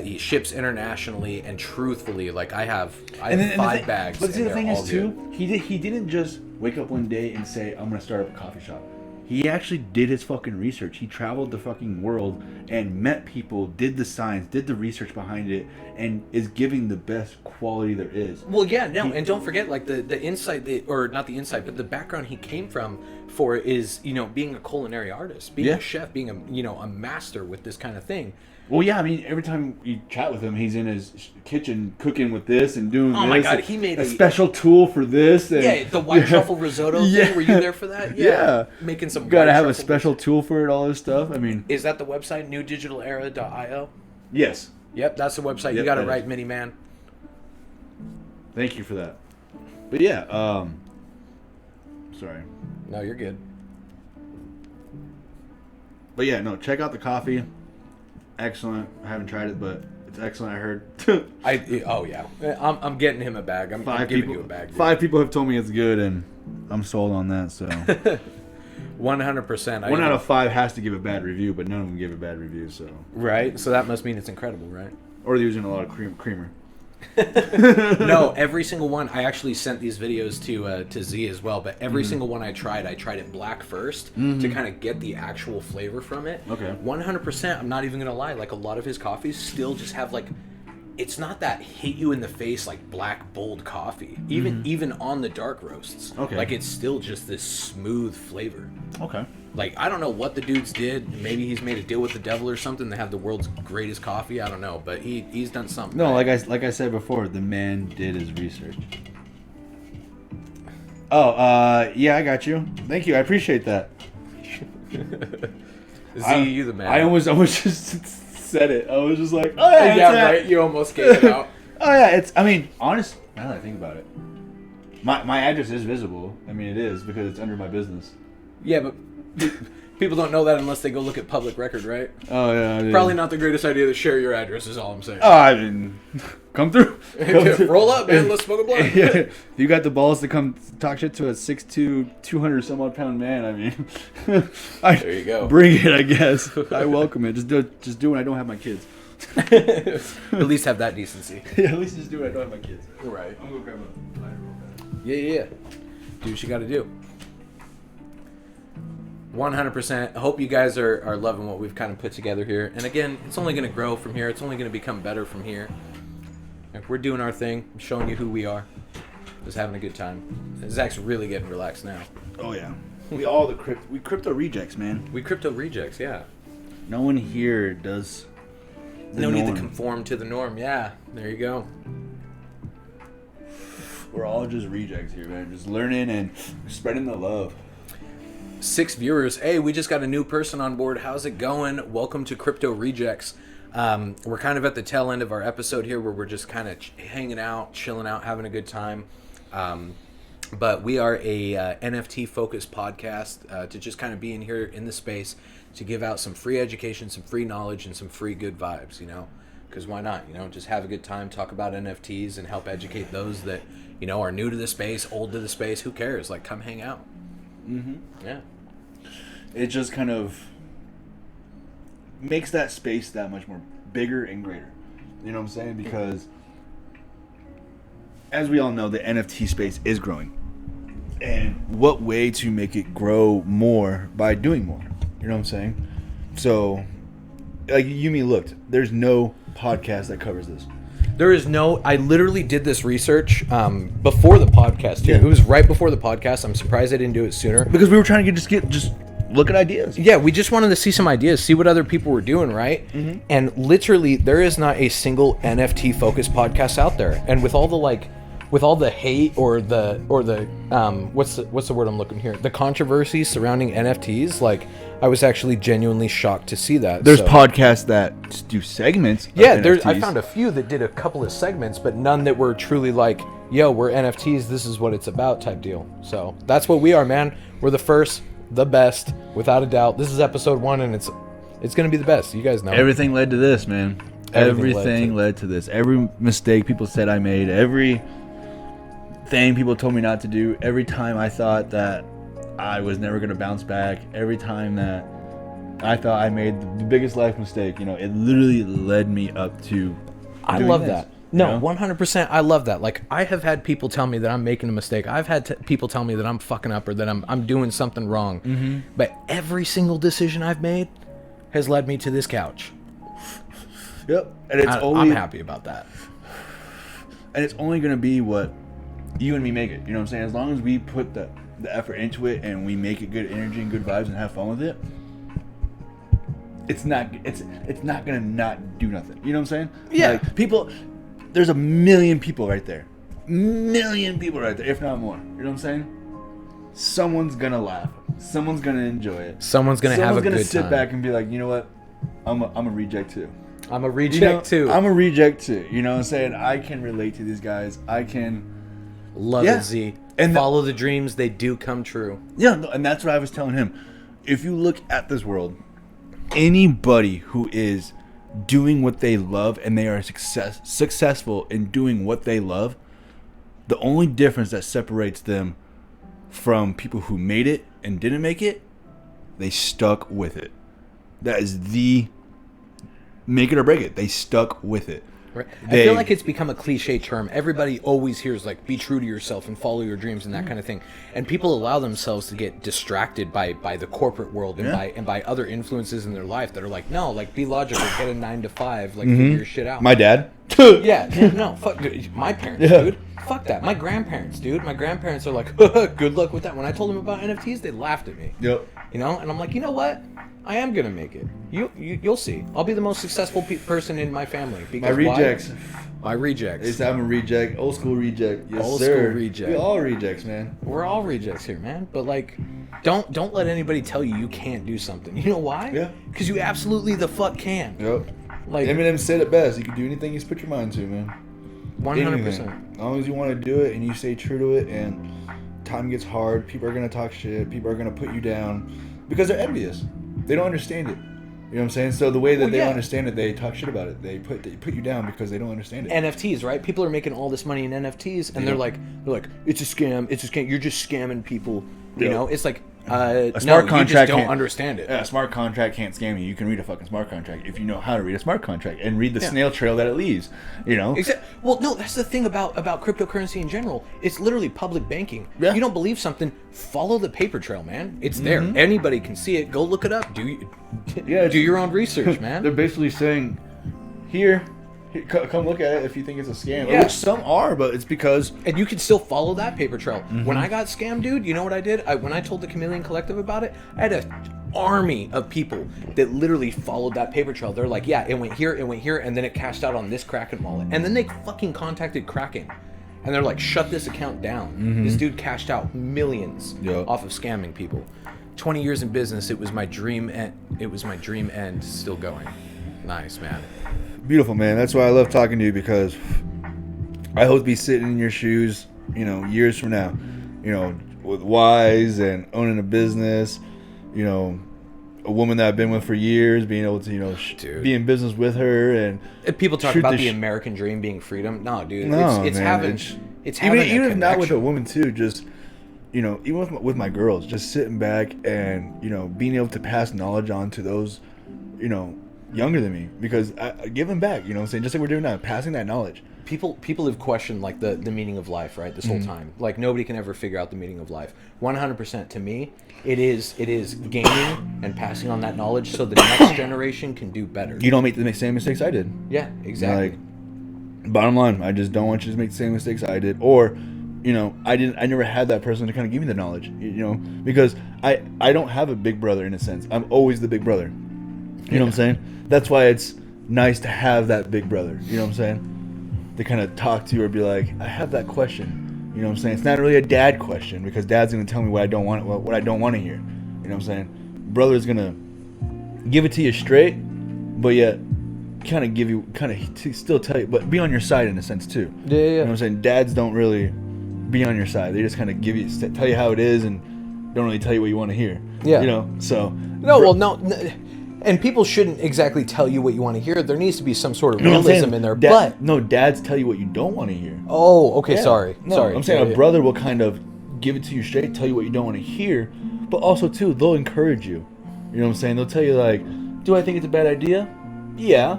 S1: He ships internationally, and truthfully, like I have 5 bags.
S2: But see, the thing is
S1: good.
S2: too, he didn't just wake up one day and say, I'm gonna start up a coffee shop. He actually did his fucking research. He traveled the fucking world and met people, did the science, did the research behind it, and is giving the best quality there is.
S1: Well, yeah, no, and don't forget, like, the insight, or not the insight, but the background he came from for is, being a culinary artist, being a chef, being a master with this kind of thing.
S2: Well, yeah, I mean, every time you chat with him, he's in his kitchen cooking with this and doing this.
S1: Oh my God, he made
S2: a special tool for this. And,
S1: yeah, the white truffle risotto thing. Were you there for that?
S2: Yeah.
S1: Making some.
S2: Got to have a special tool for it, all this stuff. I mean.
S1: Is that the website, newdigitalera.io?
S2: Yes.
S1: Yep, that's the website. Yep, you got it right, Mini Man.
S2: Thank you for that. But yeah, sorry.
S1: No, you're good.
S2: But yeah, no, check out the coffee. Excellent. I haven't tried it, but it's excellent. I heard.
S1: I'm getting him a bag. I'm giving you a bag. Dude.
S2: 5 people have told me it's good, and I'm sold on that. So
S1: 100%.
S2: 1 out of 5 has to give a bad review, but none of them give a bad review. So
S1: right. So that must mean it's incredible, right?
S2: Or they're using a lot of creamer.
S1: No, every single one. I actually sent these videos to Z as well, but every single one I tried it black first to kind of get the actual flavor from it.
S2: Okay.
S1: 100%. I'm not even gonna lie. Like a lot of his coffees still just have like, it's not that hit you in the face like black bold coffee. Even on the dark roasts.
S2: Okay.
S1: Like it's still just this smooth flavor.
S2: Okay.
S1: Like, I don't know what the dude's did. Maybe he's made a deal with the devil or something to have the world's greatest coffee. I don't know, but he's done something.
S2: No, like I said before, the man did his research. Oh, yeah, I got you. Thank you. I appreciate that.
S1: Z, you the man.
S2: I almost just said it. I was just like, oh yeah,
S1: yeah, right. You almost gave it out.
S2: Oh yeah, I mean, honest. Now that I think about it, my address is visible. I mean, it is because it's under my business.
S1: Yeah, but people don't know that unless they go look at public record, right?
S2: Oh yeah.
S1: Probably not the greatest idea to share your address. Is all I'm saying.
S2: Oh, I mean, come through.
S1: Roll up, man. Let's smoke a blunt.
S2: Yeah. You got the balls to come talk shit to a 6'2", 200 some odd pound man. I mean,
S1: there you go.
S2: Bring it. I guess I welcome it. Just do it when I don't have my kids.
S1: At least have that decency.
S2: Yeah, at least just do it when I don't have my kids.
S1: Right.
S2: I'm gonna grab a lighter real fast.
S1: Yeah. Do what you got to do. 100%. I hope you guys are loving what we've kind of put together here. And again, it's only going to grow from here. It's only going to become better from here. Like, we're doing our thing, showing you who we are. Just having a good time. Zach's really getting relaxed now.
S2: Oh yeah. We crypto rejects, man.
S1: We crypto rejects, yeah.
S2: No one here does.
S1: No need to conform to the norm. Yeah, there you go.
S2: We're all just rejects here, man. Just learning and spreading the love.
S1: 6 viewers. Hey, we just got a new person on board. How's it going? Welcome to Crypto Rejects. We're kind of at the tail end of our episode here where we're just kind of hanging out, chilling out, having a good time. But we are a NFT-focused podcast to just kind of be in here in the space to give out some free education, some free knowledge, and some free good vibes, Because why not? Just have a good time, talk about NFTs, and help educate those that, are new to the space, old to the space. Who cares? Like, come hang out.
S2: Mm-hmm.
S1: Yeah.
S2: It just kind of makes that space that much more bigger and greater. You know what I'm saying? Because as we all know, the NFT space is growing. And what way to make it grow more by doing more? You know what I'm saying? So, like Yumi looked, there's no podcast that covers this.
S1: There is no. I literally did this research before the podcast. Too. Yeah. It was right before the podcast. I'm surprised I didn't do it sooner
S2: because we were trying to just look at ideas.
S1: Yeah, we just wanted to see some ideas, see what other people were doing, right? Mm-hmm. And literally, there is not a single NFT focused podcast out there. And with all the hate or the what's the word I'm looking here? The controversy surrounding NFTs, like I was actually genuinely shocked to see that.
S2: There's podcasts that do segments.
S1: Yeah, I found a few that did a couple of segments, but none that were truly like, yo, we're NFTs, this is what it's about type deal. So that's what we are, man. We're the first, the best, without a doubt. This is episode 1, and it's It's gonna be the best. You guys know.
S2: Everything led to this, man. Everything led to this. Every mistake people said I made, every thing people told me not to do, every time I thought that I was never gonna bounce back, every time that I thought I made the biggest life mistake, you know, it literally led me up to.
S1: I love
S2: this,
S1: that. No,
S2: you know?
S1: 100%. I love that. Like, I have had people tell me that I'm making a mistake. I've had people tell me that I'm fucking up or that I'm doing something wrong. Mm-hmm. But every single decision I've made has led me to this couch.
S2: Yep. And
S1: I'm happy about that.
S2: And it's only going to be what you and me make it. You know what I'm saying? As long as we put the effort into it and we make it good energy and good vibes and have fun with it, it's not going to not do nothing. You know what I'm saying?
S1: Yeah.
S2: Like, people, there's a million people right there. Million people right there, if not more. You know what I'm saying? Someone's going to laugh. Someone's going to enjoy it.
S1: Someone's going to have a good time.
S2: Someone's going to sit back and be like, you know what? I'm a reject too.
S1: I'm a reject too.
S2: I'm a reject too. You know what I'm saying? I can relate to these guys. I can
S1: love it, Z. And follow the dreams, they do come true.
S2: Yeah, and that's what I was telling him. If you look at this world, anybody who is doing what they love and they are successful in doing what they love, the only difference that separates them from people who made it and didn't make it, they stuck with it. That is the make it or break it. They stuck with it.
S1: Right. I feel like it's become a cliche term. Everybody always hears like be true to yourself and follow your dreams and that kind of thing. And people allow themselves to get distracted by the corporate world and by other influences in their life that are like, no, like be logical, get a 9 to 5, like figure your shit out.
S2: My dad.
S1: Yeah, no, fuck my parents, dude. Fuck that. My grandparents, dude. My grandparents are like, good luck with that. When I told them about NFTs, they laughed at me.
S2: Yep.
S1: You know, and I'm like, you know what? I am gonna make it. You'll see. I'll be the most successful person in my family. Because
S2: my rejects.
S1: My rejects.
S2: I'm a reject. Old school reject. Yes,
S1: old
S2: sir.
S1: School reject.
S2: We all rejects, man.
S1: We're all rejects here, man. But like, don't let anybody tell you can't do something. You know why?
S2: Yeah.
S1: Because you absolutely the fuck can.
S2: Yep.
S1: Like
S2: Eminem said it best. You can do anything you put your mind to, man.
S1: 100%.
S2: As long as you want to do it and you stay true to it, and time gets hard, people are gonna talk shit. People are gonna put you down because they're envious. They don't understand it. You know what I'm saying? So the way that they don't understand it, they talk shit about it. They put you down because they don't understand it.
S1: NFTs, right? People are making all this money in NFTs, and they're like, it's a scam. It's a scam. You're just scamming people. You know, it's like
S2: a smart contract
S1: you just don't understand it.
S2: Yeah, a smart contract can't scam you. You can read a fucking smart contract if you know how to read a smart contract and read the snail trail that it leaves. You know.
S1: Well, no, that's the thing about cryptocurrency in general. It's literally public banking.
S2: Yeah.
S1: You don't believe something, follow the paper trail, man. It's there. Anybody can see it. Go look it up. Do your own research, man.
S2: They're basically saying, here, come look at it if you think it's a scam.
S1: Yeah.
S2: Which some are, but it's because...
S1: And you can still follow that paper trail. When I got scammed, dude, you know what I did? When I told the Chameleon Collective about it, I had an army of people that literally followed that paper trail. They're like, yeah, it went here, and then it cashed out on this Kraken wallet. And then they fucking contacted Kraken. And they're like, shut this account down. This dude cashed out millions off of scamming people. 20 years in business, it was my dream end, still going. Nice, man.
S2: Beautiful, man. That's why I love talking to you, because I hope to be sitting in your shoes, you know, years from now, you know, with Wise and owning a business, you know, a woman that I've been with for years, being able to, you know, be in business with her. And
S1: people talk about the American dream being freedom. No, dude. It's having
S2: even if not with a woman too, just, you know, even with my girls, just sitting back and, you know, being able to pass knowledge on to those, you know, younger than me, because I give them back, you know what I'm saying? Just like we're doing now, passing that knowledge.
S1: People have questioned like the meaning of life, right? This whole time. Like nobody can ever figure out the meaning of life. 100% to me, it is gaining and passing on that knowledge so the next generation can do better.
S2: You don't make the same mistakes I did.
S1: Yeah, exactly.
S2: Like, bottom line, I just don't want you to make the same mistakes I did, or, you know, I never had that person to kind of give me the knowledge, you know, because I don't have a big brother in a sense. I'm always the big brother. You know what I'm saying? That's why it's nice to have that big brother. You know what I'm saying? To kind of talk to you or be like, I have that question. You know what I'm saying? It's not really a dad question, because dad's going to tell me what I don't want to hear. You know what I'm saying? Brother's going to give it to you straight, but yet still tell you, but be on your side in a sense too.
S1: Yeah.
S2: You know what I'm saying? Dads don't really be on your side. They just kind of tell you how it is and don't really tell you what you want to hear.
S1: Yeah.
S2: You know, so.
S1: No. And people shouldn't exactly tell you what you want to hear. There needs to be some sort of
S2: You know what I'm
S1: realism
S2: saying?
S1: in there. But
S2: No, dads tell you what you don't want to hear.
S1: oh, okay,
S2: Yeah.
S1: sorry.
S2: No,
S1: Sorry.
S2: I'm saying
S1: Yeah,
S2: a brother will kind of give it to you straight, tell you what you don't want to hear, but also too, they'll encourage you. You know what I'm saying? They'll tell you like, do I think it's a bad idea? Yeah,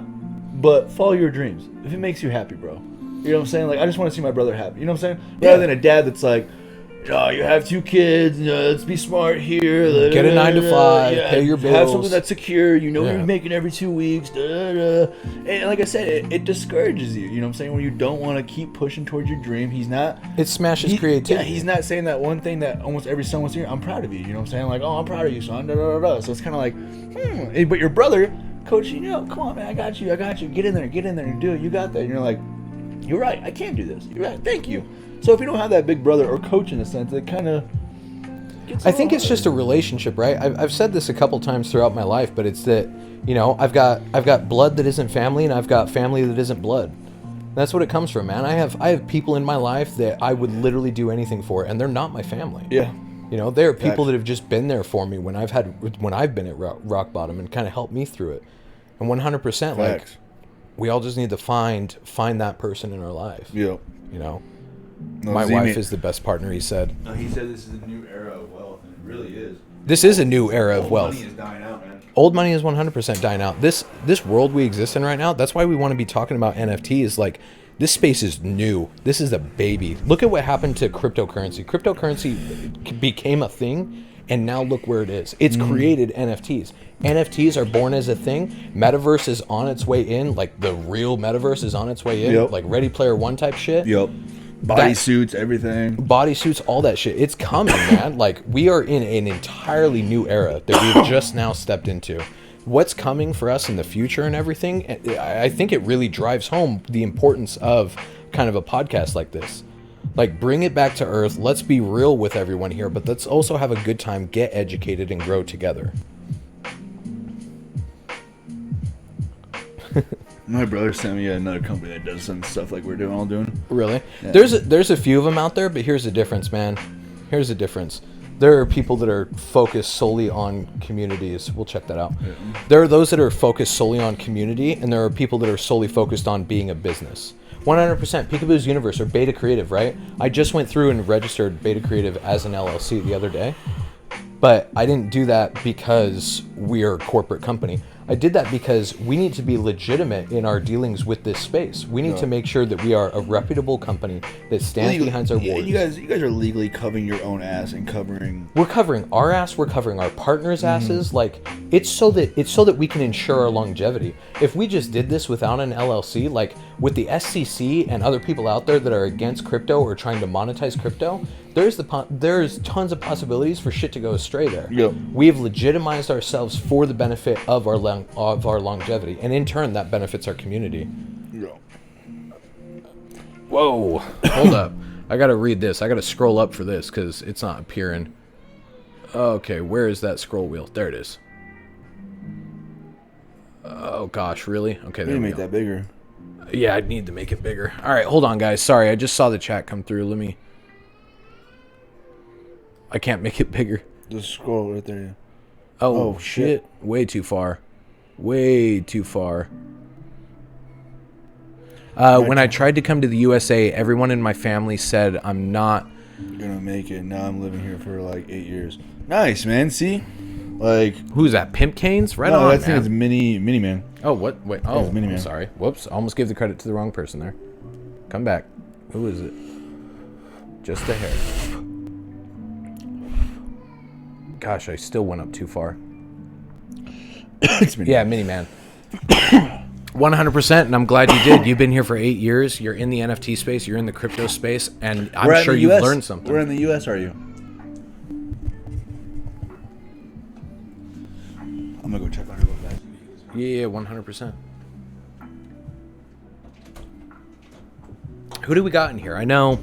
S2: but follow your dreams. If it makes you happy, bro. You know what I'm saying? Like, I just want to see my brother happy. You know what I'm saying? Rather than a dad that's like, oh, you have 2 kids, let's be smart here.
S1: Get a 9 to 5, pay your bills.
S2: Have something that's secure, you know
S1: Yeah.
S2: you're making every 2 weeks. And like I said, it discourages you. You know what I'm saying? When you don't want to keep pushing towards your dream,
S1: It smashes creativity.
S2: Yeah, he's not saying that one thing that almost every son wants to hear. I'm proud of you. You know what I'm saying? Like, oh, I'm proud of you, son. So it's kind of like, but your brother, coach, you know, come on, man, I got you. Get in there and do it. You got that. And you're like, you're right. I can do this. You're right. Thank you. So if you don't have that big brother or coach in a sense, it kind of gets
S1: I think it's just a relationship, right? I've said this a couple times throughout my life, but it's that, you know, I've got blood that isn't family, and I've got family that isn't blood. That's what it comes from, man. I have people in my life that I would literally do anything for, and they're not my family.
S2: Yeah.
S1: You know, there are people that have just been there for me when I've been at rock bottom and kind of helped me through it. And 100%, like, we all just need to find that person in our life.
S2: Yep.
S1: You know,
S2: No,
S1: my wife is the best partner. He said.
S2: No, he said this is a new era of wealth, and it really is.
S1: This is a new era of
S2: Old
S1: wealth.
S2: money is dying out, man.
S1: Old money is 100% dying out. This world we exist in right now, that's why we want to be talking about NFTs. Like, this space is new. This is a baby. Look at what happened to cryptocurrency. Cryptocurrency became a thing, and now look where it is. It's created NFTs. NFTs are born as a thing. Metaverse is on its way in. Like, the real metaverse is on its way in.
S2: Yep.
S1: Like Ready Player One type shit.
S2: Yep. Bodysuits, everything.
S1: Bodysuits, all that shit. It's coming, man. Like, we are in an entirely new era that we've just now stepped into. What's coming for us in the future and everything, I think it really drives home the importance of kind of a podcast like this. Like, bring it back to earth. Let's be real with everyone here, but let's also have a good time, get educated, and grow together.
S2: My brother sent me another company that does some stuff like we're all doing.
S1: Really?
S2: Yeah.
S1: There's a few of them out there, but here's the difference, man. Here's the difference. There are people that are focused solely on communities. We'll check that out. Yeah. There are those that are focused solely on community, and there are people that are solely focused on being a business. 100%. Peekaboos Universe or Beta Creative, right? I just went through and registered Beta Creative as an LLC the other day, but I didn't do that because we're a corporate company. I did that because we need to be legitimate in our dealings with this space. We need to make sure that we are a reputable company that stands behind our words.
S2: You guys are legally covering your own ass and covering.
S1: We're covering our ass. We're covering our partners' asses. Like, it's so that we can ensure our longevity. If we just did this without an LLC, like with the SEC and other people out there that are against crypto or trying to monetize crypto, there's tons of possibilities for shit to go astray there.
S2: Yep.
S1: We have legitimized ourselves for the benefit of our longevity, and in turn, that benefits our community.
S2: Yep.
S1: Whoa! Hold up. I gotta read this. I gotta scroll up for this because it's not appearing. Okay, where is that scroll wheel? There it is. Oh gosh, really? Okay, there we
S2: make
S1: go.
S2: that bigger.
S1: Yeah, I need to make it bigger. All right, hold on, guys. Sorry, I just saw the chat come through. I can't make it bigger.
S2: Just scroll right there.
S1: Oh shit! Way too far. Way too far. When I tried to come to the USA, everyone in my family said I'm not
S2: gonna make it. Now I'm living here for like 8 years. Nice, man. See, like
S1: who's that? Pimp Canes? Right
S2: no,
S1: on,
S2: I think it's Mini Man.
S1: Oh, what? Wait. Oh,
S2: it's Mini Man.
S1: Sorry. Whoops. I almost gave the credit to the wrong person there. Come back. Who is it? Just a hair. Gosh, I still went up too far.
S2: It's Mini
S1: Yeah, Mini Man. 100%, and I'm glad you did. You've been here for 8 years. You're in the NFT space. You're in the crypto space, and I'm sure you've learned something.
S2: Where in the US are you? I'm gonna go check on her real fast.
S1: Yeah, 100%. Who do we got in here? I know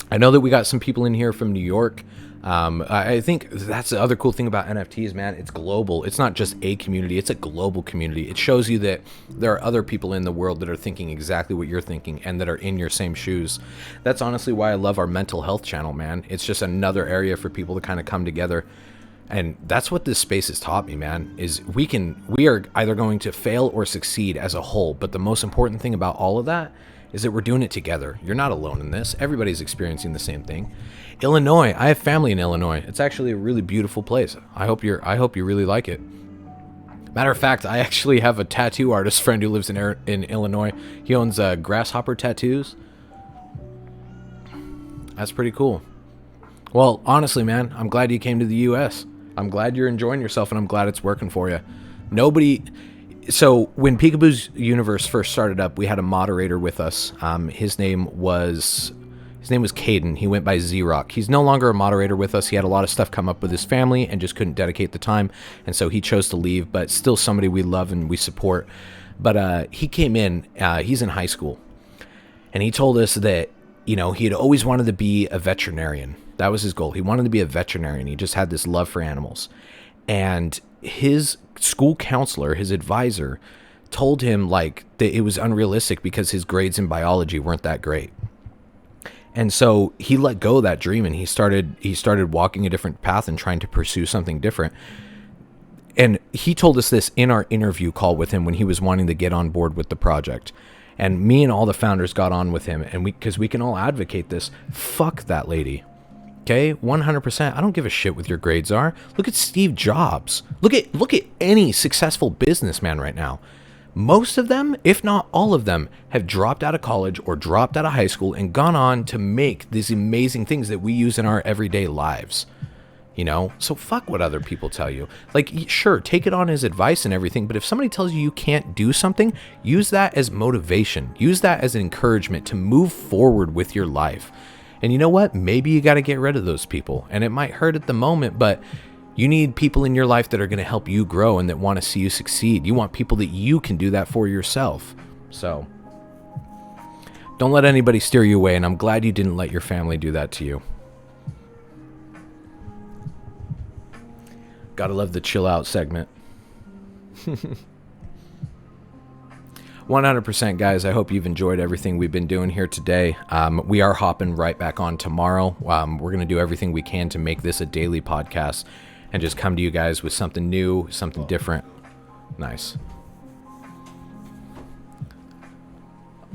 S1: that we got some people in here from New York. I think that's the other cool thing about NFTs, man. It's global. It's not just a community. It's a global community. It shows you that there are other people in the world that are thinking exactly what you're thinking and that are in your same shoes. That's honestly why I love our mental health channel, man. It's just another area for people to kind of come together. And that's what this space has taught me, man, is we are either going to fail or succeed as a whole. But the most important thing about all of that is that we're doing it together. You're not alone in this. Everybody's experiencing the same thing. Illinois, I have family in Illinois. It's actually a really beautiful place. I hope you really like it. Matter of fact, I actually have a tattoo artist friend who lives in Illinois. He owns Grasshopper Tattoos. That's pretty cool. Well, honestly, man, I'm glad you came to the U.S. I'm glad you're enjoying yourself, and I'm glad it's working for you. So when Peekaboos Universe first started up, we had a moderator with us. His name was Caden. He went by Z-Rock. He's no longer a moderator with us. He had a lot of stuff come up with his family and just couldn't dedicate the time, and so he chose to leave, but still somebody we love and we support. But he came in, he's in high school, and he told us that, he had always wanted to be a veterinarian. That was his goal. He wanted to be a veterinarian. He just had this love for animals. And his school counselor, his advisor, told him that it was unrealistic because his grades in biology weren't that great. And so he let go of that dream, and he started walking a different path and trying to pursue something different. And he told us this in our interview call with him when he was wanting to get on board with the project. And me and all the founders got on with him, and because we can all advocate this. Fuck that lady. Okay, 100%. I don't give a shit what your grades are. Look at Steve Jobs. Look at any successful businessman right now. Most of them, if not all of them, have dropped out of college or dropped out of high school and gone on to make these amazing things that we use in our everyday lives. So fuck what other people tell you. Sure, take it on as advice and everything, but if somebody tells you can't do something, use that as motivation. Use that as an encouragement to move forward with your life. And you know what? Maybe you got to get rid of those people. And it might hurt at the moment, but you need people in your life that are going to help you grow and that want to see you succeed. You want people that you can do that for yourself. So don't let anybody steer you away. And I'm glad you didn't let your family do that to you. Gotta love the chill out segment. 100%, guys. I hope you've enjoyed everything we've been doing here today. We are hopping right back on tomorrow. We're going to do everything we can to make this a daily podcast and just come to you guys with something new, something different. Nice.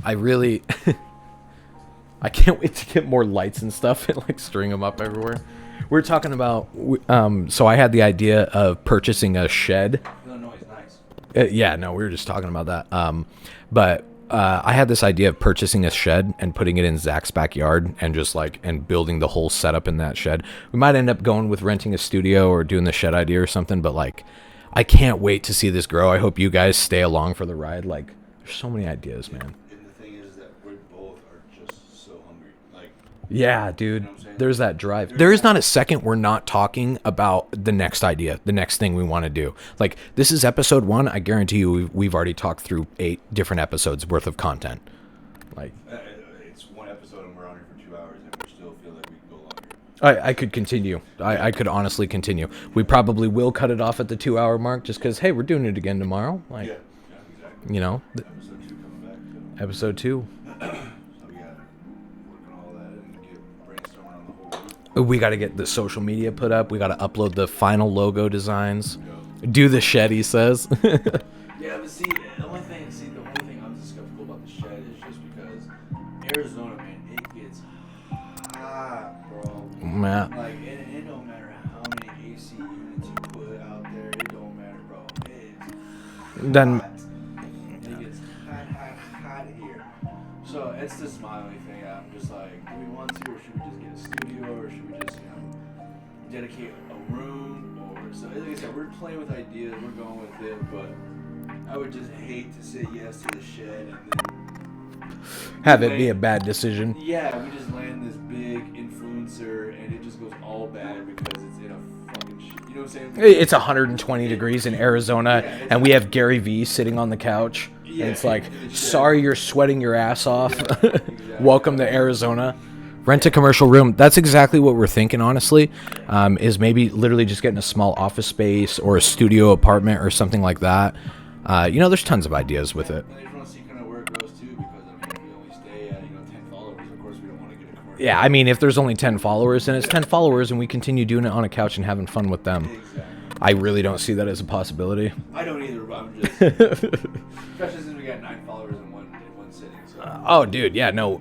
S1: I can't wait to get more lights and stuff and string them up everywhere. We're talking about, so I had the idea of purchasing a shed.
S2: Illinois is nice.
S1: Yeah, no, we were just talking about that. But I had this idea of purchasing a shed and putting it in Zach's backyard and just and building the whole setup in that shed. We might end up going with renting a studio or doing the shed idea or something, but I can't wait to see this grow. I hope you guys stay along for the ride. There's so many ideas, man.
S2: And the thing is that we both are just so hungry.
S1: Yeah, dude. There's that drive. There is not a second we're not talking about the next idea, the next thing we want to do. This is episode 1. I guarantee you we've already talked through 8 different episodes worth of content.
S2: It's one episode and we're on here for 2 hours and we still feel like we can go longer.
S1: I could continue. I could honestly continue. We probably will cut it off at the 2-hour mark just because, hey, we're doing it again tomorrow.
S2: Yeah, exactly. Episode 2 coming back. So.
S1: Episode 2. We got to get the social media put up. We got to upload the final logo designs. Do the shed, he says.
S2: Yeah, but the only thing I'm just skeptical about the shed is just because Arizona, man, it gets hot, bro.
S1: Man.
S2: It don't matter how many AC units you put out there. It don't matter, bro. It's hot. It gets hot here. So it's the smiley thing. I'm just do we want to, or should we just get a studio, or should we just, dedicate a room, or so? Like I said, we're playing with ideas. We're going with it, but I would just hate to say yes to the shed and then
S1: have it be a bad decision.
S2: Yeah, we just land this big influencer, and it just goes all bad because it's in a fucking shit. You know what I'm saying?
S1: It's 120 degrees in Arizona, and we have Gary Vee sitting on the couch.
S2: Yeah,
S1: and it's sorry you're sweating your ass off. Exactly. Welcome to Arizona. Rent a commercial room. That's exactly what we're thinking, honestly, is maybe literally just getting a small office space or a studio apartment or something like that. There's tons of ideas with it.
S2: I just want to see kind of where it goes, too, because, we only stay at, 10 followers. Of course, we don't want to get a commercial
S1: Yeah, I mean, if there's only 10 followers, then it's 10 followers, and we continue doing it on a couch and having fun with them.
S2: Exactly.
S1: I really don't see that as a possibility.
S2: I don't either, but I'm just... especially since we got 9 followers in one sitting, so...
S1: Oh, dude, yeah, no,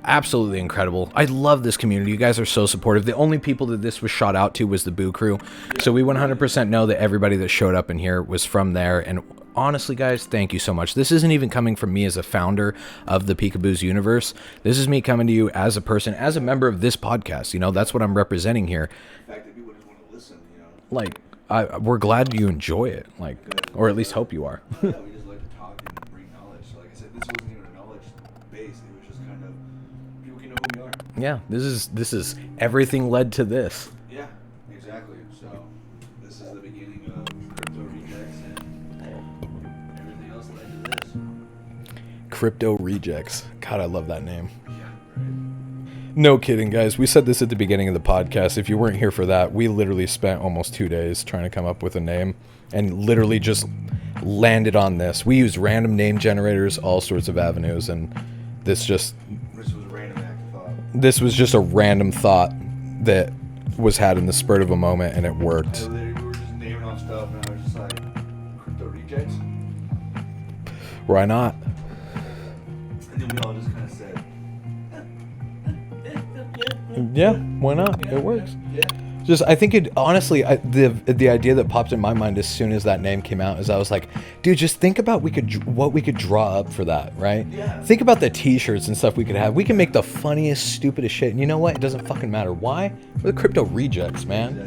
S1: absolutely incredible. I love this community. You guys are so supportive. The only people that this was shot out to was the Boo Crew. So we 100% know that everybody that showed up in here was from there. And honestly, guys, thank you so much. This isn't even coming from me as a founder of the Peekaboos Universe. This is me coming to you as a person, as a member of this podcast. You know, that's what I'm representing here.
S2: The fact that people just want to listen, you know?
S1: Like, we're glad you enjoy it, like, or at least hope you are.
S2: Yeah, we just like to talk and bring knowledge. So like I said, this wasn't even a knowledge base. It was just kind of people can know who we are.
S1: Yeah, this is everything led to this.
S2: Yeah, exactly. So this is the beginning of Crypto Rejects, and everything else led to this.
S1: Crypto Rejects. God, I love that name.
S2: Yeah, right.
S1: No kidding, guys. We said this at the beginning of the podcast. If you weren't here for that, we literally spent almost 2 days trying to come up with a name and literally just landed on this. We used random name generators, all sorts of avenues, and this just...
S2: This was a random act of thought.
S1: This was just a random thought that was had in the spurt of a moment, and it
S2: We
S1: worked.
S2: were just naming off stuff, and I was just like, Crypto Rejects?
S1: Why not?
S2: And then we all just kind of said,
S1: Yeah, why not? It works.
S2: yeah.
S1: Just, I think it, honestly, the idea that popped in my mind as soon as that name came out is I was like, dude, just think about what we could draw up for that, right?
S2: Yeah.
S1: Think about the t-shirts and stuff we could have. We can make the funniest, stupidest shit. And you know what? It doesn't fucking matter. Why? We're the Crypto Rejects, man.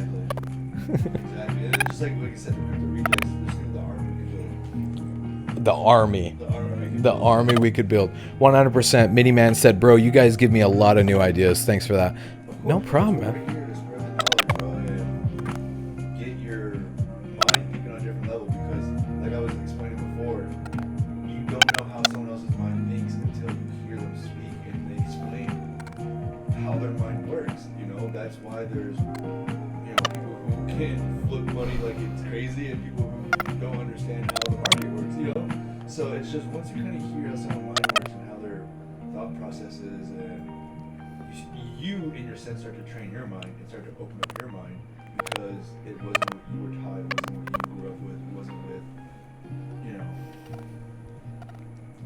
S2: Exactly. Exactly. And it's just like you said, the Crypto Rejects, just the army.
S1: The army.
S2: The army.
S1: The army we could build. 100%. Miniman said, bro, you guys give me a lot of new ideas. Thanks for that. No problem, man.
S2: We're here to spread the knowledge, bro, and get your mind thinking on a different level, because, like I was explaining before, you don't know how someone else's mind thinks until you hear them speak and they explain how their mind works. You know, that's why there's, you know, people who can flip money like it's crazy, and people who don't understand how the market works. You know, so it's just once you kind of hear how someone's mind works and how their thought process is, and you in your sense start to train your mind and start to open up your mind, because it wasn't what you were taught, it wasn't what you grew up with, it wasn't with, you know.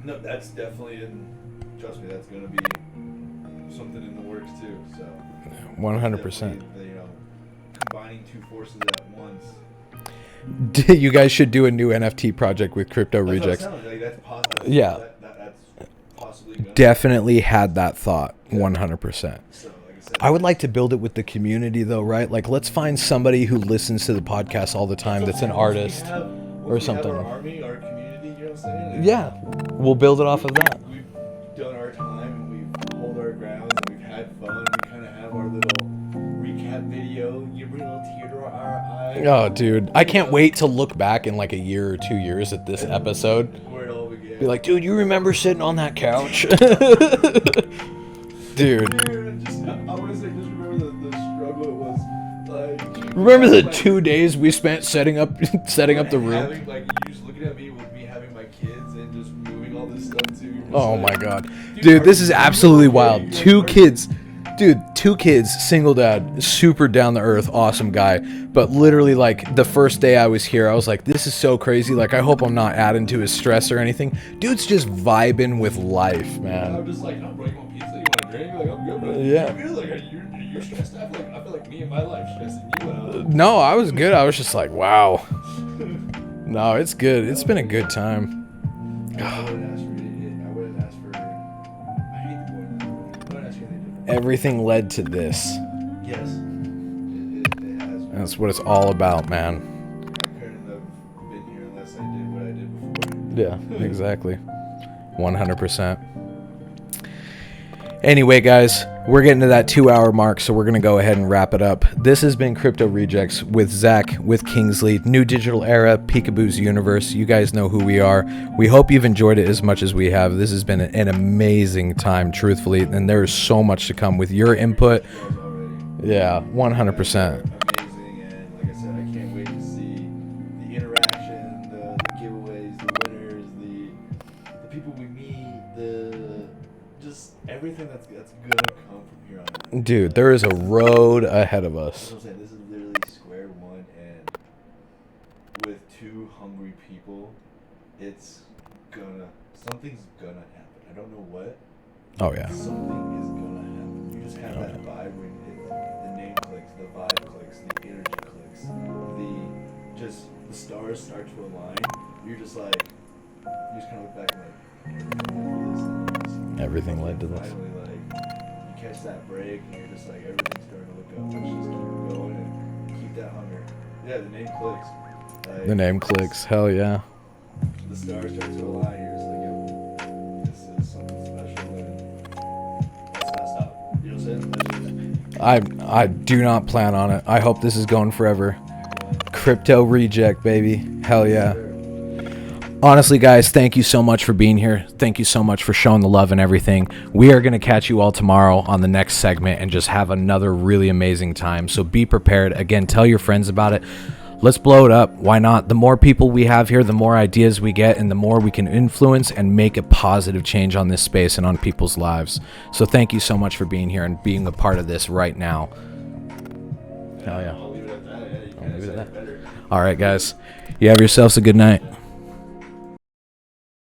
S2: No, that's definitely, and trust me, that's going to be something in the works too. So
S1: 100%.
S2: definitely, you know, combining two forces at once.
S1: You guys should do a new NFT project with Crypto
S2: That's
S1: Rejects.
S2: what I'm saying, like, that's possible.
S1: Yeah.
S2: That's possibly gonna
S1: Definitely had that thought. 100%.
S2: So, like I said,
S1: I would like to build it with the community, though, right? Like, let's find somebody who listens to the podcast all the time that's an artist or something.
S2: Our army, our community, you know what I'm saying?
S1: Yeah, we'll build it off of that.
S2: We've done our time, and we've hold our grounds, and we've had fun. We kind of have our little recap video. You bring a little tear to our eye.
S1: Oh, dude. I can't wait to look back in like a year or 2 years at this episode.
S2: Where it all began.
S1: Be like, dude, you remember sitting on that couch? Dude.
S2: I want to say, just remember the struggle it was. Like,
S1: Remember the 2 days we spent setting up the room?
S2: having, like, you just looking at me with me having my kids and just moving all this stuff too.
S1: Oh my god. Dude, this is absolutely wild. 2 kids. Dude, 2 kids, single dad, super down to earth, awesome guy. But literally, like, the first day I was here, I was like, this is so crazy. Like, I hope I'm not adding to his stress or anything. Dude's just vibing with life, man.
S2: I'm just like, oh, bro, you want pizza? You want a drink? Like, I'm good, bro.
S1: Yeah.
S2: You good? Like, are you stressed out? I feel like me and my life stressing you out.
S1: No, I was good. I was just like, wow. No, it's good. It's been a good time.
S2: I wouldn't ask for it. I wouldn't ask for. I hate the boy. I wouldn't ask for anything.
S1: Everything led to this.
S2: Yes. It has.
S1: That's what it's all about, man.
S2: I couldn't have been here unless I did what I did before.
S1: Yeah, exactly. 100%. Anyway, guys, we're getting to that 2-hour mark, so we're going to go ahead and wrap it up. This has been Crypto Rejects with Zach, with Kingsley, New Digital Era, Peekaboos Universe. You guys know who we are. We hope you've enjoyed it as much as we have. This has been an amazing time, truthfully, and there is so much to come with your input. Yeah, 100%.
S2: Amazing, and like I said, I can't wait to see the interaction, the giveaways, the winners, the people we meet, just everything that's gonna come from here on.
S1: Dude, there is a road ahead of us.
S2: That's what I'm saying. This is literally square one, and with two hungry people, something's gonna happen. I don't know what.
S1: Oh yeah.
S2: Something is gonna happen. You just have that vibe when the name clicks, the vibe clicks, the energy clicks, the stars start to align. You're just like, you just kind of look back and like,
S1: Everything led to this.
S2: Finally, like, you catch that break and you're just like, everything's starting to look up. Let's just keep going and keep that hunger. Yeah, the name clicks. Like,
S1: The name clicks. Hell yeah.
S2: The stars start to align. You're just like, yo, this is something special, and let's not stop. You know what I'm saying?
S1: I do not plan on it. I hope this is going forever. Crypto reject, baby. Hell yeah. Honestly, guys, thank you so much for being here. Thank you so much for showing the love and everything. We are going to catch you all tomorrow on the next segment and just have another really amazing time. So be prepared. Again, tell your friends about it. Let's blow it up. Why not? The more people we have here, the more ideas we get, and the more we can influence and make a positive change on this space and on people's lives. So thank you so much for being here and being a part of this right now. Hell yeah.
S2: I'll leave it at that. Yeah, you
S1: I'll leave it at
S2: said
S1: that.
S2: it better.
S1: All right, guys. You have yourselves a good night.